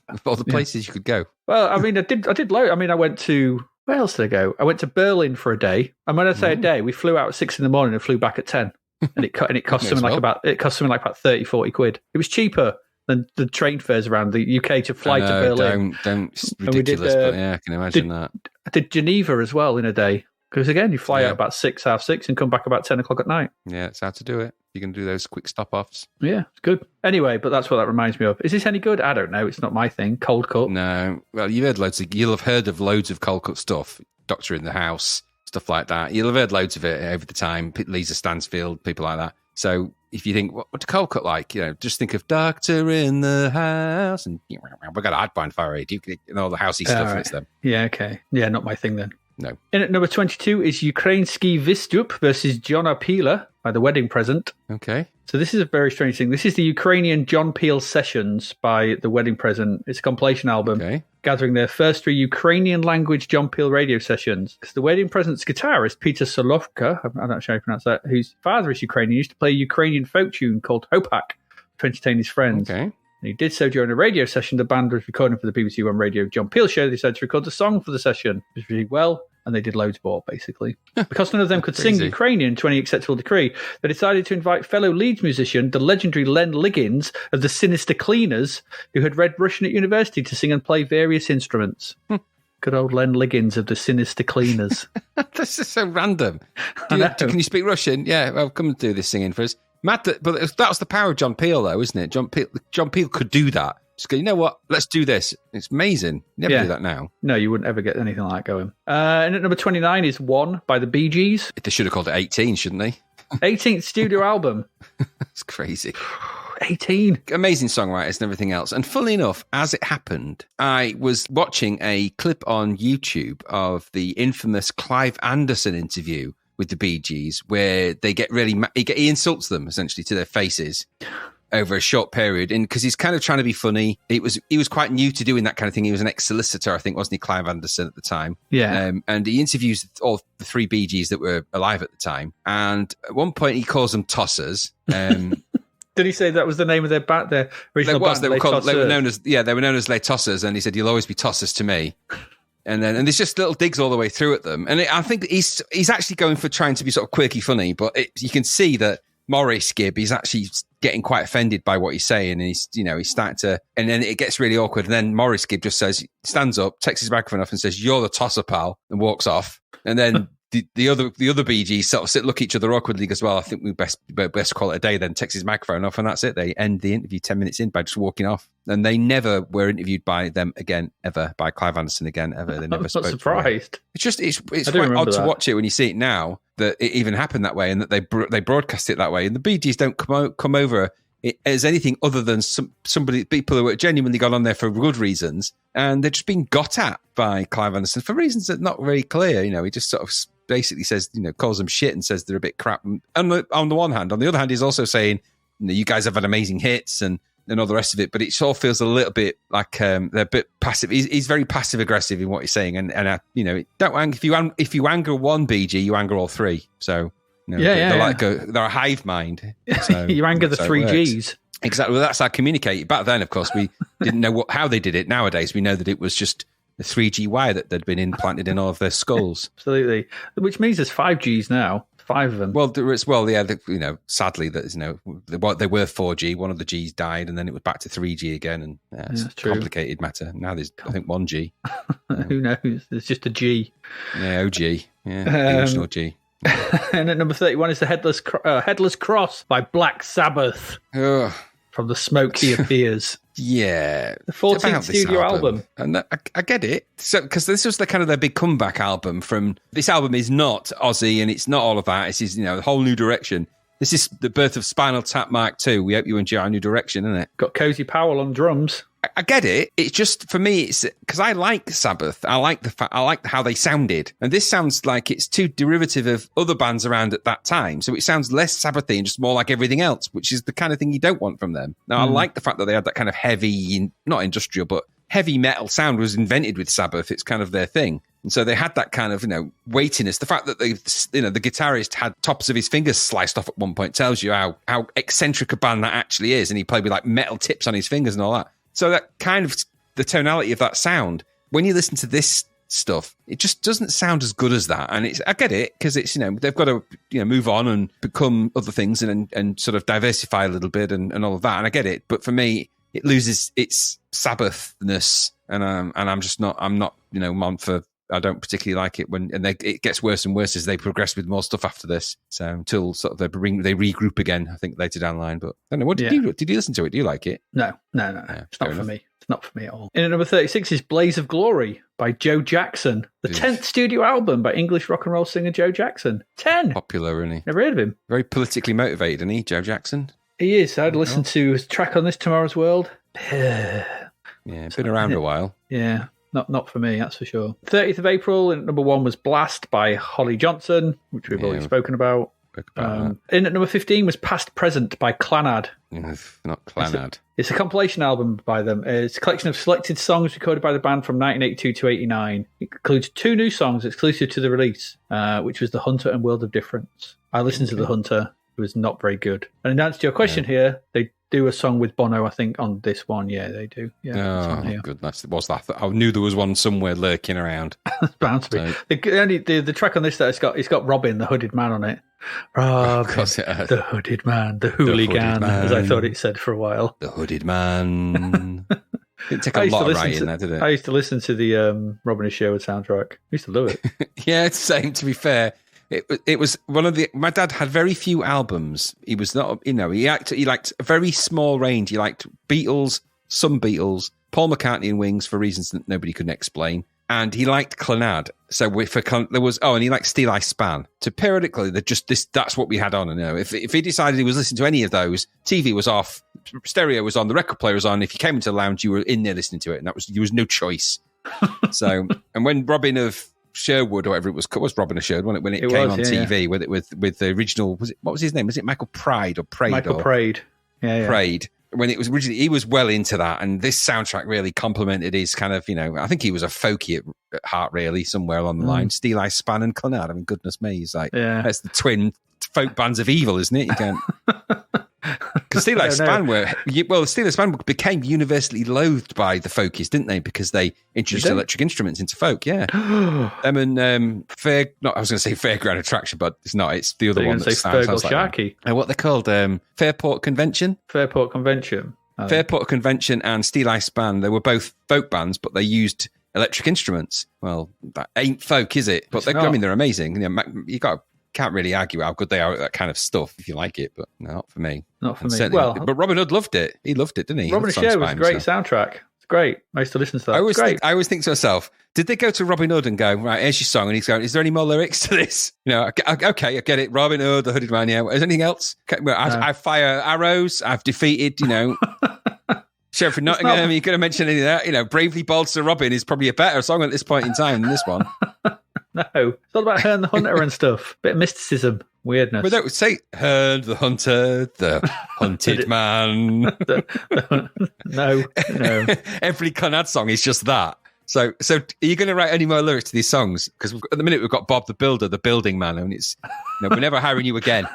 Of all the places you could go. Well, I mean, I did load. I mean, I went to, where else did I go? I went to Berlin for a day. And when I say a day, we flew out at 6 in the morning and flew back at 10. And it cost something like about 30, 40 quid. It was cheaper than the train fares around the UK to fly to Berlin. It's ridiculous, but yeah, I can imagine that. I did Geneva as well in a day. Because again, you fly out about 6:30 and come back about 10 o'clock at night. Yeah, it's how to do it. You can do those quick stop-offs. Yeah, it's good. Anyway, but that's what that reminds me of. Is this any good? I don't know. It's not my thing. Cold Cut. No. Well, you'll have heard of loads of Cold Cut stuff. Doctor in the House, stuff like that. You'll have heard loads of it over the time. Lisa Stansfield, people like that. So if you think, what's Cold Cut like? Just think of Doctor in the House, and we've got a hard fire radio and all the housey stuff. Right. It's them. Yeah, okay. Yeah, not my thing then. No. In at number 22 is Ukrainsky Vystup versus John Peel by The Wedding Present. Okay. So this is a very strange thing. This is the Ukrainian John Peel Sessions by The Wedding Present. It's a compilation album gathering their first 3 Ukrainian language John Peel radio sessions. Because The Wedding Present's guitarist, Peter Solovka, I'm not sure how you pronounce that, whose father is Ukrainian, used to play a Ukrainian folk tune called Hopak to entertain his friends. Okay. And he did so during a radio session the band was recording for the BBC One Radio John Peel show. They decided to record the song for the session. It was really well, and they did loads more, basically. Because none of them could sing Ukrainian to any acceptable degree, they decided to invite fellow Leeds musician, the legendary Len Liggins of the Sinister Cleaners, who had read Russian at university, to sing and play various instruments. Good old Len Liggins of the Sinister Cleaners. This is so random. Can you speak Russian? Yeah, well, come and do this singing for us. Mad but that's the power of John Peel, though, isn't it? John Peel could do that. Just go, you know what? Let's do this. It's amazing. You never do that now. No, you wouldn't ever get anything like that going. And at number 29 is One by the Bee Gees. They should have called it 18, shouldn't they? 18th studio album. It's crazy. 18. Amazing songwriters and everything else. And funnily enough, as it happened, I was watching a clip on YouTube of the infamous Clive Anderson interview with the Bee Gees, where they get really he insults them essentially to their faces over a short period, and because he's kind of trying to be funny. He was quite new to doing that kind of thing. He was an ex-solicitor, I think, wasn't he, Clive Anderson at the time? Yeah. And he interviews all the 3 Bee Gees that were alive at the time, and at one point he calls them tossers. Did he say that was the name of their band, their original band? They were known as Les Tossers, and he said, "You'll always be tossers to me." And there's just little digs all the way through at them. And I think he's actually going for trying to be sort of quirky funny, but you can see that Maurice Gibb, he's actually getting quite offended by what he's saying. And he's starting to, and then it gets really awkward. And then Maurice Gibb just stands up, takes his microphone off and says, "You're the tosser, pal," and walks off. And then the other Bee Gees sort of look at each other awkwardly, goes, "Well, I think we best call it a day," then takes his microphone off, and that's it. They end the interview 10 minutes in by just walking off. And they never were interviewed by them again, ever, by Clive Anderson again, ever. They never spoke. I'm not surprised. It's quite odd to watch it when you see it now, that it even happened that way, and that they broadcast it that way. And the Bee Gees don't come over as anything other than people who were genuinely gone on there for good reasons, and they're just being got at by Clive Anderson for reasons that are not very clear. He just sort of basically says, calls them shit and says they're a bit crap. And on the one hand, on the other hand, he's also saying, you guys have had amazing hits and all the rest of it, but it all feels a little bit like they're a bit passive. He's very passive aggressive in what he's saying, and don't if you anger one BG, you anger all 3. So they're a hive mind. So you anger the 3 Gs. Exactly. Well, that's how I communicate. Back then, of course, we didn't know how they did it. Nowadays, we know that it was just the 3G wire that had been implanted in all of their skulls. Absolutely. Which means there's 5 Gs now. 5 of them. Sadly, that they were 4G. One of the Gs died, and then it was back to 3G again, and it's a complicated matter. Now there's, I think, 1G. Who knows? There's just a G. Yeah, OG. Yeah, the original G. And at number 31 is the Headless Cross by Black Sabbath. Ugh. From the smoke he appears. Yeah. The 14th studio album. And I get it. So, because this was their big comeback album from... This album is not Ozzy and it's not all of that. It's his, a whole new direction. This is the birth of Spinal Tap Mark II. We hope you enjoy our new direction, isn't it? Got Cozy Powell on drums. I get it. It's just, for me, it's because I like Sabbath. I like how they sounded. And this sounds like it's too derivative of other bands around at that time. So it sounds less Sabbathy and just more like everything else, which is the kind of thing you don't want from them. Now, I like the fact that they had that kind of heavy, not industrial, but heavy metal sound was invented with Sabbath. It's kind of their thing. And so they had that kind of, weightiness. The fact that the guitarist had tops of his fingers sliced off at one point tells you how eccentric a band that actually is. And he played with like metal tips on his fingers and all that. So that kind of the tonality of that sound, when you listen to this stuff, it just doesn't sound as good as that. And I get it, because it's, they've got to, move on and become other things and sort of diversify a little bit and all of that. And I get it. But for me, it loses its Sabbathness. And I'm not, one for, I don't particularly like it it gets worse and worse as they progress with more stuff after this. So until sort of they regroup again, I think later down the line. But I don't know. Did you listen to it? Do you like it? No. Yeah, it's not for me. It's not for me at all. In at number 36 is Blaze of Glory by Joe Jackson, the 10th studio album by English rock and roll singer Joe Jackson. 10. Popular, isn't he? Never heard of him. Very politically motivated, isn't he, Joe Jackson? He is. I'd listen to his track on this Tomorrow's World. Yeah, been around a while. Yeah. Not for me, that's for sure. 30th of April, and number 1 was Blast by Holly Johnson, which we've already spoken about. In at number 15 was Past Present by Clannad. Not Clannad. It's a compilation album by them. It's a collection of selected songs recorded by the band from 1982 to 89. It includes 2 new songs exclusive to the release, which was The Hunter and World of Difference. I listened to The Hunter. It was not very good. And in answer to your question here, they do a song with Bono, I think, on this one. Yeah, they do. Yeah, oh, goodness. Was that? I knew there was one somewhere lurking around. It's bound to be. The track on this, it's got Robin, the hooded man, on it. Robin, the hooded man, the hooligan, as I thought it said for a while. The hooded man. Didn't take a lot of writing there, did it? I used to listen to the Robin and Sherwood soundtrack. I used to love it. Yeah, same, to be fair. It was one of my dad had very few albums. He was not, he liked a very small range. He liked Beatles, some Beatles, Paul McCartney and Wings for reasons that nobody could explain. And he liked Clannad. So and he liked Steel Eye Span. So periodically, that's what we had on. And if he decided he was listening to any of those, TV was off, stereo was on, the record player was on. If you came into the lounge, you were in there listening to it. And there was no choice. So, and when Robin of Sherwood or whatever it was Robin of Sherwood when it came on TV with the original, what was his name? Was it Michael Pride or Prade? Michael Prade. Yeah. Prade. When it was originally, he was well into that, and this soundtrack really complemented his kind of, I think he was a folky at heart, really, somewhere along the line. Steel Eye Span and Clannad. I mean, goodness me, he's like, that's the twin folk bands of evil, isn't it? You can't. Because Steel Eye Span became universally loathed by the folkies, didn't they? Because they introduced electric instruments into folk. Yeah, them and I was going to say Fairground Attraction, but it's not. It's the other one that sounds like Sharky. What they're called? Fairport Convention. Fairport Convention and Steel Eye Span. They were both folk bands, but they used electric instruments. Well, that ain't folk, is it? But they're amazing. Can't really argue how good they are at that kind of stuff if you like it, but not for me. Not for me. Well, but Robin Hood loved it. He loved it, didn't he? Robin Hood was a great soundtrack. It's great. I used to listen to that. I always think to myself, did they go to Robin Hood and go, right, here's your song, and he's going, is there any more lyrics to this? Okay, I get it. Robin Hood, the Hooded Man. Yeah. Is there anything else? Okay, well, I fire arrows. I've defeated. Sheriff of Nottingham. You're going to mention any of that? Bravely Bold Sir Robin is probably a better song at this point in time than this one. No, it's all about Herne the Hunter and stuff. Bit of mysticism, weirdness. Well, don't say Herne the Hunter, the hunted man. No. Every Clannad song is just that. So are you going to write any more lyrics to these songs? Because at the minute we've got Bob the Builder, the building man, and it's we're never hiring you again.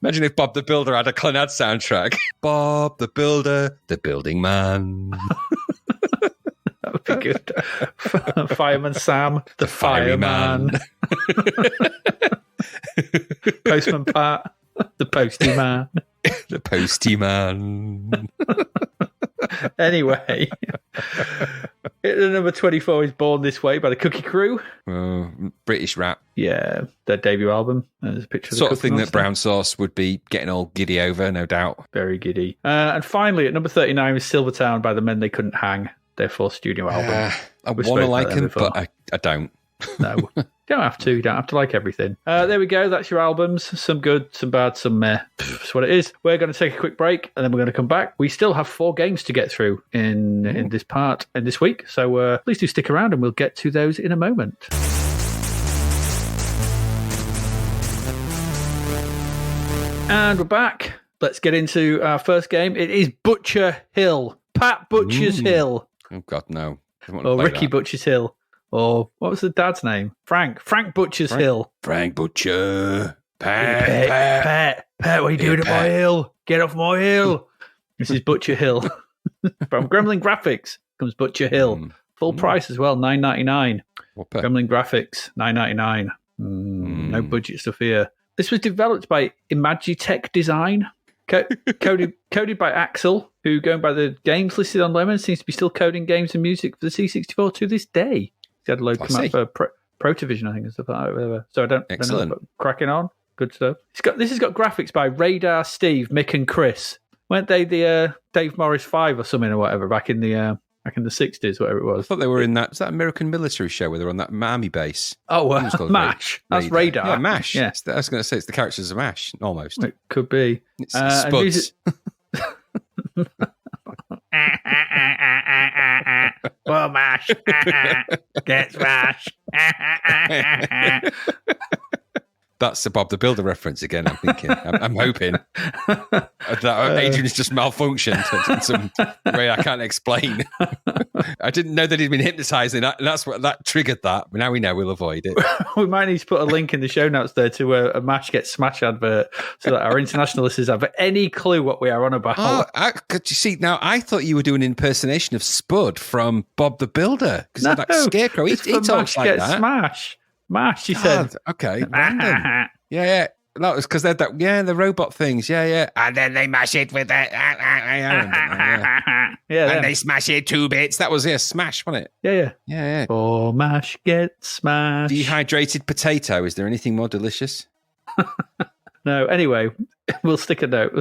Imagine if Bob the Builder had a Clannad soundtrack. Bob the Builder, the building man. That would be good. Fireman Sam, the fireman. Postman Pat, the postie man. The postie man. Anyway, The number 24 is Born This Way by the Cookie Crew. British rap. Yeah, their debut album. There's a picture of the sort of thing Monster. that Brown Sauce would be getting all giddy over, no doubt. Very giddy. And finally, at number 39 is Silvertown by the Men They Couldn't Hang, their fourth studio album. I want to like them, but I don't. No, you don't have to. You don't have to like everything. There we go. That's your albums. Some good, some bad, some meh. That's what it is. We're going to take a quick break, and then we're going to come back. We still have 4 games to get through in this part in this week, so please do stick around, and we'll get to those in a moment. And we're back. Let's get into our first game. It is Butcher Hill. Pat Butcher's Hill. Oh, God, no. Or Ricky Butcher's Hill. Or what was the dad's name? Frank Butcher's Hill. Frank Butcher. Pat, what are you doing at my hill? Get off my hill. This is Butcher Hill. From Gremlin Graphics comes Butcher Hill. Full price as well, $9.99. Gremlin Graphics, $9.99. No budget stuff here. This was developed by Imagitech Design. Coded by Axel, who, going by the games listed on Lemon, seems to be still coding games and music for the C64 to this day. He had a load come out for Protovision, I think, and stuff like that. Whatever. So I don't know, but cracking on. Good stuff. This has got graphics by Radar, Steve, Mick, and Chris. Weren't they the Dave Morris 5 or something or whatever back in the 60s, whatever it was? I thought they were in that. Was that American Military show where they're on that army base? Oh, MASH. That's Radar. Yeah, MASH. Yeah. I was going to say it's the characters of MASH, almost. It could be. It's Spuds. Well, MASH. Get smashed. That's a Bob the Builder reference again, I'm thinking. I'm hoping that Adrian's just malfunctioned in some way I can't explain. I didn't know that he'd been hypnotised, and that's what that triggered that. But now we know we'll avoid it. We might need to put a link in the show notes there to a MASH Get Smash advert so that our international listeners have any clue what we are on about. Oh, could you see? Now, I thought you were doing an impersonation of Spud from Bob the Builder. Because no, that Scarecrow, he talks like that. Smash, he said. Okay, random. Yeah. That was because they're the robot things. Yeah. And then they mash it with that. And they smash it 2 bits. That was Smash, wasn't it? Yeah. Oh, MASH Get Smash. Dehydrated potato. Is there anything more delicious? No. Anyway, we'll stick a note.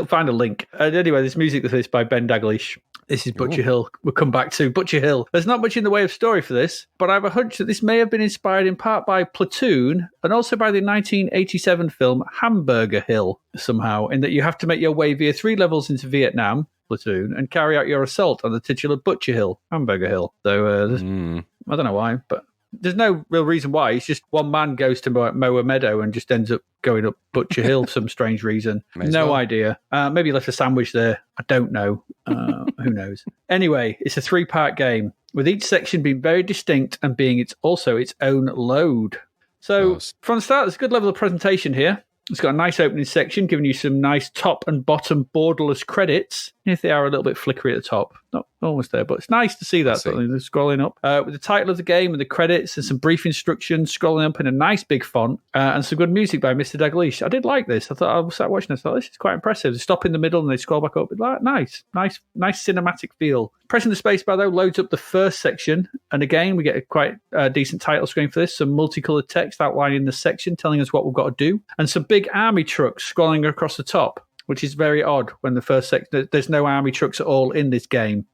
Find a link. Anyway, this music for this by Ben Daglish. This is Butcher Hill. We'll come back to Butcher Hill. There's not much in the way of story for this, but I have a hunch that this may have been inspired in part by Platoon and also by the 1987 film Hamburger Hill somehow, in that you have to make your way via 3 levels into Vietnam, Platoon, and carry out your assault on the titular Butcher Hill, Hamburger Hill. So I don't know why, but there's no real reason why. It's just one man goes to mow a meadow and just ends up going up Butcher Hill for some strange reason. No idea. Maybe left a sandwich there. I don't know. Who knows? Anyway, it's a 3-part game, with each section being very distinct and being also its own load. So from the start, there's a good level of presentation here. It's got a nice opening section, giving you some nice top and bottom borderless credits, if they are a little bit flickery at the top. Not almost there, but it's nice to see that. Scrolling up with the title of the game and the credits and some brief instructions scrolling up in a nice big font and some good music by Mr. Daglish. I did like this. I was sat watching this. I thought, this is quite impressive. They stop in the middle and they scroll back up. Like, nice cinematic feel. Pressing the spacebar, though, loads up the first section. And again, we get a quite decent title screen for this. Some multicolored text outlining the section, telling us what we've got to do. And some big army trucks scrolling across the top, which is very odd when the first section... There's no army trucks at all in this game,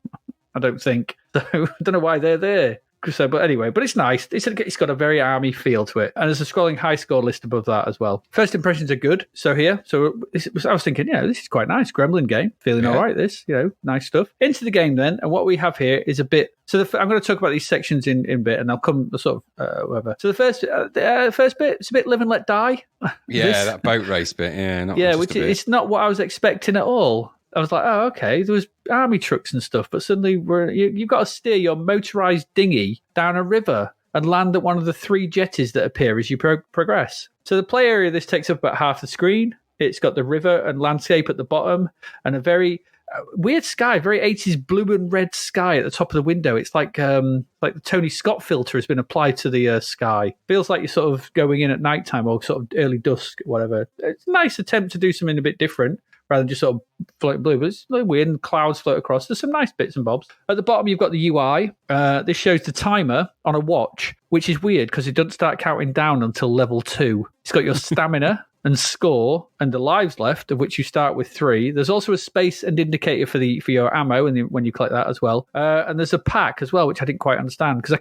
I don't think. So I don't know why they're there. So, but anyway, but it's nice. It's got a very army feel to it. And there's a scrolling high score list above that as well. First impressions are good. So I was thinking, this is quite nice. Gremlin game. Feeling all right, this. Nice stuff. Into the game then. And what we have here is a bit... So I'm going to talk about these sections in a bit, and I'll come sort of whatever. So the first bit, it's a bit Live and Let Die. Yeah, that boat race bit. Yeah, which it's not what I was expecting at all. I was like, oh, okay, there was army trucks and stuff, but suddenly you've got to steer your motorised dinghy down a river and land at one of the 3 jetties that appear as you progress. So the play area of this takes up about half the screen. It's got the river and landscape at the bottom and a very weird sky, very 80s blue and red sky at the top of the window. It's like the Tony Scott filter has been applied to the sky. Feels like you're sort of going in at nighttime or sort of early dusk, whatever. It's a nice attempt to do something a bit different, rather than just sort of floating blue. But it's really weird, and clouds float across. There's some nice bits and bobs. At the bottom, you've got the UI. This shows the timer on a watch, which is weird because it doesn't start counting down until level 2. It's got your stamina and score and the lives left, of which you start with 3. There's also a space and indicator for your ammo, and when you collect that as well. And there's a pack as well, which I didn't quite understand because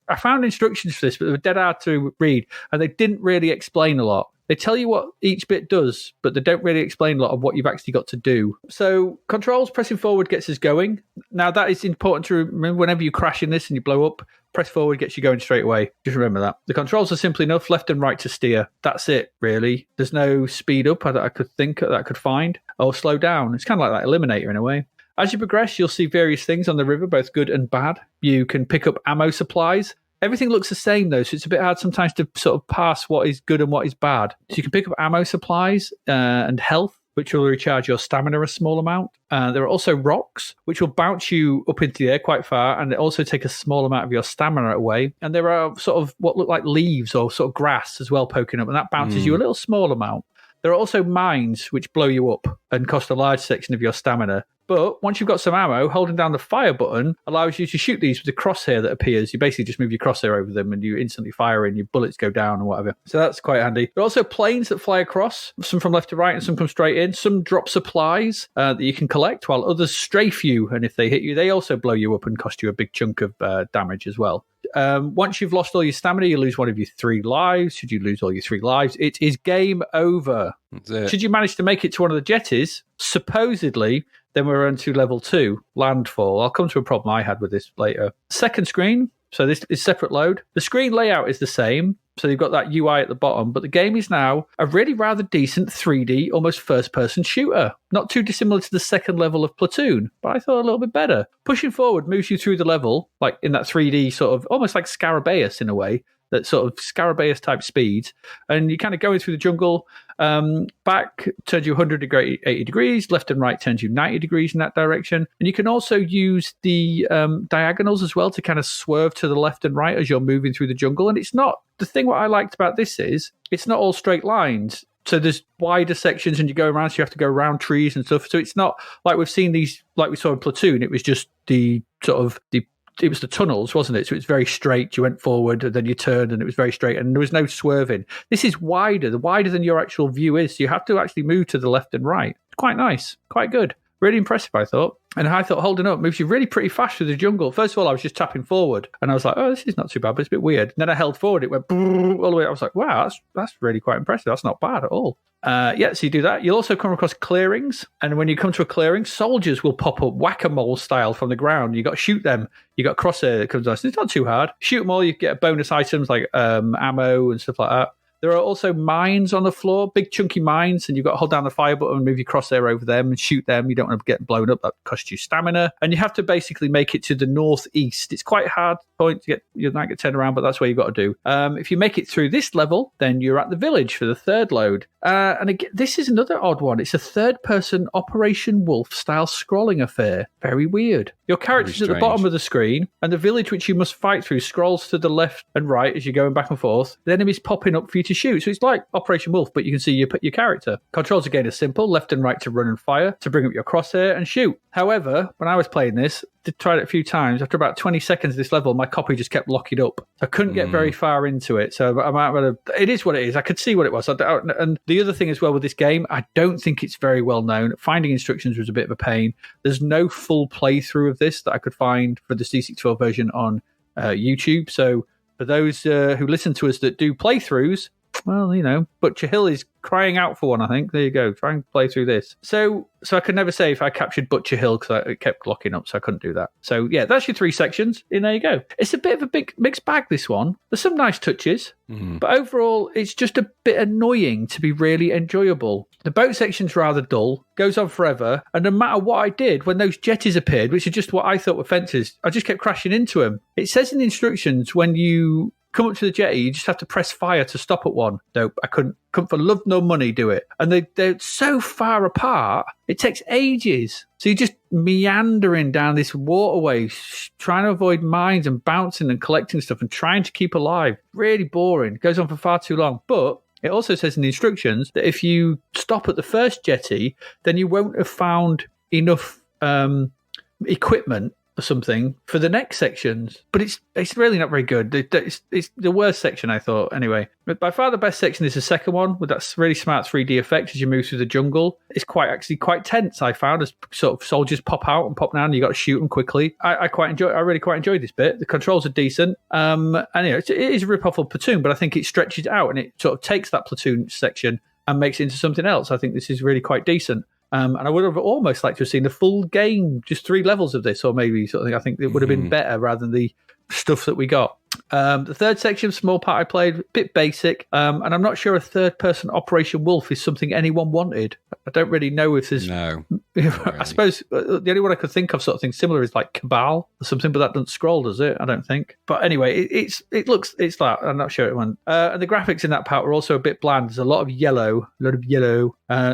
I found instructions for this, but they were dead hard to read, and they didn't really explain a lot. They tell you what each bit does, but they don't really explain a lot of what you've actually got to do. So controls, pressing forward gets us going. Now, that is important to remember whenever you crash in this and you blow up. Press forward gets you going straight away. Just remember that. The controls are simple enough, left and right to steer. That's it, really. There's no speed up that I could find, or slow down. It's kind of like that Eliminator in a way. As you progress, you'll see various things on the river, both good and bad. You can pick up ammo supplies. Everything looks the same, though, so it's a bit hard sometimes to sort of pass what is good and what is bad. So you can pick up ammo supplies and health, which will recharge your stamina a small amount. There are also rocks, which will bounce you up into the air quite far, and they also take a small amount of your stamina away. And there are sort of what look like leaves or sort of grass as well poking up, and that bounces you a little small amount. There are also mines, which blow you up and cost a large section of your stamina. But once you've got some ammo, holding down the fire button allows you to shoot these with the crosshair that appears. You basically just move your crosshair over them and you instantly fire and your bullets go down or whatever. So that's quite handy. There are also planes that fly across, some from left to right and some come straight in. Some drop supplies that you can collect, while others strafe you. And if they hit you, they also blow you up and cost you a big chunk of damage as well. Once you've lost all your stamina, you lose one of your 3 lives. Should you lose all your 3 lives, it is game over. Should you manage to make it to one of the jetties, supposedly, then we're on to level 2, landfall. I'll come to a problem I had with this later. Second screen, so this is separate load. The screen layout is the same, so you've got that UI at the bottom, but the game is now a really rather decent 3D, almost first-person shooter. Not too dissimilar to the second level of Platoon, but I thought a little bit better. Pushing forward moves you through the level, like in that 3D sort of, almost like Scarabaeus in a way, that sort of Scarabaeus type speeds, and you're kind of going through the jungle. Back turns you 180 degrees, left and right turns you 90 degrees in that direction. And you can also use the diagonals as well to kind of swerve to the left and right as you're moving through the jungle. And it's not, the thing what I liked about this is, it's not all straight lines. So there's wider sections and you go around, so you have to go around trees and stuff. So it's not like we've seen these, like we saw in Platoon, it was just it was the tunnels, wasn't it? So it's very straight. You went forward and then you turned and it was very straight and there was no swerving. This is wider than your actual view is. So you have to actually move to the left and right. Quite nice. Quite good. Really impressive, I thought. And I thought holding up moves you really pretty fast through the jungle. First of all, I was just tapping forward and I was like, oh, this is not too bad, but it's a bit weird. And then I held forward. It went all the way. I was like, wow, that's really quite impressive. That's not bad at all. So you do that. You'll also come across clearings. And when you come to a clearing, soldiers will pop up whack-a-mole style from the ground. You got to shoot them. You got crosshair that comes on. It's not too hard. Shoot them all. You get bonus items like ammo and stuff like that. There are also mines on the floor, big chunky mines, and you've got to hold down the fire button and move your crosshair over them and shoot them. You don't want to get blown up. That costs you stamina. And you have to basically make it to the northeast. It's quite a hard point to get, you might get turned around, but that's what you've got to do. If you make it through this level, then you're at the village for the third load. And again, this is another odd one. It's a third-person Operation Wolf-style scrolling affair. Very weird. Your character's at the bottom of the screen, and the village which you must fight through scrolls to the left and right as you're going back and forth. The enemy's popping up for you to shoot. So it's like Operation Wolf, but you can see your character. Controls again are simple, left and right to run and fire, to bring up your crosshair and shoot. However, when I was playing this, tried it a few times. After about 20 seconds of this level, my copy just kept locking up. I couldn't get very far into it. So it is what it is. I could see what it was. And the other thing as well with this game, I don't think it's very well known. Finding instructions was a bit of a pain. There's no full playthrough of this that I could find for the C612 version on YouTube. So for those who listen to us that do playthroughs, well, you know, Butcher Hill is crying out for one, I think. There you go. Try and play through this. So I could never say if I captured Butcher Hill because it kept locking up, so I couldn't do that. So, yeah, that's your 3 sections. And there you go. It's a bit of a big mixed bag, this one. There's some nice touches, but overall, it's just a bit annoying to be really enjoyable. The boat section's rather dull, goes on forever, and no matter what I did, when those jetties appeared, which are just what I thought were fences, I just kept crashing into them. It says in the instructions when you come up to the jetty, you just have to press fire to stop at one. Nope, I couldn't for love nor money do it. And they're so far apart, it takes ages. So you're just meandering down this waterway, trying to avoid mines and bouncing and collecting stuff and trying to keep alive. Really boring. It goes on for far too long. But It also says in the instructions that if you stop at the first jetty, then you won't have found enough equipment or something for the next sections. But it's really not very good. It's the worst section, I thought, anyway. But by far the best section is the second one, with that really smart 3D effect as you move through the jungle. It's quite tense, I found, as sort of soldiers pop out and pop down and you got to shoot them quickly. I really quite enjoyed this bit. The controls are decent. And it is a rip-off of Platoon, but I think it stretches it out and it sort of takes that Platoon section and makes it into something else. I think this is really quite decent. And I would have almost liked to have seen the full game, just 3 levels of this, or maybe something. I think it would have been better rather than the stuff that we got. The third section, small part I played, a bit basic, and I'm not sure a third-person Operation Wolf is something anyone wanted. I don't really know if there's... No. I suppose the only one I could think of sort of thing similar is like Cabal or something, but that doesn't scroll, does it? I don't think. But anyway, it's that. I'm not sure it went. And the graphics in that part were also a bit bland. There's a lot of yellow,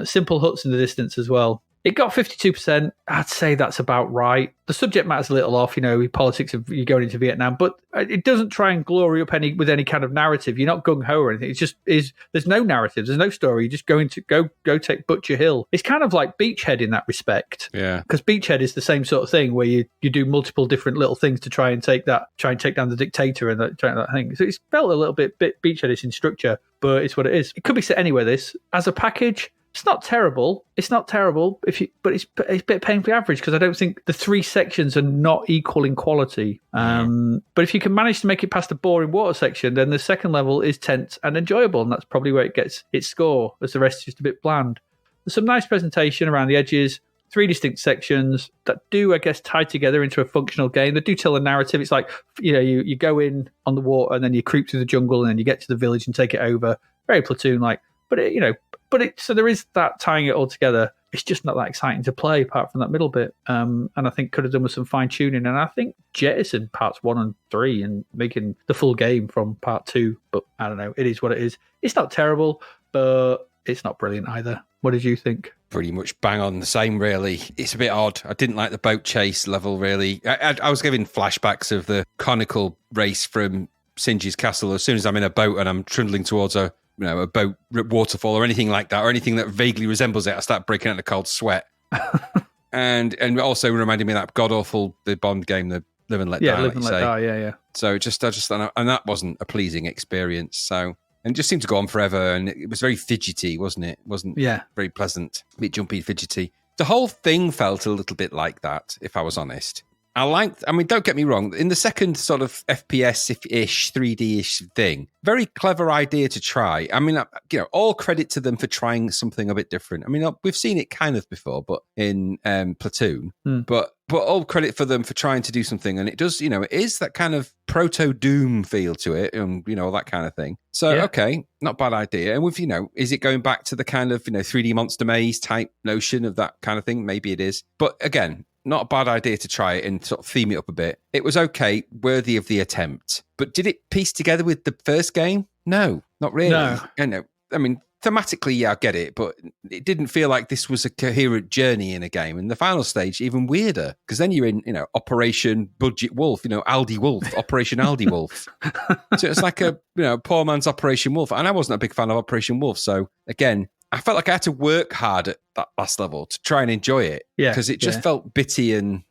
simple huts in the distance as well. It got 52%. I'd say that's about right. The subject matter's a little off, politics of you going into Vietnam, but it doesn't try and glory up with any kind of narrative. You're not gung-ho or anything. It's just there's no narrative. There's no story. You're just going to go take Butcher Hill. It's kind of like Beachhead in that respect. Yeah. Because Beachhead is the same sort of thing where you do multiple different little things to try and take down the dictator and that thing. So it's felt a little bit Beachheadish in structure, but it's what it is. It could be set anywhere, this. As a package, it's not terrible. But it's a bit painfully average because I don't think the 3 sections are not equal in quality. But if you can manage to make it past the boring water section, then the second level is tense and enjoyable, and that's probably where it gets its score, as the rest is just a bit bland. There's some nice presentation around the edges, 3 distinct sections that do, I guess, tie together into a functional game. They do tell a narrative. It's like, you go in on the water and then you creep through the jungle and then you get to the village and take it over. Very Platoon-like. So there is that tying it all together. It's just not that exciting to play apart from that middle bit. And I think could have done with some fine tuning. And I think jettison parts 1 and 3 and making the full game from part 2. But I don't know. It is what it is. It's not terrible, but it's not brilliant either. What did you think? Pretty much bang on the same, really. It's a bit odd. I didn't like the boat chase level, really. I was getting flashbacks of the conical race from Sinji's castle. As soon as I'm in a boat and I'm trundling towards a boat waterfall or anything like that, or anything that vaguely resembles it, I start breaking out in a cold sweat. and also reminding me of that god-awful, the Bond game, the Live and Let Die. Live and Let Die, yeah. So and that wasn't a pleasing experience. So, and it just seemed to go on forever, and it was very fidgety, wasn't it? It wasn't very pleasant, a bit jumpy, fidgety. The whole thing felt a little bit like that, if I was honest. Don't get me wrong, in the second sort of FPS-ish, 3D-ish thing, very clever idea to try. All credit to them for trying something a bit different. We've seen it kind of before, but in Platoon, but all credit for them for trying to do something. And it does, it is that kind of proto-Doom feel to it and, all that kind of thing. So, okay, not bad idea. And with, is it going back to the kind of, 3D Monster Maze type notion of that kind of thing? Maybe it is. But again, not a bad idea to try it and sort of theme it up a bit. It was okay, worthy of the attempt. But did it piece together with the first game? No, not really. No. Thematically, yeah, I get it, but it didn't feel like this was a coherent journey in a game. And the final stage, even weirder, because then you're in, Operation Budget Wolf, Aldi Wolf, Operation Aldi Wolf. So it's like a, poor man's Operation Wolf. And I wasn't a big fan of Operation Wolf. So again, I felt like I had to work hard at that last level to try and enjoy it. Yeah. Because it just felt bitty and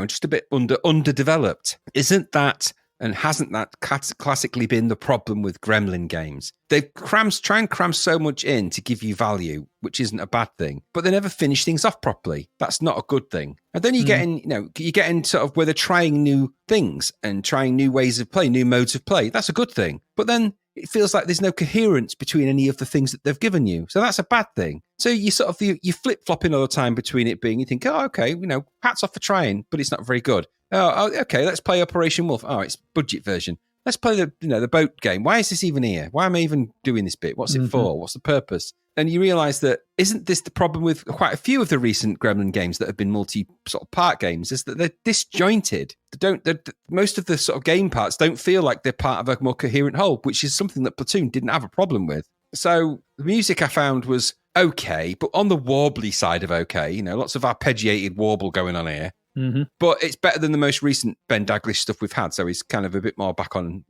just a bit underdeveloped. Isn't that, and hasn't that classically been the problem with Gremlin games? They try and cram so much in to give you value, which isn't a bad thing, but they never finish things off properly. That's not a good thing. And then you get in sort of where they're trying new things and trying new ways of play, new modes of play. That's a good thing. But then it feels like there's no coherence between any of the things that they've given you. So that's a bad thing. So you sort of, you flip-flopping all the time between it being, you think, oh, okay, hats off for trying, but it's not very good. Oh, okay, let's play Operation Wolf. Oh, it's budget version. Let's play the boat game. Why is this even here? Why am I even doing this bit? What's it for? What's the purpose? And you realise that isn't this the problem with quite a few of the recent Gremlin games that have been multi-part games, is that they're disjointed. Most of the sort of game parts don't feel like they're part of a more coherent whole, which is something that Platoon didn't have a problem with. So the music I found was okay, but on the warbly side of okay, lots of arpeggiated warble going on here. But it's better than the most recent Ben Daglish stuff we've had, so he's kind of a bit more back on,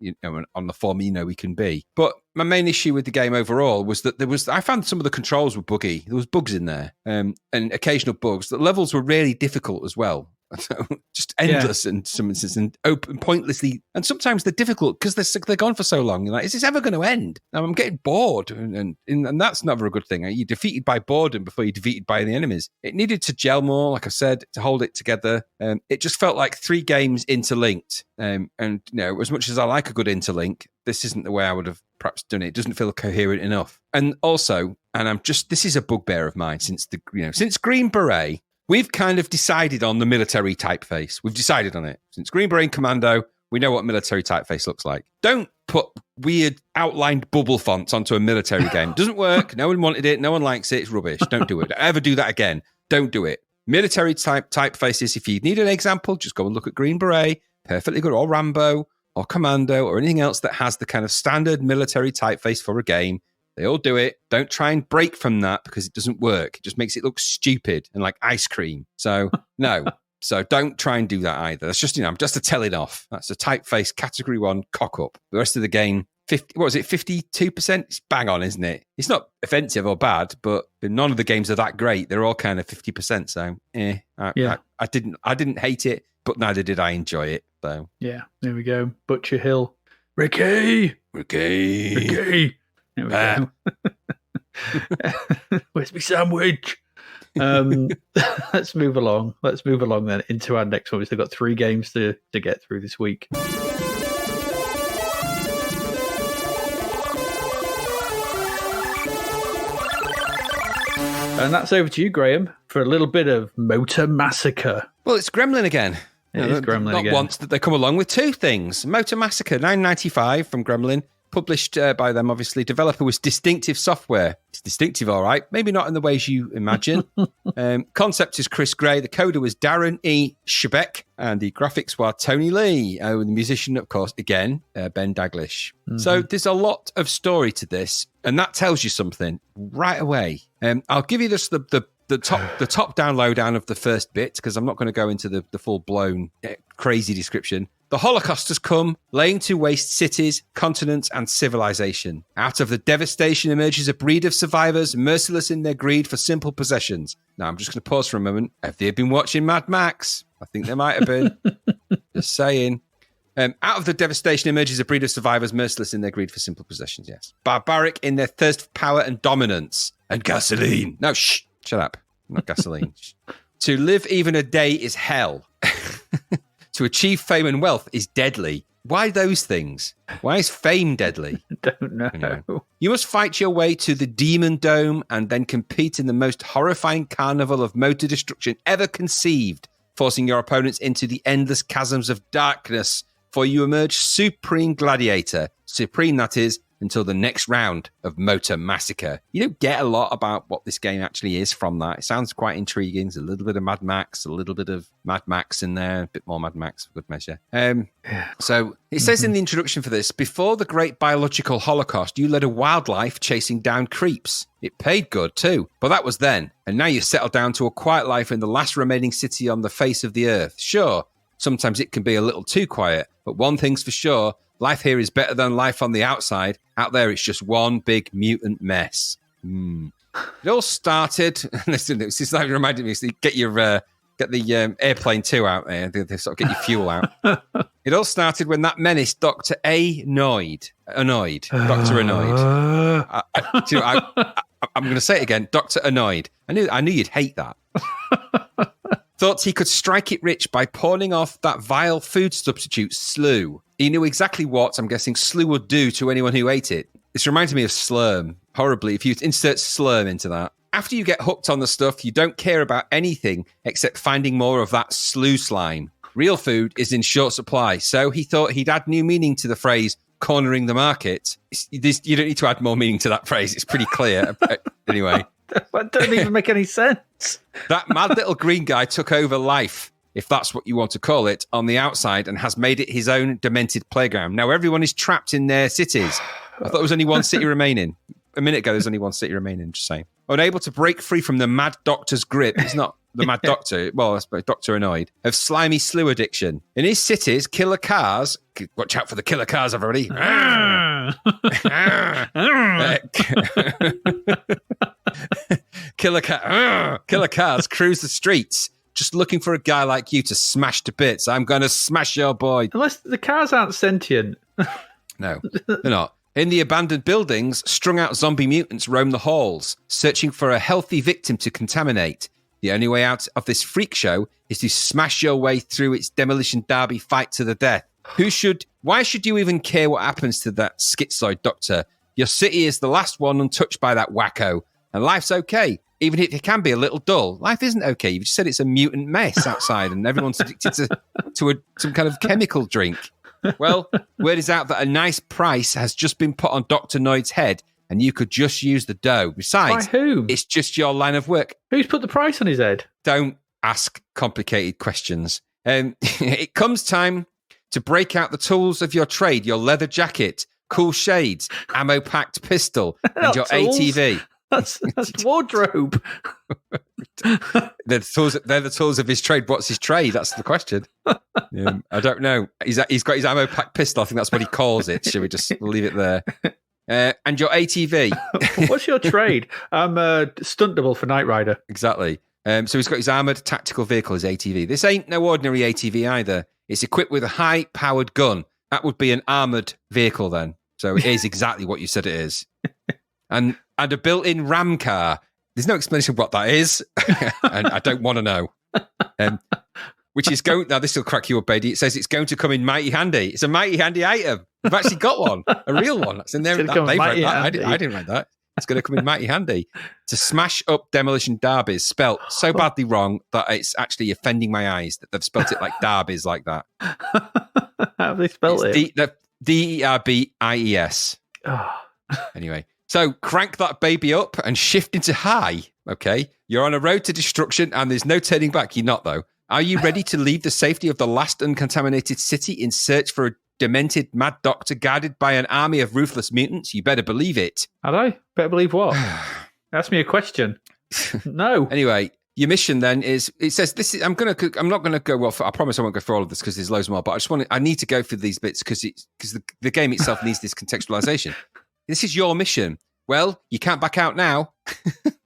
on the form he can be. But my main issue with the game overall was that I found some of the controls were buggy. There was bugs in there, and occasional bugs. The levels were really difficult as well. Just endless in some instances, and open pointlessly, and sometimes they're difficult because they're gone for so long. You're like, is this ever going to end? Now I'm getting bored, and that's never a good thing. You're defeated by boredom before you're defeated by the enemies. It needed to gel more, like I said, to hold it together. It just felt like 3 games interlinked, and as much as I like a good interlink, this isn't the way I would have perhaps done it. It doesn't feel coherent enough. And also, this is a bugbear of mine since Green Beret. We've kind of decided on the military typeface. We've decided on it. Since Green Beret and Commando, we know what military typeface looks like. Don't put weird outlined bubble fonts onto a military game. It doesn't work. No one wanted it. No one likes it. It's rubbish. Don't do it. Don't ever do that again. Don't do it. Military typefaces, if you need an example, just go and look at Green Beret, perfectly good, or Rambo, or Commando, or anything else that has the kind of standard military typeface for a game. They all do it. Don't try and break from that because it doesn't work. It just makes it look stupid and like ice cream. So, no. So don't try and do that either. That's just, just to tell it off. That's a typeface category 1 cock up. The rest of the game, 52%? It's bang on, isn't it? It's not offensive or bad, but none of the games are that great. They're all kind of 50%. So, I didn't hate it, but neither did I enjoy it. So, yeah, there we go. Butcher Hill. Ricky. There we go. Where's my sandwich? Let's move along. Then into our next one. We've still got 3 games to get through this week. And that's over to you, Graham, for a little bit of Motor Massacre. Well, it's Gremlin again. It is Gremlin again. Not once that they come along with 2 things. Motor Massacre, $9.95 from Gremlin. Published by them, obviously. Developer was Distinctive Software. It's distinctive, all right. Maybe not in the ways you imagine. Concept is Chris Gray. The coder was Darren E. Shebeck. And the graphics were Tony Lee. The musician, of course, again, Ben Daglish. Mm-hmm. So there's a lot of story to this. And that tells you something right away. I'll give you this the top down lowdown of the first bit, because I'm not going to go into the full-blown crazy description. The Holocaust has come, laying to waste cities, continents, and civilization. Out of the devastation emerges a breed of survivors, merciless in their greed for simple possessions. Now, I'm just going to pause for a moment. Have they been watching Mad Max? I think they might have been. Just saying. Out of the devastation emerges a breed of survivors, merciless in their greed for simple possessions, yes. Barbaric in their thirst for power and dominance. And gasoline. No, shh. Shut up. Not gasoline. To live even a day is hell. To achieve fame and wealth is deadly. Why those things? Why is fame deadly? Don't know. Anyway, you must fight your way to the Demon Dome and then compete in the most horrifying carnival of motor destruction ever conceived, forcing your opponents into the endless chasms of darkness, for you emerge supreme gladiator. Supreme, that is, until the next round of Motor Massacre. You don't get a lot about what this game actually is from that. It sounds quite intriguing. There's a little bit of Mad Max, a little bit of Mad Max in there, a bit more Mad Max for good measure. So it says in the introduction for this, before the great biological holocaust, you led a wild life chasing down creeps. It paid good too, but that was then. And now you settle down to a quiet life in the last remaining city on the face of the earth. Sure, sometimes it can be a little too quiet, but one thing's for sure, life here is better than life on the outside. Out there, it's just one big mutant mess. It all started. Listen, this is like reminded me. Get the airplane 2 out there. They sort of get your fuel out. It all started when that menace, Dr. Annoyed. Dr. Annoyed. I'm going to say it again. Dr. Annoyed. I knew you'd hate that. Thought he could strike it rich by pawning off that vile food substitute, Slew. He knew exactly what, I'm guessing, Slew would do to anyone who ate it. This reminds me of Slurm, horribly, if you insert Slurm into that. After you get hooked on the stuff, you don't care about anything except finding more of that Slew slime. Real food is in short supply, so he thought he'd add new meaning to the phrase, cornering the market. You don't need to add more meaning to that phrase, it's pretty clear. Anyway. That doesn't even make any sense. That mad little green guy took over life, if that's what you want to call it, on the outside and has made it his own demented playground. Now everyone is trapped in their cities. I thought there was only one city remaining. A minute ago, there's only one city remaining, just saying. unable to break free from the Mad Doctor's grip. It's not the Mad Doctor. Well, I suppose Dr. Annoyed. Of slimy slew addiction. In his cities, killer cars... Watch out for the killer cars, everybody. Killer cars cruise the streets, just looking for a guy like you to smash to bits. I'm going to smash your boy. Unless the cars aren't sentient. No, they're not. In the abandoned buildings, strung-out zombie mutants roam the halls, searching for a healthy victim to contaminate. The only way out of this freak show is to smash your way through its demolition derby fight to the death. Why should you even care what happens to that schizoid doctor? Your city is the last one untouched by that wacko, and life's okay. Even if it can be a little dull, life isn't okay. You've just said it's a mutant mess outside and everyone's addicted to some kind of chemical drink. Well, word is out that a nice price has just been put on Dr. Noid's head and you could just use the dough. Besides, by whom? It's just your line of work. Who's put the price on his head? Don't ask complicated questions. It comes time to break out the tools of your trade, your leather jacket, cool shades, ammo-packed pistol, and your tools? ATV. That's wardrobe. They're the tools of his trade. What's his trade? That's the question. I don't know. He's got his ammo-packed pistol. I think that's what he calls it. Should we just leave it there? And your ATV. What's your trade? I'm a stunt double for Knight Rider. Exactly. So he's got his armoured tactical vehicle, his ATV. This ain't no ordinary ATV either. It's equipped with a high-powered gun. That would be an armoured vehicle then. So it is exactly what you said it is. And a built-in ram car. There's no explanation of what that is, and I don't want to know. Which is going... Now, this will crack you up, Beatty. It says it's going to come in mighty handy. It's a mighty handy item. We've actually got one, a real one. That's in there. I didn't write that. It's going to come in mighty handy to smash up demolition derbies, spelt so badly wrong that it's actually offending my eyes that they've spelt it like derbies like that. How have they spelled it? DERBIES. Oh. Anyway, so crank that baby up and shift into high, okay? You're on a road to destruction and there's no turning back. You're not, though. Are you ready to leave the safety of the last uncontaminated city in search for a demented mad doctor guided by an army of ruthless mutants? You better believe it. Had I? Better believe what? Ask me a question. No. Anyway, your mission then is, it says, I'm not going to go, I promise I won't go through all of this because there's loads more, but I need to go through these bits because the game itself needs this contextualization. This is your mission. Well, you can't back out now.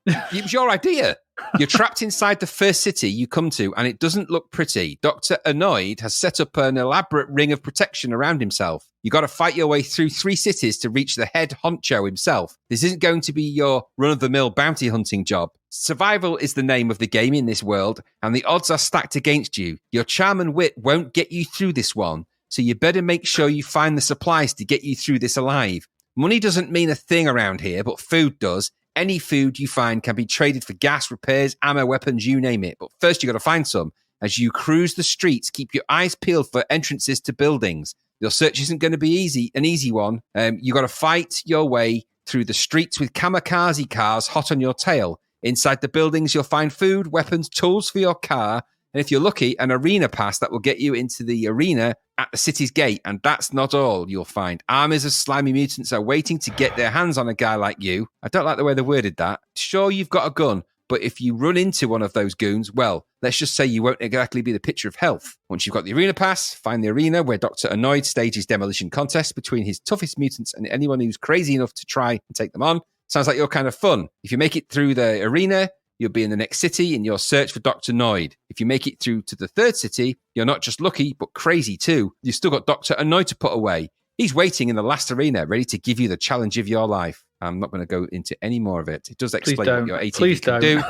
It was your idea. You're trapped inside the first city you come to, and it doesn't look pretty. Dr. Annoyed has set up an elaborate ring of protection around himself. You got to fight your way through 3 cities to reach the head honcho himself. This isn't going to be your run-of-the-mill bounty hunting job. Survival is the name of the game in this world, and the odds are stacked against you. Your charm and wit won't get you through this one, so you better make sure you find the supplies to get you through this alive. Money doesn't mean a thing around here, but food does. Any food you find can be traded for gas, repairs, ammo, weapons, you name it. But first, you got to find some. As you cruise the streets, keep your eyes peeled for entrances to buildings. Your search isn't going to be an easy one. You got to fight your way through the streets with kamikaze cars hot on your tail. Inside the buildings, you'll find food, weapons, tools for your car, and if you're lucky, an arena pass that will get you into the arena at the city's gate. And that's not all you'll find. Armies of slimy mutants are waiting to get their hands on a guy like you. I don't like the way they worded that. Sure, you've got a gun, but if you run into one of those goons, well, let's just say you won't exactly be the picture of health. Once you've got the arena pass, find the arena where Dr. Annoyed stages demolition contests between his toughest mutants and anyone who's crazy enough to try and take them on. Sounds like your kind of fun. If you make it through the arena, you'll be in the next city in your search for Dr. Noid. If you make it through to the 3rd city, you're not just lucky, but crazy too. You've still got Dr. Annoyed to put away. He's waiting in the last arena, ready to give you the challenge of your life. I'm not going to go into any more of it. It does explain what your ATV can do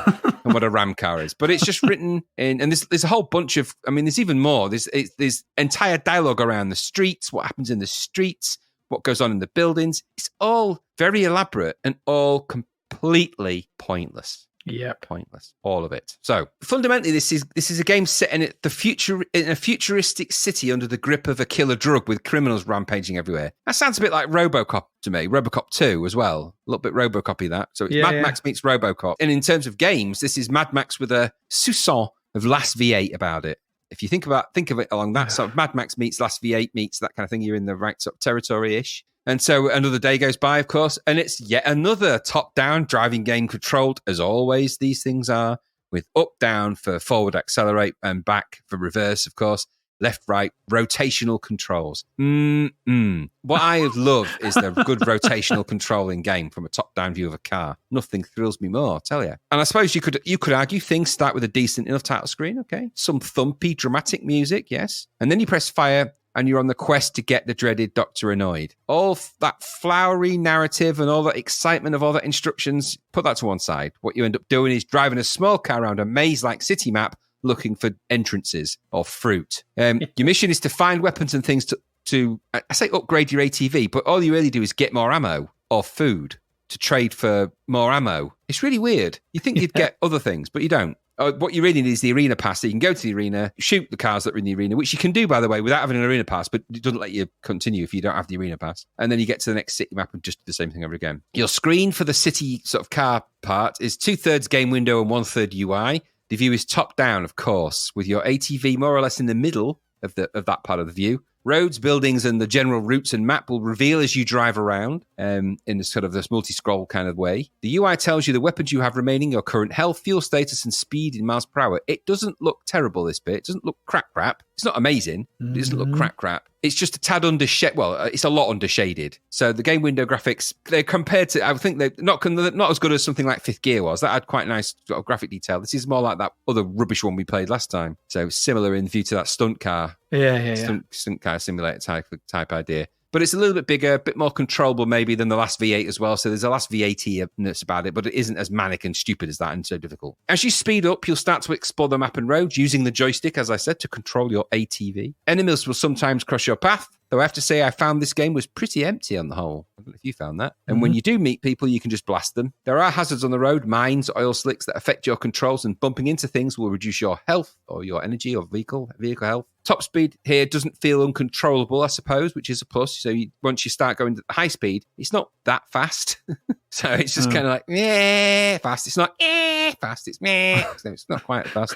and what a ram car is. But it's just written in, and there's a whole bunch of, there's even more. There's entire dialogue around the streets, what happens in the streets, what goes on in the buildings. It's all very elaborate and all completely pointless. Yep. Pointless. All of it. So fundamentally, this is a game set in a futuristic city under the grip of a killer drug with criminals rampaging everywhere. That sounds a bit like RoboCop to me. RoboCop 2 as well. A little bit RoboCop-y that. So it's Mad Max meets RoboCop. And in terms of games, this is Mad Max with a soupçon of Last V8 about it. If you think of it along that sort of Mad Max meets Last V8 meets that kind of thing, you're in the right sort of territory-ish. And so another day goes by, of course, and it's yet another top-down driving game controlled, as always these things are, with up-down for forward accelerate and back for reverse, of course, left-right rotational controls. What I love is the good rotational control in game from a top-down view of a car. Nothing thrills me more, I tell you. And I suppose you could argue things start with a decent enough title screen, okay? Some thumpy, dramatic music, yes. And then you press fire, and you're on the quest to get the dreaded Dr. Annoyed. All that flowery narrative and all that excitement of all that instructions, put that to one side. What you end up doing is driving a small car around a maze-like city map looking for entrances or fruit. Your mission is to find weapons and things to I say upgrade your ATV, but all you really do is get more ammo or food to trade for more ammo. It's really weird. You think you'd get other things, but you don't. What you really need is the arena pass. So you can go to the arena, shoot the cars that are in the arena, which you can do, by the way, without having an arena pass, but it doesn't let you continue if you don't have the arena pass. And then you get to the next city map and just do the same thing over again. Your screen for the city sort of car part is 2/3 game window and 1/3 UI. The view is top down, of course, with your ATV more or less in the middle of that part of the view. Roads, buildings, and the general routes and map will reveal as you drive around in this sort of this multi-scroll kind of way. The UI tells you the weapons you have remaining, your current health, fuel status, and speed in miles per hour. It doesn't look terrible, this bit. It doesn't look crap. It's not amazing. It doesn't look crap. It's just a tad it's a lot undershaded. So the game window graphics, they're compared to, I think they're not as good as something like Fifth Gear was. That had quite nice sort of graphic detail. This is more like that other rubbish one we played last time. So similar in view to that stunt car. Stunt car simulator type idea. But it's a little bit bigger, a bit more controllable maybe than the last V8 as well. So there's a last V8-ness about it, but it isn't as manic and stupid as that and so difficult. As you speed up, you'll start to explore the map and roads using the joystick, as I said, to control your ATV. Enemies will sometimes cross your path, though I have to say I found this game was pretty empty on the whole. I don't know if you found that. And when you do meet people, you can just blast them. There are hazards on the road, mines, oil slicks that affect your controls, and bumping into things will reduce your health or your energy or vehicle health. Top speed here doesn't feel uncontrollable, I suppose, which is a plus. So once you start going to the high speed, it's not that fast. So it's just kind of like, fast. It's not fast. It's so it's not quite fast.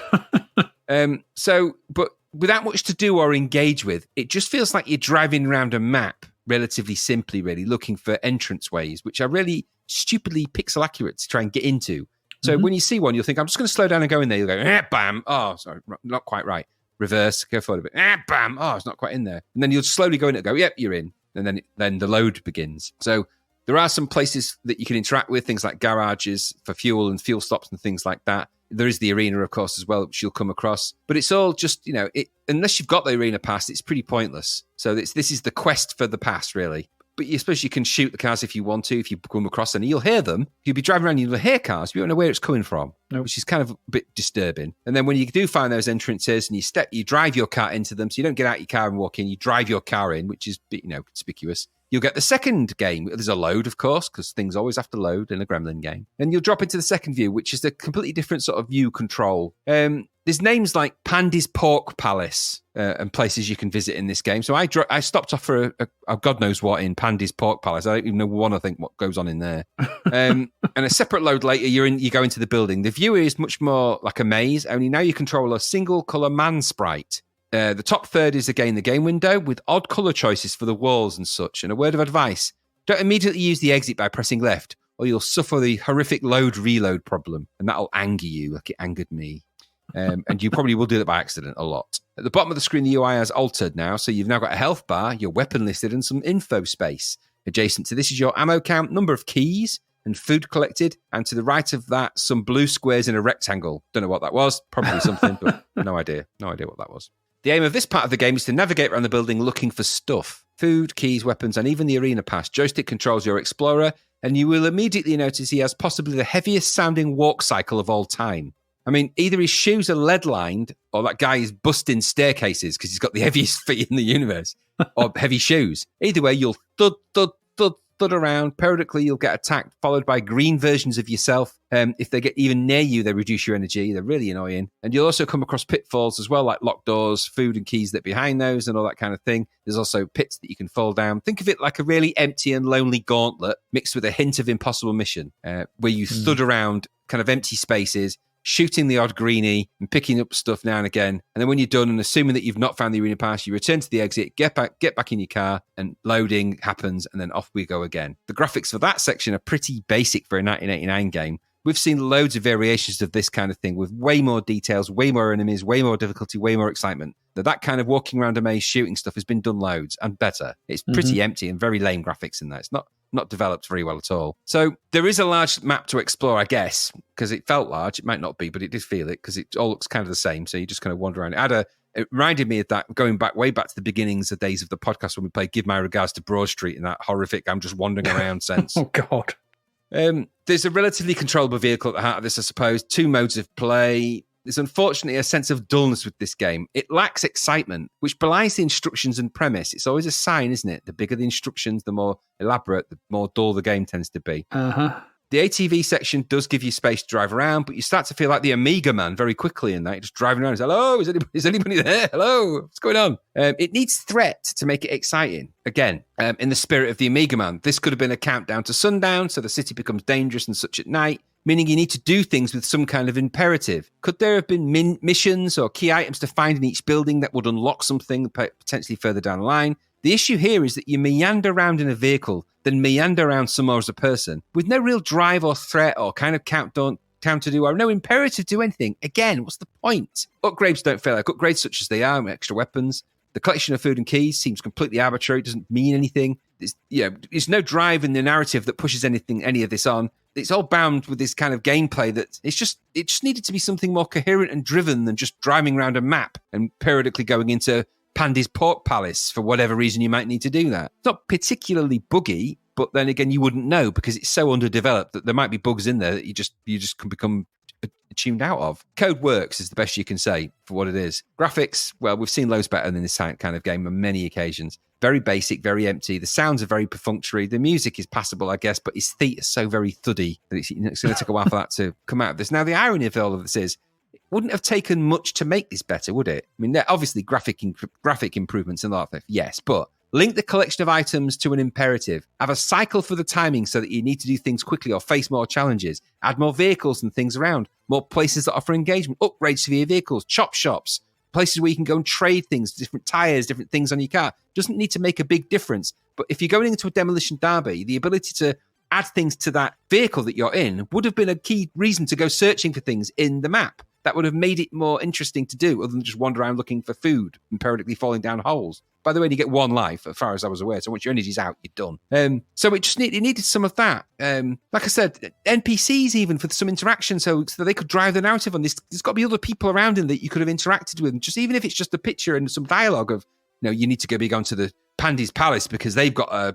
But without much to do or engage with, it just feels like you're driving around a map relatively simply, really, looking for entrance ways, which are really stupidly pixel accurate to try and get into. So when you see one, you'll think, I'm just going to slow down and go in there. You'll go, bam. Oh, sorry, not quite right. Reverse, go forward a bit. Bam. Oh, it's not quite in there. And then you'll slowly go in and go, yep, you're in. And then the load begins. So there are some places that you can interact with, things like garages for fuel and fuel stops and things like that. There is the arena, of course, as well, which you'll come across. But it's all just, unless you've got the arena pass, it's pretty pointless. So this is the quest for the pass, really. But I suppose you can shoot the cars if you want to, if you come across any. You'll hear them. You'll be driving around, you'll hear cars, but you don't know where it's coming from, which is kind of a bit disturbing. And then when you do find those entrances and you drive your car into them, so you don't get out your car and walk in, you drive your car in, which is, conspicuous. You'll get the second game. There's a load, of course, because things always have to load in a Gremlin game. And you'll drop into the second view, which is a completely different sort of view control. There's names like Pandy's Pork Palace and places you can visit in this game. So I stopped off for a God knows what in Pandy's Pork Palace. I don't even know what goes on in there. And a separate load later, you go into the building. The view is much more like a maze, only now you control a single colour man sprite. The top third is again the game window with odd colour choices for the walls and such. And a word of advice, don't immediately use the exit by pressing left or you'll suffer the horrific load-reload problem and that'll anger you like it angered me. And you probably will do that by accident a lot. At the bottom of the screen, the UI has altered now, so you've now got a health bar, your weapon listed, and some info space. Adjacent to this is your ammo count, number of keys, and food collected. And to the right of that, some blue squares in a rectangle. Don't know what that was. Probably something, but no idea. No idea what that was. The aim of this part of the game is to navigate around the building looking for stuff. Food, keys, weapons, and even the arena pass. Joystick controls your explorer, and you will immediately notice he has possibly the heaviest sounding walk cycle of all time. I mean, either his shoes are lead-lined or that guy is busting staircases because he's got the heaviest feet in the universe or heavy shoes. Either way, you'll thud around. Periodically, you'll get attacked, followed by green versions of yourself. If they get even near you, they reduce your energy. They're really annoying. And you'll also come across pitfalls as well, like locked doors, food and keys that are behind those and all that kind of thing. There's also pits that you can fall down. Think of it like a really empty and lonely gauntlet mixed with a hint of impossible mission where you thud around kind of empty spaces, shooting the odd greenie and picking up stuff now and again. And then when you're done, and assuming that you've not found the arena pass, you return to the exit, get back in your car, and loading happens, and then off we go again. The graphics for that section are pretty basic for a 1989 game. We've seen loads of variations of this kind of thing with way more details, way more enemies, way more difficulty, way more excitement. That kind of walking around a maze shooting stuff has been done loads and better. It's pretty empty and very lame graphics in there. It's not developed very well at all. So there is a large map to explore, I guess, because it felt large. It might not be, but it did feel it because it all looks kind of the same. So you just kind of wander around. It reminded me of that going way back to the beginnings of days of the podcast when we played Give My Regards to Broad Street in that horrific I'm just wandering around sense. Oh, God. There's a relatively controllable vehicle at the heart of this, I suppose. 2 modes of play. There's unfortunately a sense of dullness with this game. It lacks excitement, which belies the instructions and premise. It's always a sign, isn't it? The bigger the instructions, the more elaborate, the more dull the game tends to be. The ATV section does give you space to drive around, but you start to feel like the Amiga man very quickly in that. You're just driving around. Hello, is anybody there? Hello, what's going on? It needs threat to make it exciting. Again, in the spirit of the Amiga man, this could have been a countdown to sundown, so the city becomes dangerous and such at night, meaning you need to do things with some kind of imperative. Could there have been missions or key items to find in each building that would unlock something potentially further down the line? The issue here is that you meander around in a vehicle, then meander around some more as a person, with no real drive or threat or kind of countdown to do, or no imperative to do anything. Again, what's the point? Upgrades don't feel like upgrades such as they are, extra weapons. The collection of food and keys seems completely arbitrary. It doesn't mean anything. There's no drive in the narrative that pushes any of this on. It's all bound with this kind of gameplay that it just needed to be something more coherent and driven than just driving around a map and periodically going into Pandy's Pork Palace for whatever reason you might need to do that. It's not particularly buggy, but then again, you wouldn't know because it's so underdeveloped that there might be bugs in there that you just can become tuned out of. Code works is the best you can say for what it is. Graphics, well, we've seen loads better than this kind of game on many occasions. Very basic, very empty. The sounds are very perfunctory. The music is passable, I guess, but his feet are so very thuddy that it's going to take a while for that to come out of this. Now, the irony of all of this is, it wouldn't have taken much to make this better, would it? I mean, there are obviously graphic improvements and all that, yes, but link the collection of items to an imperative. Have a cycle for the timing so that you need to do things quickly or face more challenges. Add more vehicles and things around. More places that offer engagement. Upgrades for your vehicles. Chop shops. Places where you can go and trade things. Different tyres, different things on your car. Doesn't need to make a big difference. But if you're going into a demolition derby, the ability to add things to that vehicle that you're in would have been a key reason to go searching for things in the map. That would have made it more interesting to do other than just wander around looking for food and periodically falling down holes. By the way, you get 1 life, as far as I was aware. So once your energy's out, you're done. So it needed some of that. Like I said, NPCs even for some interaction so they could drive the narrative on this. There's got to be other people around him that you could have interacted with. Just even if it's just a picture and some dialogue of, you need to be going to the Pandy's Palace because they've got a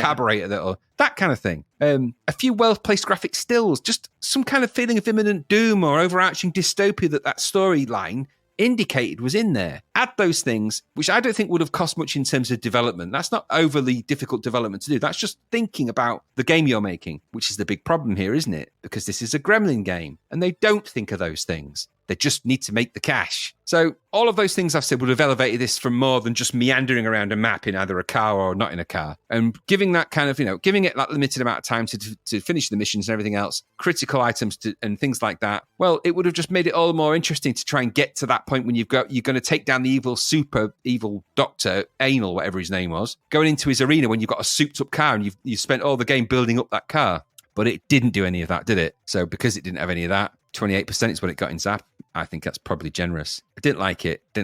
carburetor, that kind of thing. A few well-placed graphic stills, just some kind of feeling of imminent doom or overarching dystopia that storyline indicated was in there. Add those things, which I don't think would have cost much in terms of development. That's not overly difficult development to do. That's just thinking about the game you're making, which is the big problem here, isn't it? Because this is a Gremlin game, and they don't think of those things. They just need to make the cash. So all of those things I've said would have elevated this from more than just meandering around a map in either a car or not in a car. And giving that kind of, giving it that limited amount of time to finish the missions and everything else, critical items and things like that, well, it would have just made it all the more interesting to try and get to that point when you're going to take down the super evil doctor, Anal, whatever his name was, going into his arena when you've got a souped up car and you've spent all the game building up that car. But it didn't do any of that, did it? So because it didn't have any of that, 28% is what it got in Zapped. I think that's probably generous. I didn't like it. Do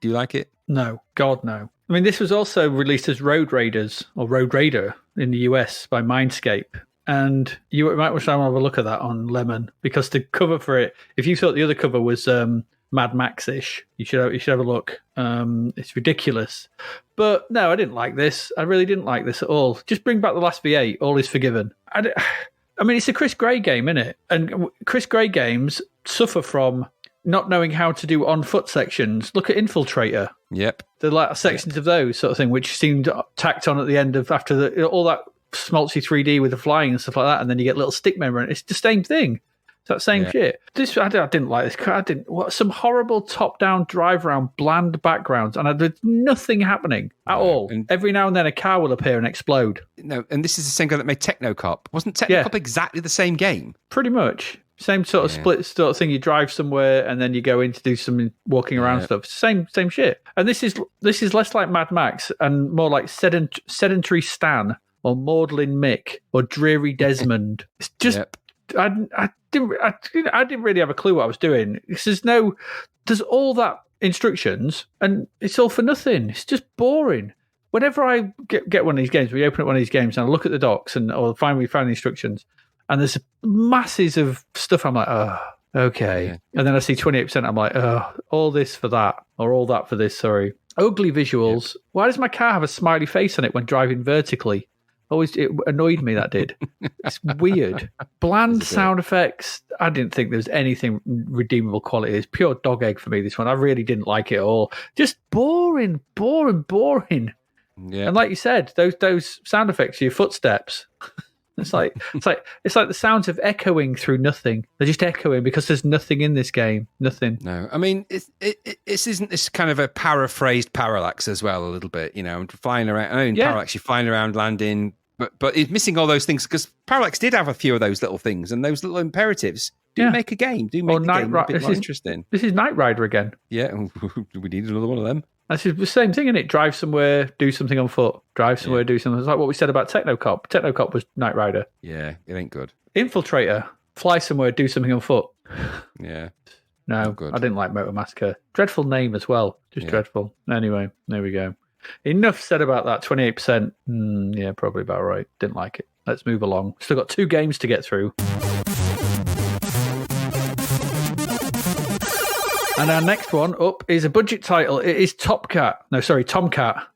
you like it? No. God, no. I mean, this was also released as Road Raiders or Road Raider in the US by Mindscape. And you might wish I have a look at that on Lemon because the cover for it, if you thought the other cover was Mad Max-ish, you should have a look. It's ridiculous. But no, I didn't like this. I really didn't like this at all. Just bring back the last V8. All is forgiven. I mean, it's a Chris Gray game, isn't it? And Chris Gray games suffer from not knowing how to do on-foot sections. Look at Infiltrator. Yep. The latter sections of those sort of thing, which seemed tacked on at the end of after all that schmaltzy 3D with the flying and stuff like that, and then you get little stick memory. It's the same thing. It's that same shit. This I didn't like this. Some horrible top-down drive around, bland backgrounds, and there's nothing happening at all. And every now and then a car will appear and explode. No, and this is the same guy that made Technocop. Wasn't Technocop exactly the same game? Pretty much. Same sort of split sort of thing. You drive somewhere and then you go in to do some walking around stuff. Same shit. And this is less like Mad Max and more like sedentary Stan or Maudlin Mick or Dreary Desmond. It's just I didn't really have a clue what I was doing. There's all that instructions and it's all for nothing. It's just boring. Whenever I get one of these games, we open up one of these games and I look at the docs or we find the instructions. And there's masses of stuff. I'm like, oh, okay. Yeah. And then I see 28%. I'm like, oh, all this for that, or all that for this. Sorry. Ugly visuals. Yep. Why does my car have a smiley face on it when driving vertically? It annoyed me, that did. It's weird. Bland sound effects. I didn't think there was anything redeemable quality. It's pure dog egg for me, this one. I really didn't like it at all. Just boring. Yeah. And like you said, those sound effects are your footsteps. It's like the sounds of echoing through nothing. They're just echoing because there's nothing in this game. Nothing. No, I mean, isn't this kind of a paraphrased Parallax as well? A little bit, flying around. I mean, Parallax, you're flying around, landing, but it's missing all those things because Parallax did have a few of those little things and those little imperatives. Make a game. Do make a game a bit more interesting. This is Knight Rider again. Yeah, we need another one of them. That's the same thing, isn't it? Drive somewhere, do something on foot. Drive somewhere, do something. It's like what we said about Technocop. Technocop was Knight Rider. Yeah, it ain't good. Infiltrator, fly somewhere, do something on foot. Yeah. No, good. I didn't like Motor Massacre. Dreadful name as well. Just dreadful. Anyway, there we go. Enough said about that. 28%. Yeah, probably about right. Didn't like it. Let's move along. Still got 2 games to get through. And our next one up is a budget title. It is Tomcat. Tomcat.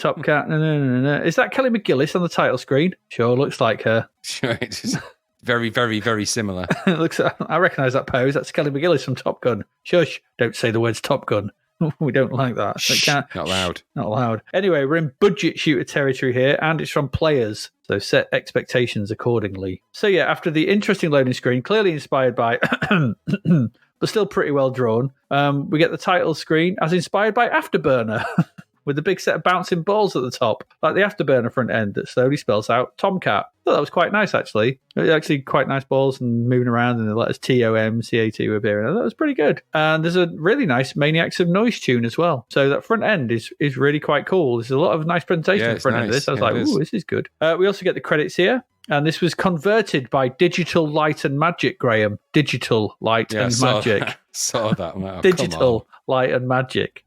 No. Is that Kelly McGillis on the title screen? Sure, looks like her. Sure, it is. Very, very, very similar. I recognise that pose. That's Kelly McGillis from Top Gun. Shush, don't say the words Top Gun. We don't like that. Shh, not loud. Not loud. Anyway, we're in budget shooter territory here, and it's from Players, so set expectations accordingly. So yeah, after the interesting loading screen, clearly inspired by... but still pretty well drawn. We get the title screen as inspired by Afterburner, with a big set of bouncing balls at the top, like the Afterburner front end that slowly spells out Tomcat. I thought that was quite nice, actually. Actually, quite nice balls and moving around, and the letters TOMCAT were appearing. I thought it was pretty good. And there's a really nice Maniacs of Noise tune as well. So that front end is really quite cool. There's a lot of nice presentation in front end of this. I was like, ooh, this is good. We also get the credits here. And this was converted by Digital Light and Magic, Graham. Digital Light and Magic. Saw that. Wow, Digital Light and Magic.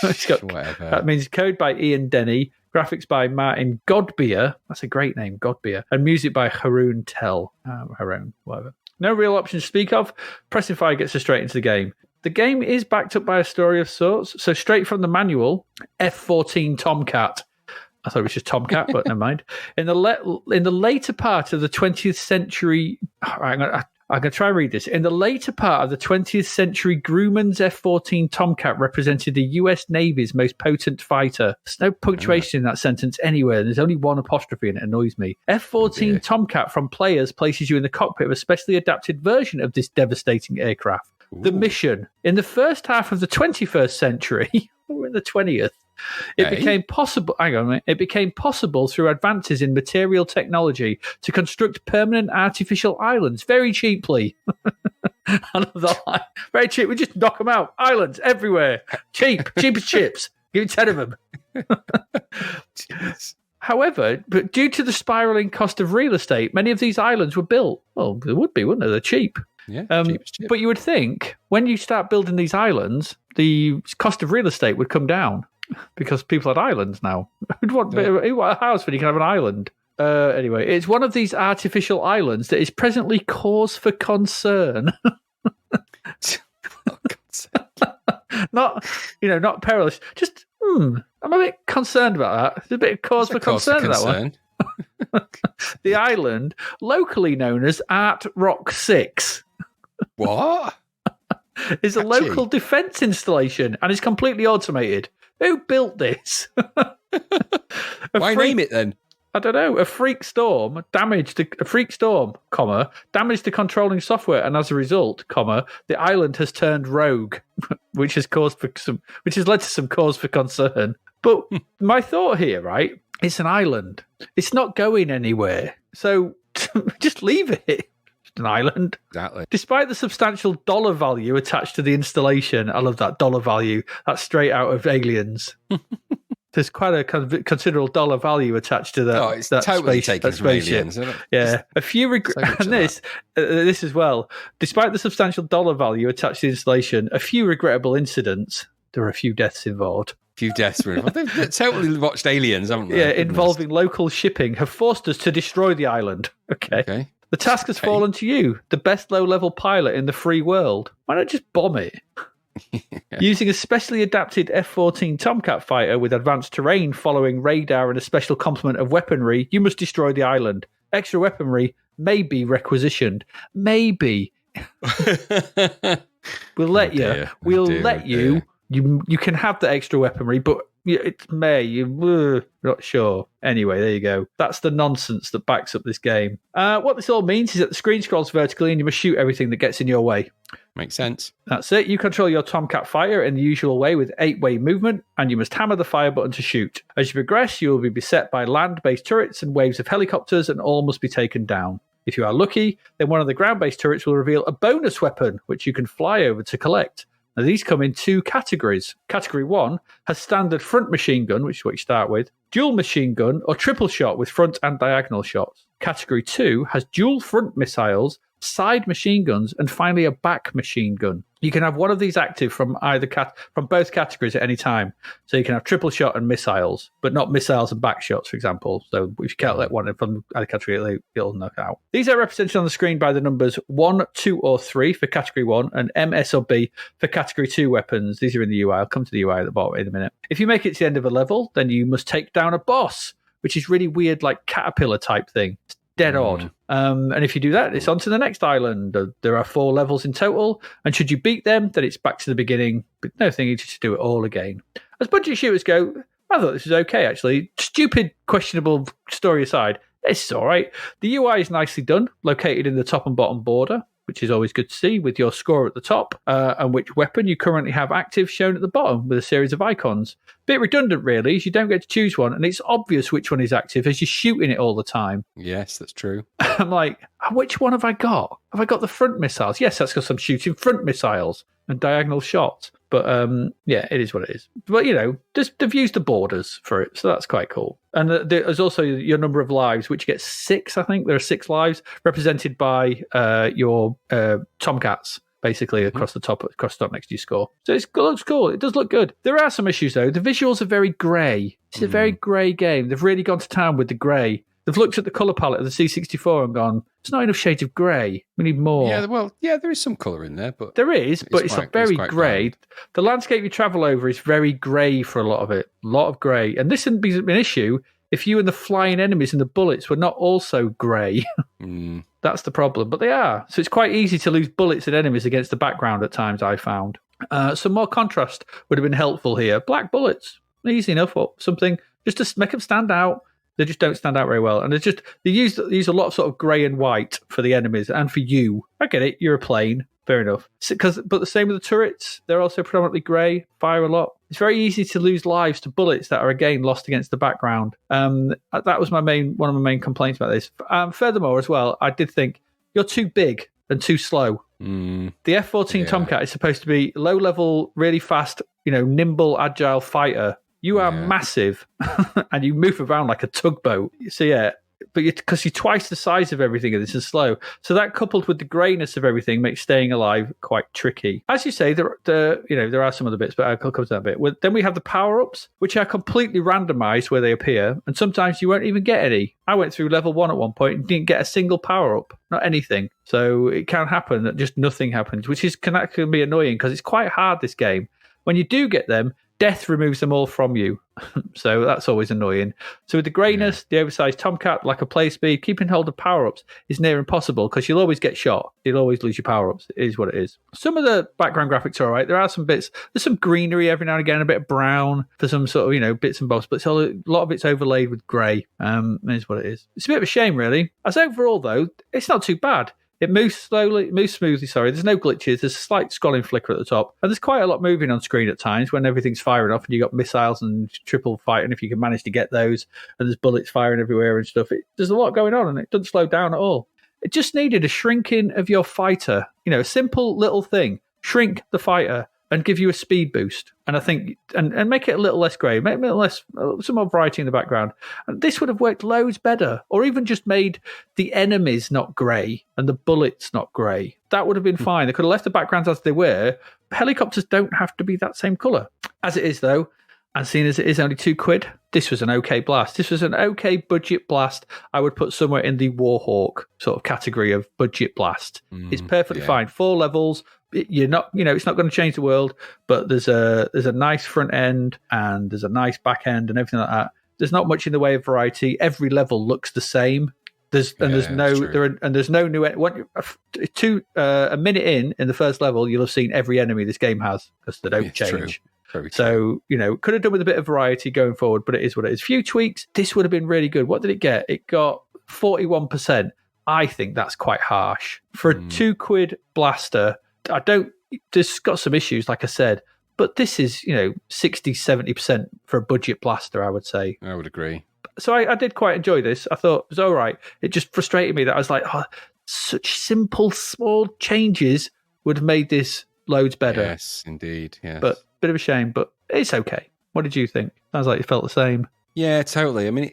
Whatever. That means code by Ian Denny, graphics by Martin Godbeer. That's a great name, Godbeer. And music by Haroon Tell. Haroon, whatever. No real options to speak of. Pressing fire gets us straight into the game. The game is backed up by a story of sorts. So straight from the manual, F-14 Tomcat. I thought it was just Tomcat, but never mind. In the later part of the 20th century... I'm going to try and read this. In the later part of the 20th century, Grumman's F-14 Tomcat represented the U.S. Navy's most potent fighter. There's no punctuation in that sentence anywhere. There's only one apostrophe and it annoys me. F-14 Tomcat from Players places you in the cockpit of a specially adapted version of this devastating aircraft. Ooh. The mission. In the first half of the 21st century, we're in the 20th, it became possible. Hang on a minute. It became possible through advances in material technology to construct permanent artificial islands very cheaply. I love that line. Very cheap. We just knock them out. Islands everywhere. Cheap as chips. Give me 10 of them. However, but due to the spiraling cost of real estate, many of these islands were built. Well, they would be, wouldn't they? They're cheap. Yeah, cheap. But you would think when you start building these islands, the cost of real estate would come down. Because people had islands now. Who'd want a house when you can have an island? Anyway, it's one of these artificial islands that is presently cause for concern. Not perilous. Just, I'm a bit concerned about that. There's a bit of cause for concern that one. The island, locally known as Art Rock 6. What? Is a local defence installation and is completely automated. Who built this? Why name it then? I don't know. A freak storm, damaged the controlling software, and as a result, the island has turned rogue, which has led to some cause for concern. But my thought here, right? It's an island. It's not going anywhere. So just leave it. an island. Exactly. Despite the substantial dollar value attached to the installation, I love that dollar value. That's straight out of Aliens. There's quite a considerable dollar value attached to that. Oh, it's that totally space, taken that from spaceship. Aliens, isn't it? Yeah, a few and this as well. Despite the substantial dollar value attached to the installation, a few regrettable incidents. There are a few deaths involved. Few deaths were involved. They've totally watched Aliens, haven't they? Yeah, involving local shipping have forced us to destroy the island. Okay. The task has fallen to you, the best low-level pilot in the free world. Why not just bomb it? Using a specially adapted F-14 Tomcat fighter with advanced terrain following radar and a special complement of weaponry, you must destroy the island. Extra weaponry may be requisitioned. Maybe. We'll let you. We'll let you. You can have the extra weaponry, but it may. You're not sure. Anyway, there you go. That's the nonsense that backs up this game. What this all means is that the screen scrolls vertically and you must shoot everything that gets in your way. Makes sense. That's it. You control your Tomcat fighter in the usual way with 8-way movement, and you must hammer the fire button to shoot. As you progress, you will be beset by land-based turrets and waves of helicopters, and all must be taken down. If you are lucky, then one of the ground-based turrets will reveal a bonus weapon, which you can fly over to collect. Now, these come in two categories. Category 1 has standard front machine gun, which is what you start with, dual machine gun, or triple shot with front and diagonal shots. Category 2 has dual front missiles, side machine guns, and finally a back machine gun. You can have one of these active from from both categories at any time. So you can have triple shot and missiles, but not missiles and back shots, for example. So if you can't let one from either category, it'll knock out. These are represented on the screen by the numbers 1, 2, or 3 for category 1 and M, S, or B for category 2 weapons. These are in the UI. I'll come to the UI at the bottom in a minute. If you make it to the end of a level, then you must take down a boss, which is really weird, like caterpillar type thing. It's dead odd. And if you do that, it's on to the next island. There are 4 levels in total, and should you beat them, then it's back to the beginning, but no thing you just do it all again. As budget shooters go, I thought this was okay, actually. Stupid, questionable story aside, it's all right. The UI is nicely done, located in the top and bottom border, which is always good to see, with your score at the top, and which weapon you currently have active shown at the bottom with a series of icons. Bit redundant, really, as you don't get to choose one, and it's obvious which one is active as you're shooting it all the time. Yes, that's true. I'm like, which one have I got? Have I got the front missiles? Yes, that's because I'm shooting front missiles and diagonal shots. But yeah, it is what it is. But, just they've used the borders for it, so that's quite cool. And there's also your number of lives, which gets 6, I think. There are 6 lives represented by your Tomcats, basically, across the top next to your score. So it looks cool. It does look good. There are some issues, though. The visuals are very grey. It's a very grey game. They've really gone to town with the grey. They've looked at the colour palette of the C64 and gone, it's not enough shades of grey. We need more. Yeah, there is some colour in there. But there is, but it's very grey. The landscape you travel over is very grey for a lot of it. A lot of grey. And this wouldn't be an issue if you and the flying enemies and the bullets were not also grey. That's the problem. But they are. So it's quite easy to lose bullets and enemies against the background at times, I found. Some more contrast would have been helpful here. Black bullets, easy enough, or something, just to make them stand out. They just don't stand out very well. And they use a lot of sort of grey and white for the enemies and for you. I get it. You're a plane. Fair enough. But the same with the turrets. They're also predominantly grey, fire a lot. It's very easy to lose lives to bullets that are, again, lost against the background. That was one of my main complaints about this. Furthermore, as well, I did think, you're too big and too slow. The F-14 Tomcat is supposed to be low-level, really fast, nimble, agile fighter. You are massive, and you move around like a tugboat. So yeah, but because you're twice the size of everything, and this is slow. So that, coupled with the greyness of everything, makes staying alive quite tricky. As you say, there are some other bits, but I'll come to that bit. Then we have the power-ups, which are completely randomised where they appear, and sometimes you won't even get any. I went through level 1 at one point and didn't get a single power-up, not anything. So it can happen that just nothing happens, which can be annoying because it's quite hard, this game. When you do get them, death removes them all from you. So that's always annoying. So with the greyness, the oversized Tomcat, like a play speed, keeping hold of power-ups is near impossible because you'll always get shot. You'll always lose your power-ups. It is what it is. Some of the background graphics are all right. There are some bits. There's some greenery every now and again, a bit of brown for some sort of, bits and bobs, but a lot of it's overlaid with grey. It is what it is. It's a bit of a shame, really. As overall, though, it's not too bad. It moves smoothly. There's no glitches. There's a slight scrolling flicker at the top. And there's quite a lot moving on screen at times when everything's firing off and you've got missiles and triple fighting if you can manage to get those. And there's bullets firing everywhere and stuff. There's a lot going on and it doesn't slow down at all. It just needed a shrinking of your fighter. A simple little thing. Shrink the fighter and give you a speed boost. And I think, and make it a little less grey, make it a little less, some more variety in the background. And this would have worked loads better. Or even just made the enemies not grey and the bullets not grey. That would have been fine. They could have left the backgrounds as they were. Helicopters don't have to be that same colour. As it is, though, and seeing as it is only £2, this was an okay blast. This was an okay budget blast. I would put somewhere in the Warhawk sort of category of budget blast. It's perfectly fine. 4 levels. You're not, it's not going to change the world, but there's a nice front end and there's a nice back end and everything like that. There's not much in the way of variety. Every level looks the same. There's no new. A minute in the first level, you'll have seen every enemy this game has because they don't change. So, could have done with a bit of variety going forward, but it is what it is. Few tweaks, this would have been really good. What did it get? It got 41%. I think that's quite harsh. For a £2 blaster, there's got some issues, like I said, but this is, 60, 70% for a budget blaster, I would say. I would agree. So I did quite enjoy this. I thought it was all right. It just frustrated me that I was like, such simple, small changes would have made this loads better. Yes, indeed. Yes. But bit of a shame, but it's okay. What did you think? Sounds like you felt the same. Yeah, totally. I mean,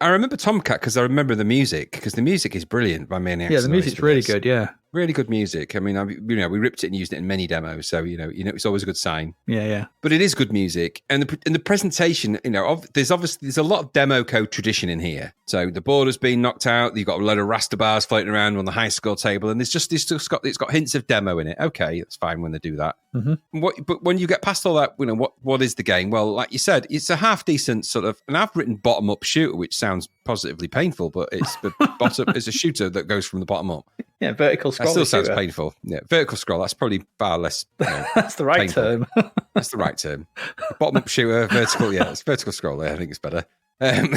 I remember Tomcat because I remember the music, because the music is brilliant by Maniacs. Yeah, the music's really good, yeah. Really good music. I mean, we ripped it and used it in many demos, so it's always a good sign. Yeah. But it is good music, and the presentation. There's a lot of demo code tradition in here. So the border's been knocked out. You've got a load of raster bars floating around on the high score table, and it's got hints of demo in it. Okay, that's fine when they do that. Mm-hmm. But when you get past all that, what is the game? Well, like you said, it's a half decent sort of, and I've written bottom up shooter, which sounds positively painful, but it's the bottom. It's a shooter that goes from the bottom up. Yeah, vertical scroll. That still sounds painful. Yeah, vertical scroll. That's probably far less. That's the right painful. term. That's the right term. Bottom up shooter, vertical. Yeah, it's vertical scroll. I think it's better. In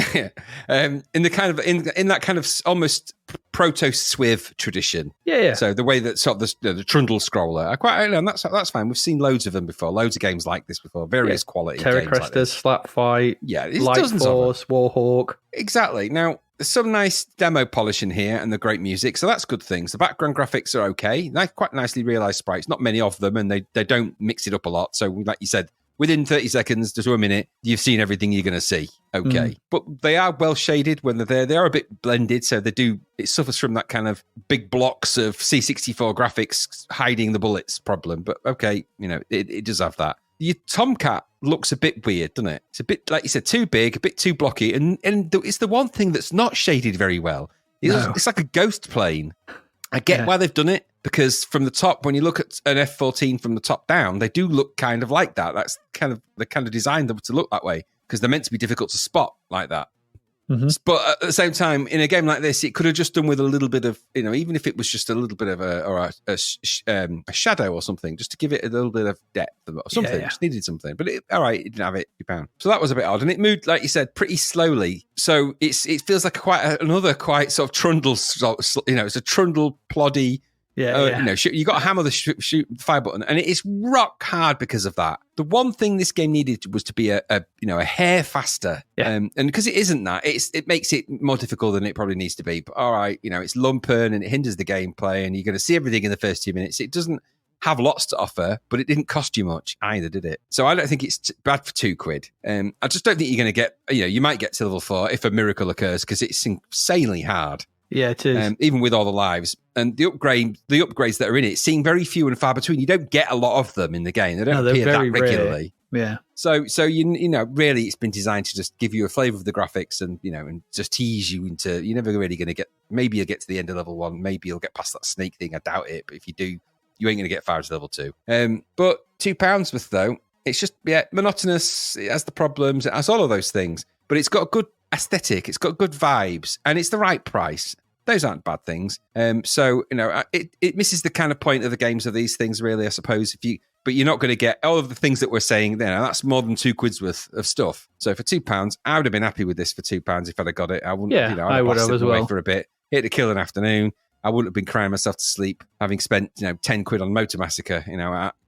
that kind of almost proto Swiv tradition. Yeah. So the way that sort of the trundle scroller, and that's fine. We've seen loads of them before. Loads of games like this before. Various quality Terra games like this. Slap Fight. Yeah, Light Force, Warhawk. Exactly. Now, there's some nice demo polish in here and the great music, so that's good things. The background graphics are okay. They're quite nicely realised sprites. Not many of them, and they don't mix it up a lot. So, like you said, within 30 seconds to a minute, you've seen everything you're going to see. Okay. But they are well shaded when they're there. They are a bit blended, so it suffers from that kind of big blocks of C64 graphics hiding the bullets problem. But okay, it does have that. Your Tomcat looks a bit weird, doesn't it? It's a bit, like you said, too big, a bit too blocky, and it's the one thing that's not shaded very well. It's like a ghost plane. I get why they've done it, because from the top, when you look at an F-14 from the top down, they do look kind of like that. That's the kind of designed them to look that way, because they're meant to be difficult to spot like that. Mm-hmm. But at the same time, in a game like this, it could have just done with a little bit of, even if it was just a little bit of a shadow or something, just to give it a little bit of depth or something. Just needed something. But it didn't have it, £2. So that was a bit odd. And it moved, like you said, pretty slowly. So it feels like another quite sort of trundle, it's a trundle ploddy. You got to hammer the shoot fire button, and it is rock hard because of that. The one thing this game needed was to be a hair faster, and because it isn't that, it makes it more difficult than it probably needs to be. But all right, it's lumping and it hinders the gameplay, and you're going to see everything in the first 2 minutes. It doesn't have lots to offer, but it didn't cost you much either, did it? So I don't think it's bad for £2. I just don't think you're going to get. You might get to level 4 if a miracle occurs, because it's insanely hard. Yeah, it is. Even with all the lives. And the upgrades that are in it seem very few and far between. You don't get a lot of them in the game. They don't appear that regularly. Rare. Yeah. So really it's been designed to just give you a flavour of the graphics and, and just tease you into, you're never really going to get, maybe you'll get to the end of level 1, maybe you'll get past that snake thing. I doubt it. But if you do, you ain't going to get far to level 2. But £2 worth though, it's just, monotonous. It has the problems. It has all of those things. But it's got a good aesthetic, it's got good vibes, and it's the right price. Those aren't bad things. So it misses the kind of point of the games of these things, really, I suppose. But you're not going to get all of the things that we're saying there. That's more than £2 worth of stuff. So for £2, I would have been happy with this for £2 if I'd have got it. I wouldn't. I would have as well. For a bit, hit to kill an afternoon. I wouldn't have been crying myself to sleep having spent £10 on Motor Massacre.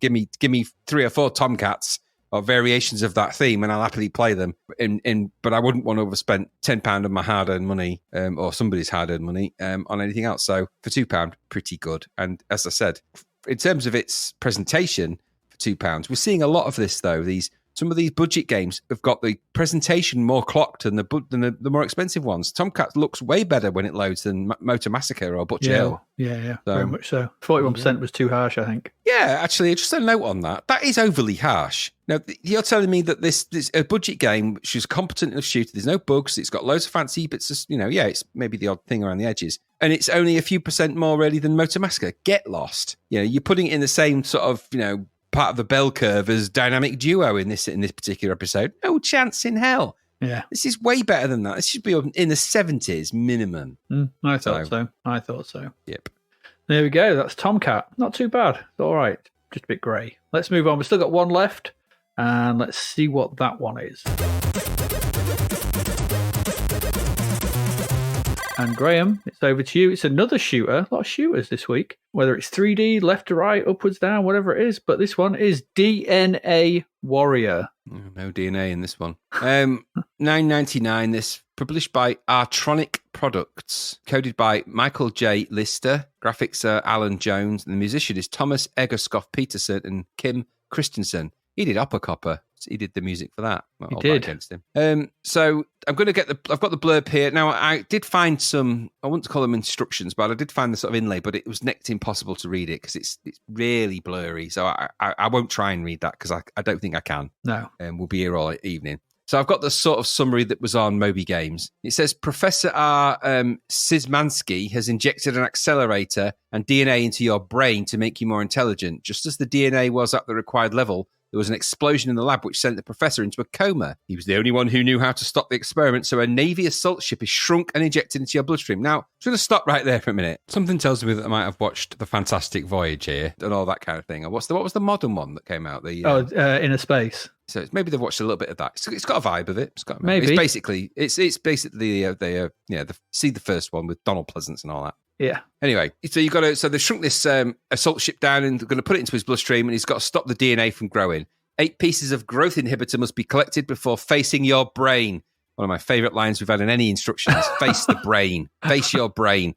Give me 3 or 4 Tomcats. or variations of that theme, and I'll happily play them. But I wouldn't want to overspend £10 of my hard-earned money, or somebody's hard-earned money, on anything else. So for £2, pretty good. And as I said, in terms of its presentation, for £2, we're seeing a lot of this though. Some of these budget games have got the presentation more clocked than the more expensive ones. Tomcat looks way better when it loads than Motor Massacre or Butcher Hill. Yeah, very much so. 41% was too harsh, I think. Yeah, actually, just a note on that. That is overly harsh. Now, you're telling me that this a budget game, which is competent enough shooter, there's no bugs, it's got loads of fancy bits, it's maybe the odd thing around the edges, and it's only a few percent more really than Motor Massacre. Get lost. You're putting it in the same sort of, part of the bell curve as Dynamic Duo in this particular episode. No chance in hell. Yeah. This is way better than that. This should be in the 70s minimum. I thought so. Yep. There we go. That's Tomcat. Not too bad. It's all right. Just a bit grey. Let's move on. We've still got one left, and let's see what that one is. And Graham, it's over to you. It's another shooter. A lot of shooters this week. Whether it's 3D, left to right, upwards, down, whatever it is. But this one is DNA Warrior. No DNA in this one. $9.99. This published by Artronic Products. Coded by Michael J. Lister. Graphics are Alan Jones. And the musician is Thomas Egerskoff Peterson and Kim Christensen. He did Opera Copper. He did the music for that. He did. Against him. So I'm going to I've got the blurb here. Now, I did find some, I wouldn't call them instructions, but I did find the sort of inlay, but it was next to impossible to read it because it's really blurry. So I won't try and read that because I don't think I can. No. We'll be here all evening. So I've got the sort of summary that was on Moby Games. It says, Professor R. Szymanski has injected an accelerator and DNA into your brain to make you more intelligent. Just as the DNA was at the required level, there was an explosion in the lab which sent the professor into a coma. He was the only one who knew how to stop the experiment, so a Navy assault ship is shrunk and injected into your bloodstream. Now, I'm going to stop right there for a minute. Something tells me that I might have watched The Fantastic Voyage here and all that kind of thing. What was the modern one that came out? Inner Space. So maybe they've watched a little bit of that. It's got a vibe of it. Maybe. It's basically see the first one with Donald Pleasance and all that. Yeah. Anyway, so they shrunk this assault ship down and they're going to put it into his bloodstream, and he's got to stop the DNA from growing. 8 pieces of growth inhibitor must be collected before facing your brain. One of my favourite lines we've had in any instructions. Face the brain. Face your brain.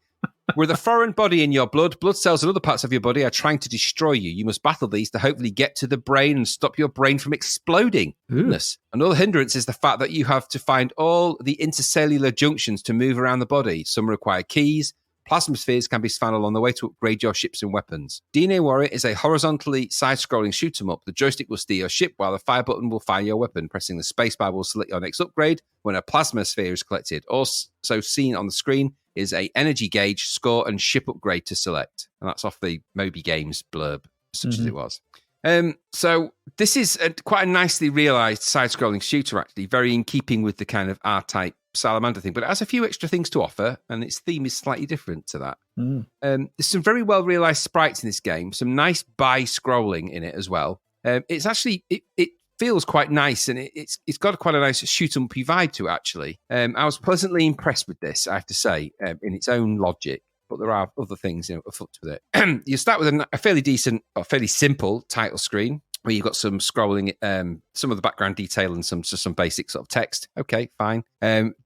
With a foreign body in your blood cells and other parts of your body are trying to destroy you. You must battle these to hopefully get to the brain and stop your brain from exploding. Goodness. Another hindrance is the fact that you have to find all the intercellular junctions to move around the body. Some require keys. Plasma spheres can be found along the way to upgrade your ships and weapons. DNA Warrior is a horizontally side-scrolling shoot-'em-up. The joystick will steer your ship while the fire button will fire your weapon. Pressing the spacebar will select your next upgrade when a plasma sphere is collected. Also seen on the screen is a energy gauge, score, and ship upgrade to select. And that's off the Moby Games blurb, such as it was. So this is quite a nicely realised side-scrolling shooter, actually, very in keeping with the kind of R-type Salamander thing, but it has a few extra things to offer, and its theme is slightly different to that. There's some very well realised sprites in this game, some nice bi-scrolling in it as well. It's actually, it feels quite nice, and it's got quite a nice shoot-'em-up vibe to it, actually. I was pleasantly impressed with this, I have to say, in its own logic. But there are other things afoot with it. You start with a fairly decent, or fairly simple title screen where you've got some scrolling, some of the background detail and some basic sort of text. Okay, fine.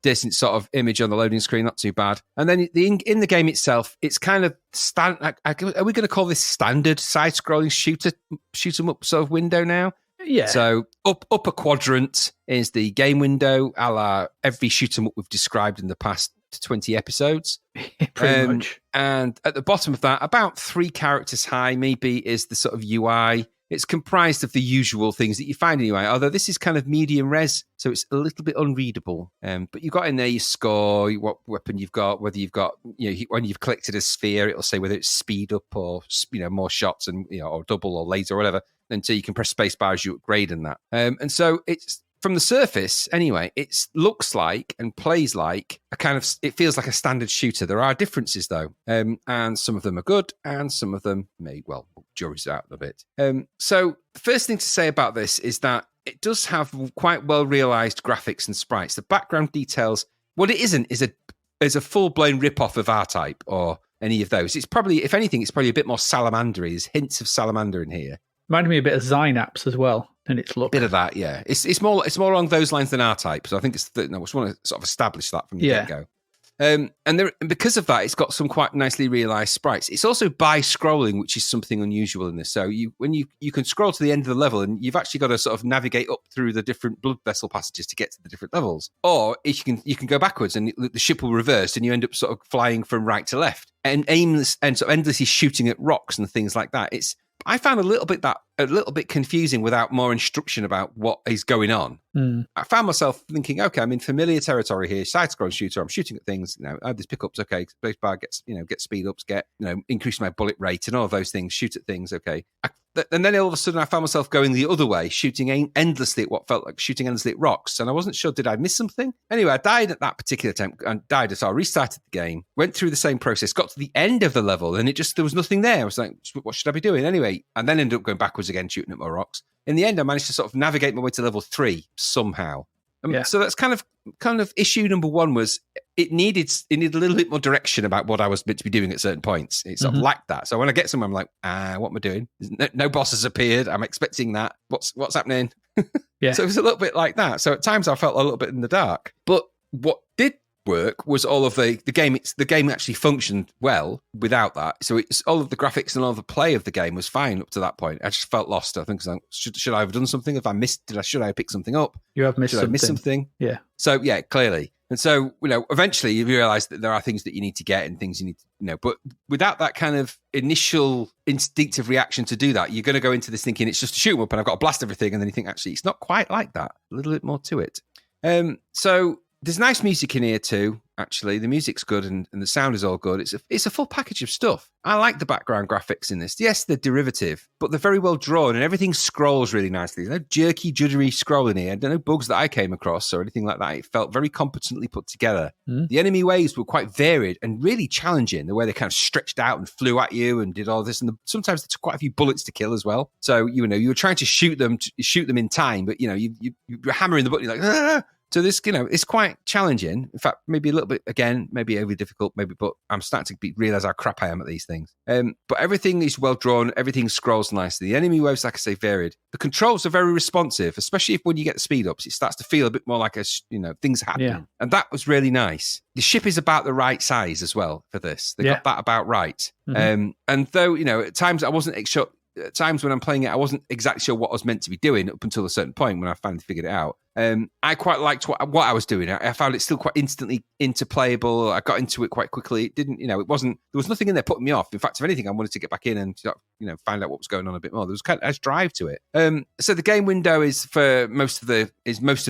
Decent sort of image on the loading screen, not too bad. And then in the game itself, it's kind of are we going to call this standard side-scrolling shoot 'em up sort of window now? Yeah. So upper quadrant is the game window, a la every shoot 'em up we've described in the past 20 episodes. Pretty much. And at the bottom of that, about 3 characters high, maybe, is the sort of UI. It's comprised of the usual things that you find in UI, although this is kind of medium res, so it's a little bit unreadable. But you've got in there your score, what weapon you've got, whether you've got, when you've collected a sphere, it'll say whether it's speed up or, more shots and, or double or laser or whatever, until you can press spacebar as you upgrade in that. And so it's, from the surface, anyway, it looks like and plays like it feels like a standard shooter. There are differences, though, and some of them are good, and some of them jury's out a bit. So the first thing to say about this is that it does have quite well-realised graphics and sprites. The background details, what it isn't is a full-blown rip-off of R-Type or any of those. It's probably, if anything, it's probably a bit more Salamandery. There's hints of Salamander in here. Reminded me a bit of Synapse as well. And it's look. Bit of that, yeah. It's more along those lines than R-Type. So I think I just want to sort of establish that from the get-go. And because of that, it's got some quite nicely realised sprites. It's also bi-scrolling, which is something unusual in this. So when you can scroll to the end of the level, and you've actually got to sort of navigate up through the different blood vessel passages to get to the different levels. Or if you can go backwards, and the ship will reverse, and you end up sort of flying from right to left and sort of endlessly shooting at rocks and things like that. I found a little bit confusing without more instruction about what is going on. I found myself thinking, okay, I'm in familiar territory here, side-scrolling shooter, I'm shooting at things, I have these pickups, okay, spacebar gets speed ups, increase my bullet rate and all of those things, shoot at things, okay. And then all of a sudden I found myself going the other way, shooting endlessly at what felt like shooting endlessly at rocks, and I wasn't sure, did I miss something? Anyway, I died at that particular attempt, and died, so I restarted the game, went through the same process, got to the end of the level, and there was nothing there. I was like, what should I be doing? Anyway, and then ended up going backwards again, shooting at more rocks. In the end, I managed to sort of navigate my way to level 3 somehow. So that's kind of issue number one was it needed a little bit more direction about what I was meant to be doing at certain points. It sort of lacked that. So when I get somewhere, I'm like, what am I doing? No boss has appeared. I'm expecting that. What's happening? Yeah. So it was a little bit like that. So at times I felt a little bit in the dark. But what did work was all of the game. The game actually functioned well without that. So it's all of the graphics and all of the play of the game was fine up to that point. I just felt lost. I think should I have done something? Should I have picked something up? You have missed something. I miss something? Yeah. So yeah, clearly. And so, eventually you realize that there are things that you need to get and things you need to, but without that kind of initial instinctive reaction to do that, you're going to go into this thinking it's just a shoot 'em up and I've got to blast everything. And then you think, actually, it's not quite like that. A little bit more to it. So there's nice music in here too. Actually, the music's good and the sound is all good. It's a full package of stuff. I like the background graphics in this. Yes, they're derivative, but they're very well drawn and everything scrolls really nicely. There's no jerky, juddery scrolling here. There are no bugs that I came across or anything like that. It felt very competently put together. The enemy waves were quite varied and really challenging. The way they kind of stretched out and flew at you and did all this, and sometimes they took quite a few bullets to kill as well. So you were trying to shoot them in time, but you're hammering the button. You're like, ah! So this, it's quite challenging. In fact, maybe a little bit, again, maybe overly difficult, but I'm starting to realize how crap I am at these things. But everything is well drawn. Everything scrolls nicely. The enemy waves, like I say, varied. The controls are very responsive, especially when you get the speed ups. It starts to feel a bit more like things happening. Yeah. And that was really nice. The ship is about the right size as well for this. They got that about right. And though, at times I wasn't sure. At times when I'm playing it, I wasn't exactly sure what I was meant to be doing up until a certain point when I finally figured it out. I quite liked what I was doing. I found it still quite instantly interplayable. I got into it quite quickly. It didn't, there was nothing in there putting me off. In fact, if anything, I wanted to get back in and find out what was going on a bit more. There was kind of a drive to it. So the game window is for most of the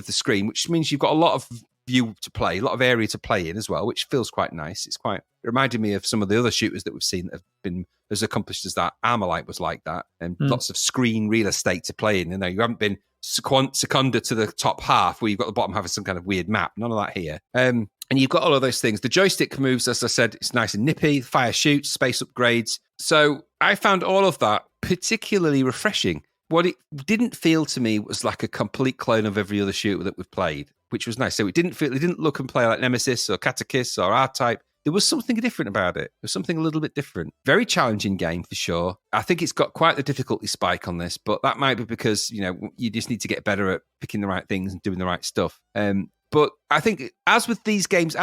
screen, which means you've got a lot of view to play, a lot of area to play in as well, which feels quite nice. It reminded me of some of the other shooters that we've seen that have been as accomplished as that. Armalite was like that, and lots of screen real estate to play in. You haven't been seconded to the top half where you've got the bottom half of some kind of weird map. None of that here. And you've got all of those things. The joystick moves, as I said, it's nice and nippy. Fire shoots, space upgrades. So I found all of that particularly refreshing. What it didn't feel to me was like a complete clone of every other shooter that we've played, which was nice. So it didn't look and play like Nemesis or Catechis or R-Type. There was something different about it. There was something a little bit different. Very challenging game for sure. I think it's got quite the difficulty spike on this, but that might be because, you just need to get better at picking the right things and doing the right stuff. But I think as these games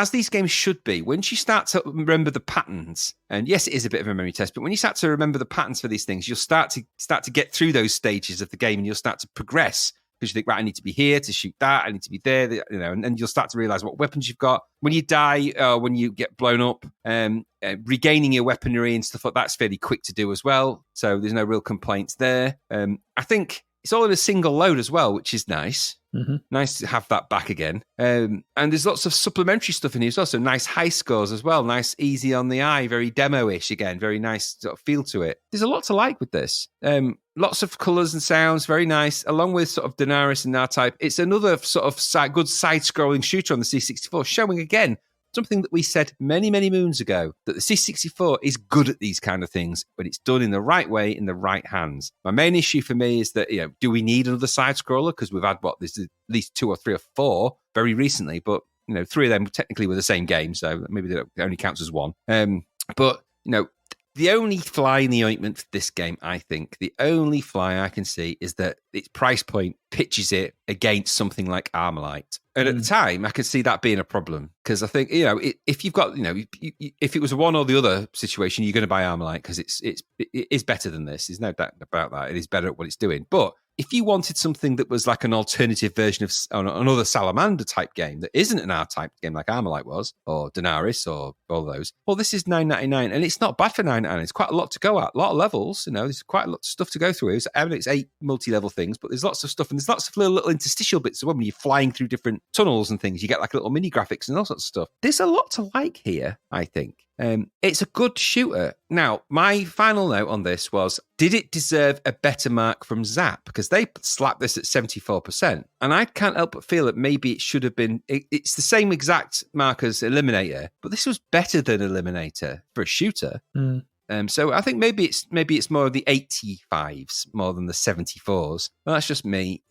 should be, once you start to remember the patterns, and yes, it is a bit of a memory test, but when you start to remember the patterns for these things, you'll start to get through those stages of the game and you'll start to progress. Because you think, right, I need to be here to shoot that. I need to be there, and then you'll start to realize what weapons you've got. When you die, when you get blown up, regaining your weaponry and stuff like that's fairly quick to do as well. So there's no real complaints there. I think it's all in a single load as well, which is nice. Nice to have that back again. And there's lots of supplementary stuff in here as well. So nice high scores as well. Nice, easy on the eye, very demo-ish again. Very nice sort of feel to it. There's a lot to like with this. Lots of colours and sounds, very nice. Along with sort of Denaris and R-Type, it's another sort of good side-scrolling shooter on the C64, showing again something that we said many, many moons ago, that the C64 is good at these kind of things, but it's done in the right way, in the right hands. My main issue for me is that, do we need another side-scroller? Because we've had, there's at least 2 or 3 or 4 very recently, but, 3 of them technically were the same game, so maybe that only counts as one. But, The only fly in the ointment for this game, I think, the only fly I can see is that its price point pitches it against something like Armalite. And at the time, I could see that being a problem because I think, if you've got, if it was a one or the other situation, you're going to buy Armalite because it is better than this. There's no doubt about that. It is better at what it's doing. But if you wanted something that was like an alternative version of another Salamander type game that isn't an R-type game like Armalite was, or Denaris, or all those, well, this is $9.99, and it's not bad for $9.99. It's quite a lot to go at, a lot of levels. There's quite a lot of stuff to go through. It's 8 multi-level things, but there's lots of stuff, and there's lots of little interstitial bits. So when you're flying through different tunnels and things, you get like little mini graphics and all sorts of stuff. There's a lot to like here, I think. It's a good shooter. Now, my final note on this was, did it deserve a better mark from Zapped? Because they slapped this at 74%. And I can't help but feel that maybe it should have been, it's the same exact mark as Eliminator, but this was better than Eliminator for a shooter. So I think maybe it's more of the 85s more than the 74s. Well, that's just me,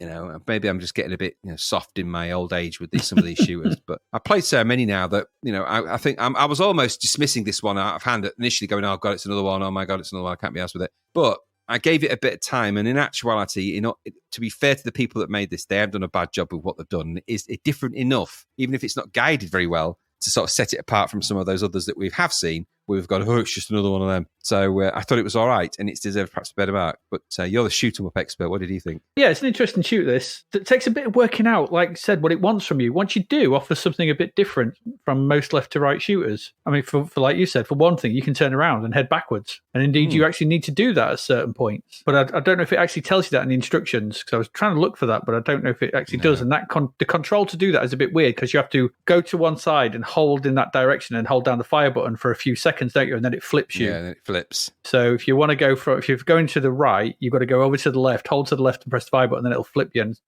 Maybe I'm just getting a bit soft in my old age with some of these shooters. But I've played so many now that I think I was almost dismissing this one out of hand initially, going, "Oh God, it's another one. Oh my God, it's another one. I can't be arsed with it." But I gave it a bit of time, and in actuality, to be fair to the people that made this, they have done a bad job with what they've done. It's different enough, even if it's not guided very well, to sort of set it apart from some of those others that we have seen. We've got, it's just another one of them. So I thought it was all right, and it's deserved perhaps a better mark. But you're the shoot-'em-up expert. What did you think? Yeah, it's an interesting shoot, this. It takes a bit of working out, like I said, what it wants from you. Once you do, offer something a bit different from most left-to-right shooters. I mean, for like you said, for one thing, you can turn around and head backwards. And indeed, you actually need to do that at certain points. But I don't know if it actually tells you that in the instructions, because I was trying to look for that, but I don't know if it actually does. And that the control to do that is a bit weird, because you have to go to one side and hold in that direction and hold down the fire button for a few seconds, don't you? And then it flips you. Yeah, then it flips. So if you want to if you're going to the right, you've got to go over to the left, hold to the left and press the fire button, and then it'll flip you. And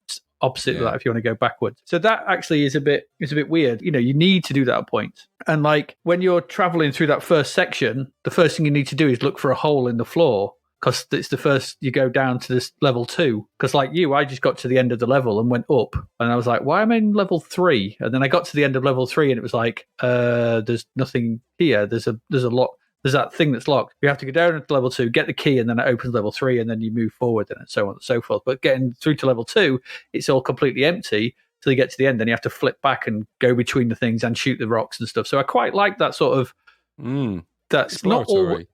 opposite of that if you want to go backwards. So that actually is a bit weird. You need to do that at points. And like when you're traveling through that first section, the first thing you need to do is look for a hole in the floor, because it's the first you go down to this level 2. Because like you, I just got to the end of the level and went up, and I was like, why am I in level 3? And then I got to the end of level 3 and it was like, there's nothing here. There's a lock. There's that thing that's locked. You have to go down to level 2, get the key, and then it opens level 3, and then you move forward, and so on and so forth. But getting through to level 2, it's all completely empty till you get to the end. Then you have to flip back and go between the things and shoot the rocks and stuff. So I quite like that sort of. That's not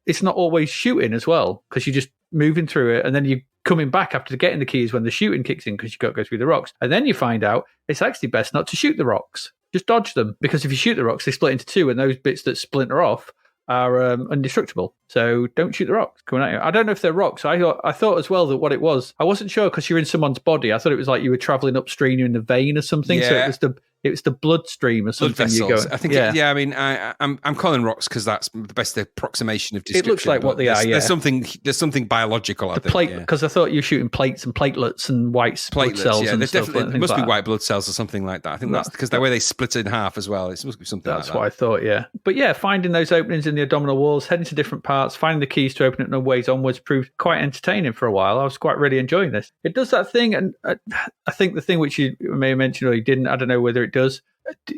it's not always shooting as well, because you're just moving through it, and then you're coming back after getting the keys when the shooting kicks in, because you've got to go through the rocks, and then you find out it's actually best not to shoot the rocks. Just dodge them, because if you shoot the rocks, they split into 2, and those bits that splinter off are indestructible. So don't shoot the rocks coming at you. I don't know if they're rocks. I thought as well that what it was, I wasn't sure, because you're in someone's body. I thought it was like you were traveling upstream, you're in the vein or something. Yeah. So it was the bloodstream or something. Blood vessels. I think. Yeah. I mean, I'm calling rocks because that's the best approximation of description. It looks like what they are. Yeah. There's something biological. I think. Because I thought you were shooting plates and platelets and white blood cells. Yeah, and stuff, definitely must be white blood cells or something like that. I think that's because the way they split it in half as well. It must be something. That's like that. what I thought. Yeah, but yeah, finding those openings in the abdominal walls, heading to different parts, finding the keys to open it in ways onwards proved quite entertaining for a while. I was quite really enjoying this. It does that thing, and I think the thing which you may have mentioned or you didn't. I don't know whether it does.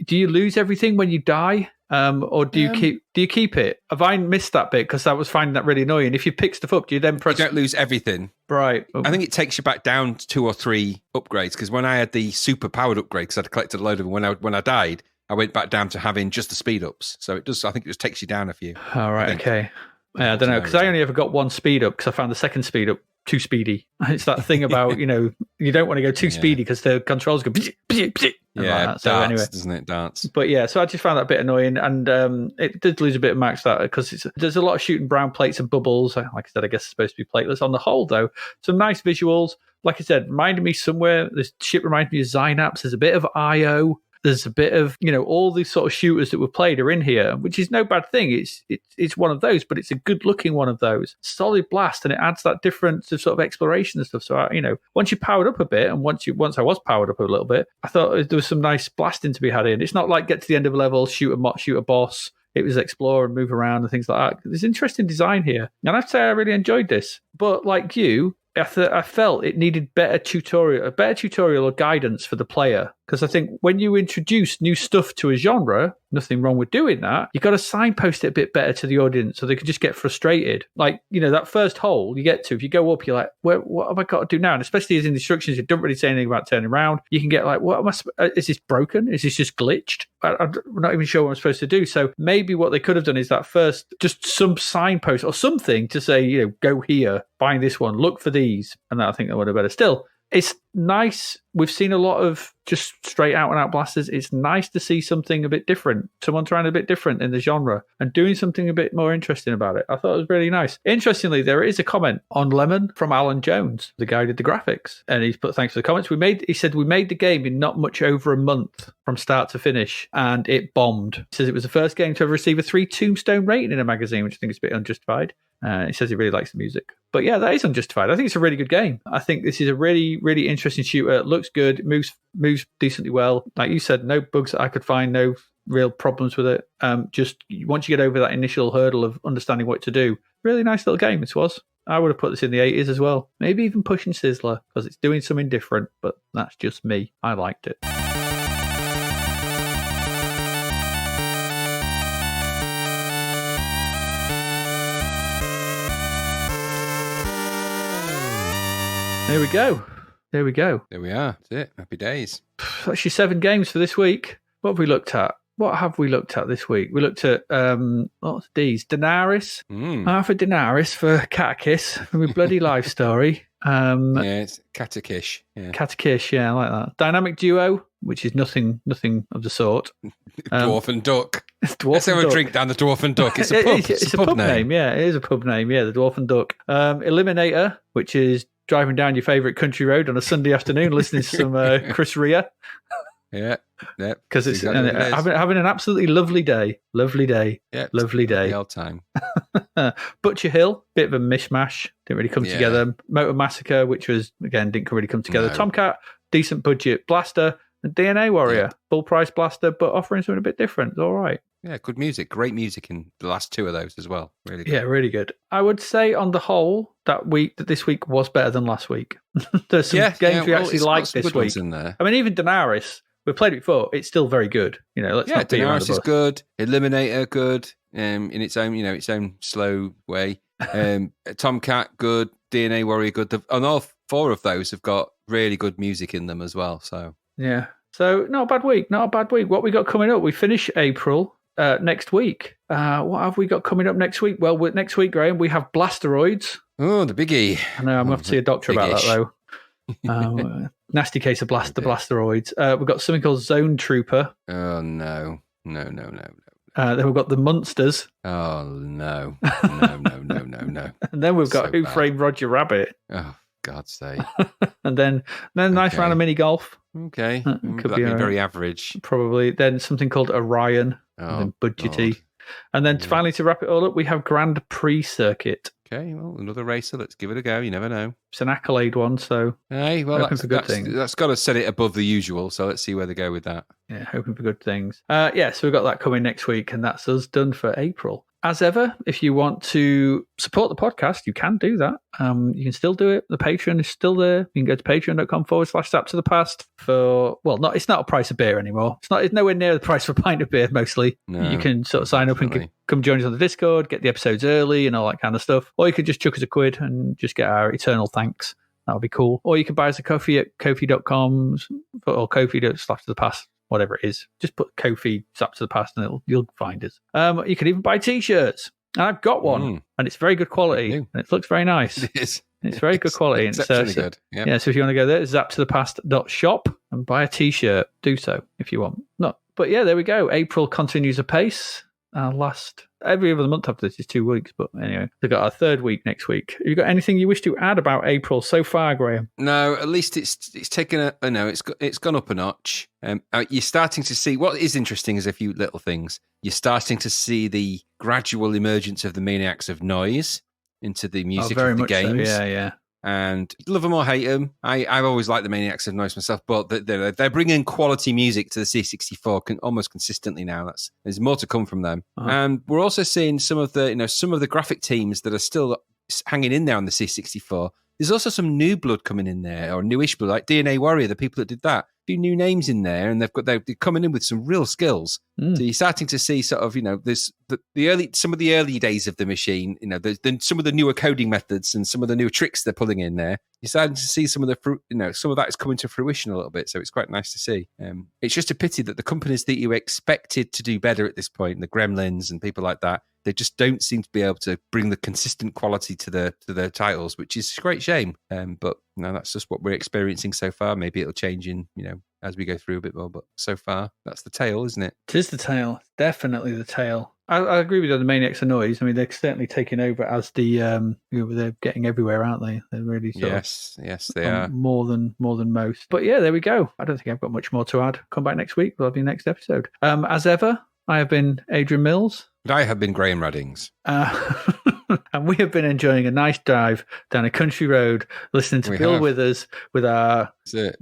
Do you lose everything when you die, or do you keep it? Have I missed that bit? Because I was finding that really annoying. If you pick stuff up, do you then press? You don't lose everything, right? I think it takes you back down to 2 or 3 upgrades. Because when I had the super powered upgrade, because I'd collected a load of them when I died, I went back down to having just the speed ups. So it does. I think it just takes you down a few. All right, okay. I don't know, because I only ever got 1 speed up, because I found the second speed up too speedy. It's that thing about you don't want to go too speedy because the controls go. Yeah, like so anyway, doesn't it? Darts. But yeah, so I just found that a bit annoying, and it did lose a bit of max that, because there's a lot of shooting brown plates and bubbles. Like I said, I guess it's supposed to be plateless. On the whole, though, some nice visuals. Like I said, reminded me somewhere. This ship reminds me of Zynaps. There's a bit of IO. There's a bit of, all these sort of shooters that were played are in here, which is no bad thing. It's one of those, but it's a good looking one of those. Solid blast, and it adds that difference of sort of exploration and stuff. So, once you powered up a bit, and once I was powered up a little bit, I thought there was some nice blasting to be had in. It's not like get to the end of a level, shoot a boss. It was explore and move around and things like that. There's interesting design here. And I'd say I really enjoyed this. But like you, I felt it needed a better tutorial or guidance for the player Because I think when you introduce new stuff to a genre, nothing wrong with doing that, you've got to signpost it a bit better to the audience so they can just get frustrated. Like, that first hole you get to, if you go up, you're like, what have I got to do now? And especially as in the instructions, it don't really say anything about turning around. You can get like, is this broken? Is this just glitched? I'm not even sure what I'm supposed to do. So maybe what they could have done is that first, just some signpost or something to say, go here, find this one, look for these. And that, I think that would have better. Still, it's nice. We've seen a lot of just straight out and out blasters. It's nice to see something a bit different, someone trying a bit different in the genre and doing something a bit more interesting about it. I thought it was really nice. Interestingly, there is a comment on Lemon from Alan Jones, the guy who did the graphics. And he's put, thanks for the comments. He said, we made the game in not much over a month from start to finish and it bombed. He says it was the first game to ever receive a 3 Tombstone rating in a magazine, which I think is a bit unjustified. He says he really likes the music. But yeah, that is unjustified. I think it's a really good game. I think this is a really, really interesting shooter. It looks good. It moves decently well. Like you said, no bugs that I could find, no real problems with it. Just once you get over that initial hurdle of understanding what to do, really nice little game this was. I would have put this in the 80s as well. Maybe even pushing Sizzler because it's doing something different, but that's just me. I liked it. There we go. There we are. That's it. Happy days. That's your 7 games for this week. What have we looked at? This week? We looked at, what's these? Denaris. For Denaris for Catakiss, from a bloody life story. It's Catakish. Yeah. Catakish, yeah, I like that. Dynamic Duo, which is nothing of the sort. Dwarf and Duck. Let's have a drink down the Dwarf and Duck. It's a pub. It's a pub name. Yeah, it is a pub name. Yeah, the Dwarf and Duck. Eliminator, which is driving down your favourite country road on a Sunday afternoon, listening to some Chris Rea. Yeah. Because it's having an absolutely lovely day. Lovely day. Yeah. Lovely day. The old time. Butcher Hill, bit of a mishmash. Didn't really come together. Motor Massacre, which was, again, didn't really come together. No. Tomcat, decent budget blaster. And DNA Warrior, full price blaster, but offering something a bit different. It's all right. Yeah, good music. Great music in the last 2 of those as well. Really good. Yeah, really good. I would say on the whole that this week was better than last week. There's some games we actually liked this week. In there. I mean, even Denaris, we played it before. It's still very good. Let's not be around the bus. Denaris is good. Eliminator good. In its own slow way. Tomcat good. DNA Warrior good. And all 4 of those have got really good music in them as well. So yeah. So not a bad week. What we got coming up? We finish April. Next week. What have we got coming up next week? Well, next week, Graham, we have Blasteroids. Oh, the biggie. I know, I'm going to have to see a doctor about that, though. Nasty case of the Blasteroids. We've got something called Zone Trooper. Oh, no. Then we've got the Munsters. Oh, no. No. And then we've got Who Framed Roger Rabbit. Oh, God's sake. And then a nice round of mini golf. Okay. That'd be very average. Probably. Then something called Orion. And then budgety. God. And then finally, to wrap it all up, we have Grand Prix Circuit. Okay, well, another racer. Let's give it a go. You never know. It's an accolade one, so hoping that's got to set it above the usual, so let's see where they go with that. Yeah, hoping for good things. So we've got that coming next week, and that's us done for April. As ever, if you want to support the podcast, you can do that. You can still do it. The Patreon is still there. You can go to patreon.com/Zapped to the past it's not a price of beer anymore. It's nowhere near the price of a pint of beer, mostly. No, you can sort of sign up and come join us on the Discord, get the episodes early and all that kind of stuff. Or you could just chuck us a quid and just get our eternal thanks. That would be cool. Or you can buy us a coffee at kofi.com or kofi./to-the-past. Whatever it is, just put Kofi Zapped to the Past and you'll find us. You can even buy T-shirts. And I've got one, and it's very good quality, and it looks very nice. It is. It's very good quality. It's exceptionally good. Yeah, so if you want to go there, zappedtothe-past.shop and buy a T-shirt. Do so if you want. But yeah, there we go. April continues apace. Every other month after this is 2 weeks, but anyway, we've got our 3rd week next week. Have you got anything you wish to add about April so far, Graham? No, at least it's taken it's gone up a notch. You're starting to see what is interesting is a few little things. You're starting to see the gradual emergence of the maniacs of noise into the music of the games. So. Yeah. And love them or hate them. I've always liked the Maniacs of Noise myself, but they're bringing quality music to the C64 almost consistently now. There's more to come from them. Uh-huh. And we're also seeing some of the graphic teams that are still hanging in there on the C64. There's also some new blood coming in there, or newish blood, like DNA Warrior, the people that did that. few new names in there, and they're coming in with some real skills. So you're starting to see sort of, there's some of the early days of the machine, there's some of the newer coding methods and some of the newer tricks they're pulling in there. You're starting to see some of some of that is coming to fruition a little bit. So it's quite nice to see. It's just a pity that the companies that you expected to do better at this point, the Gremlins and people like that, they just don't seem to be able to bring the consistent quality to their titles, which is a great shame. But that's just what we're experiencing so far. Maybe it'll change in, as we go through a bit more. But so far, that's the tale, isn't it? It is the tale. Definitely the tale. I agree with you on the Maniacs of Noise. I mean, they're certainly taking over as the, they're getting everywhere, aren't they? They're really yes, they are. More than most. But yeah, there we go. I don't think I've got much more to add. Come back next week. We'll have your next episode. As ever, I have been Adrian Mills. And I have been Graham Raddings. And we have been enjoying a nice drive down a country road, listening to Bill Withers with our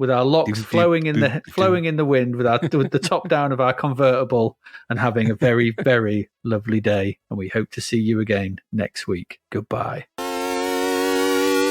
locks flowing in the wind, with the top down of our convertible, and having a very, very lovely day. And we hope to see you again next week. Goodbye.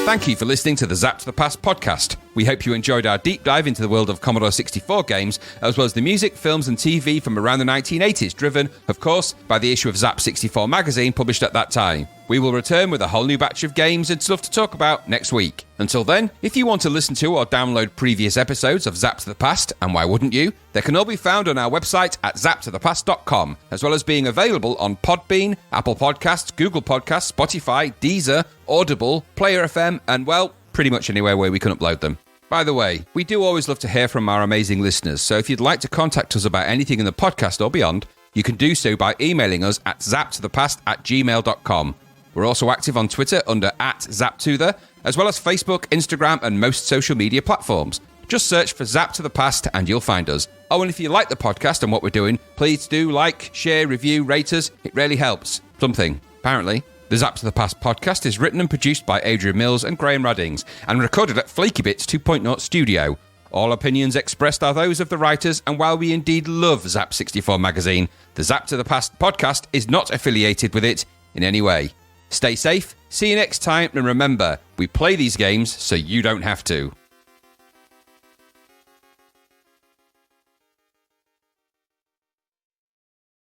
Thank you for listening to the Zapped to the Past podcast. We hope you enjoyed our deep dive into the world of Commodore 64 games, as well as the music, films and TV from around the 1980s, driven, of course, by the issue of Zapped 64 magazine published at that time. We will return with a whole new batch of games and stuff to talk about next week. Until then, if you want to listen to or download previous episodes of Zapped to the Past, and why wouldn't you, they can all be found on our website at zappedtothepast.com, as well as being available on Podbean, Apple Podcasts, Google Podcasts, Spotify, Deezer, Audible, Player FM, and, well, pretty much anywhere where we can upload them. By the way, we do always love to hear from our amazing listeners, so if you'd like to contact us about anything in the podcast or beyond, you can do so by emailing us at zappedtothepast@gmail.com. We're also active on Twitter under @ZapTother, as well as Facebook, Instagram, and most social media platforms. Just search for Zapped to the Past and you'll find us. Oh, and if you like the podcast and what we're doing, please do like, share, review, rate us. It really helps. Something, apparently. The Zapped to the Past podcast is written and produced by Adrian Mills and Graham Raddings, and recorded at Flaky Bits 2.0 Studio. All opinions expressed are those of the writers, and while we indeed love Zapped 64 magazine, the Zapped to the Past podcast is not affiliated with it in any way. Stay safe, see you next time, and remember, we play these games so you don't have to.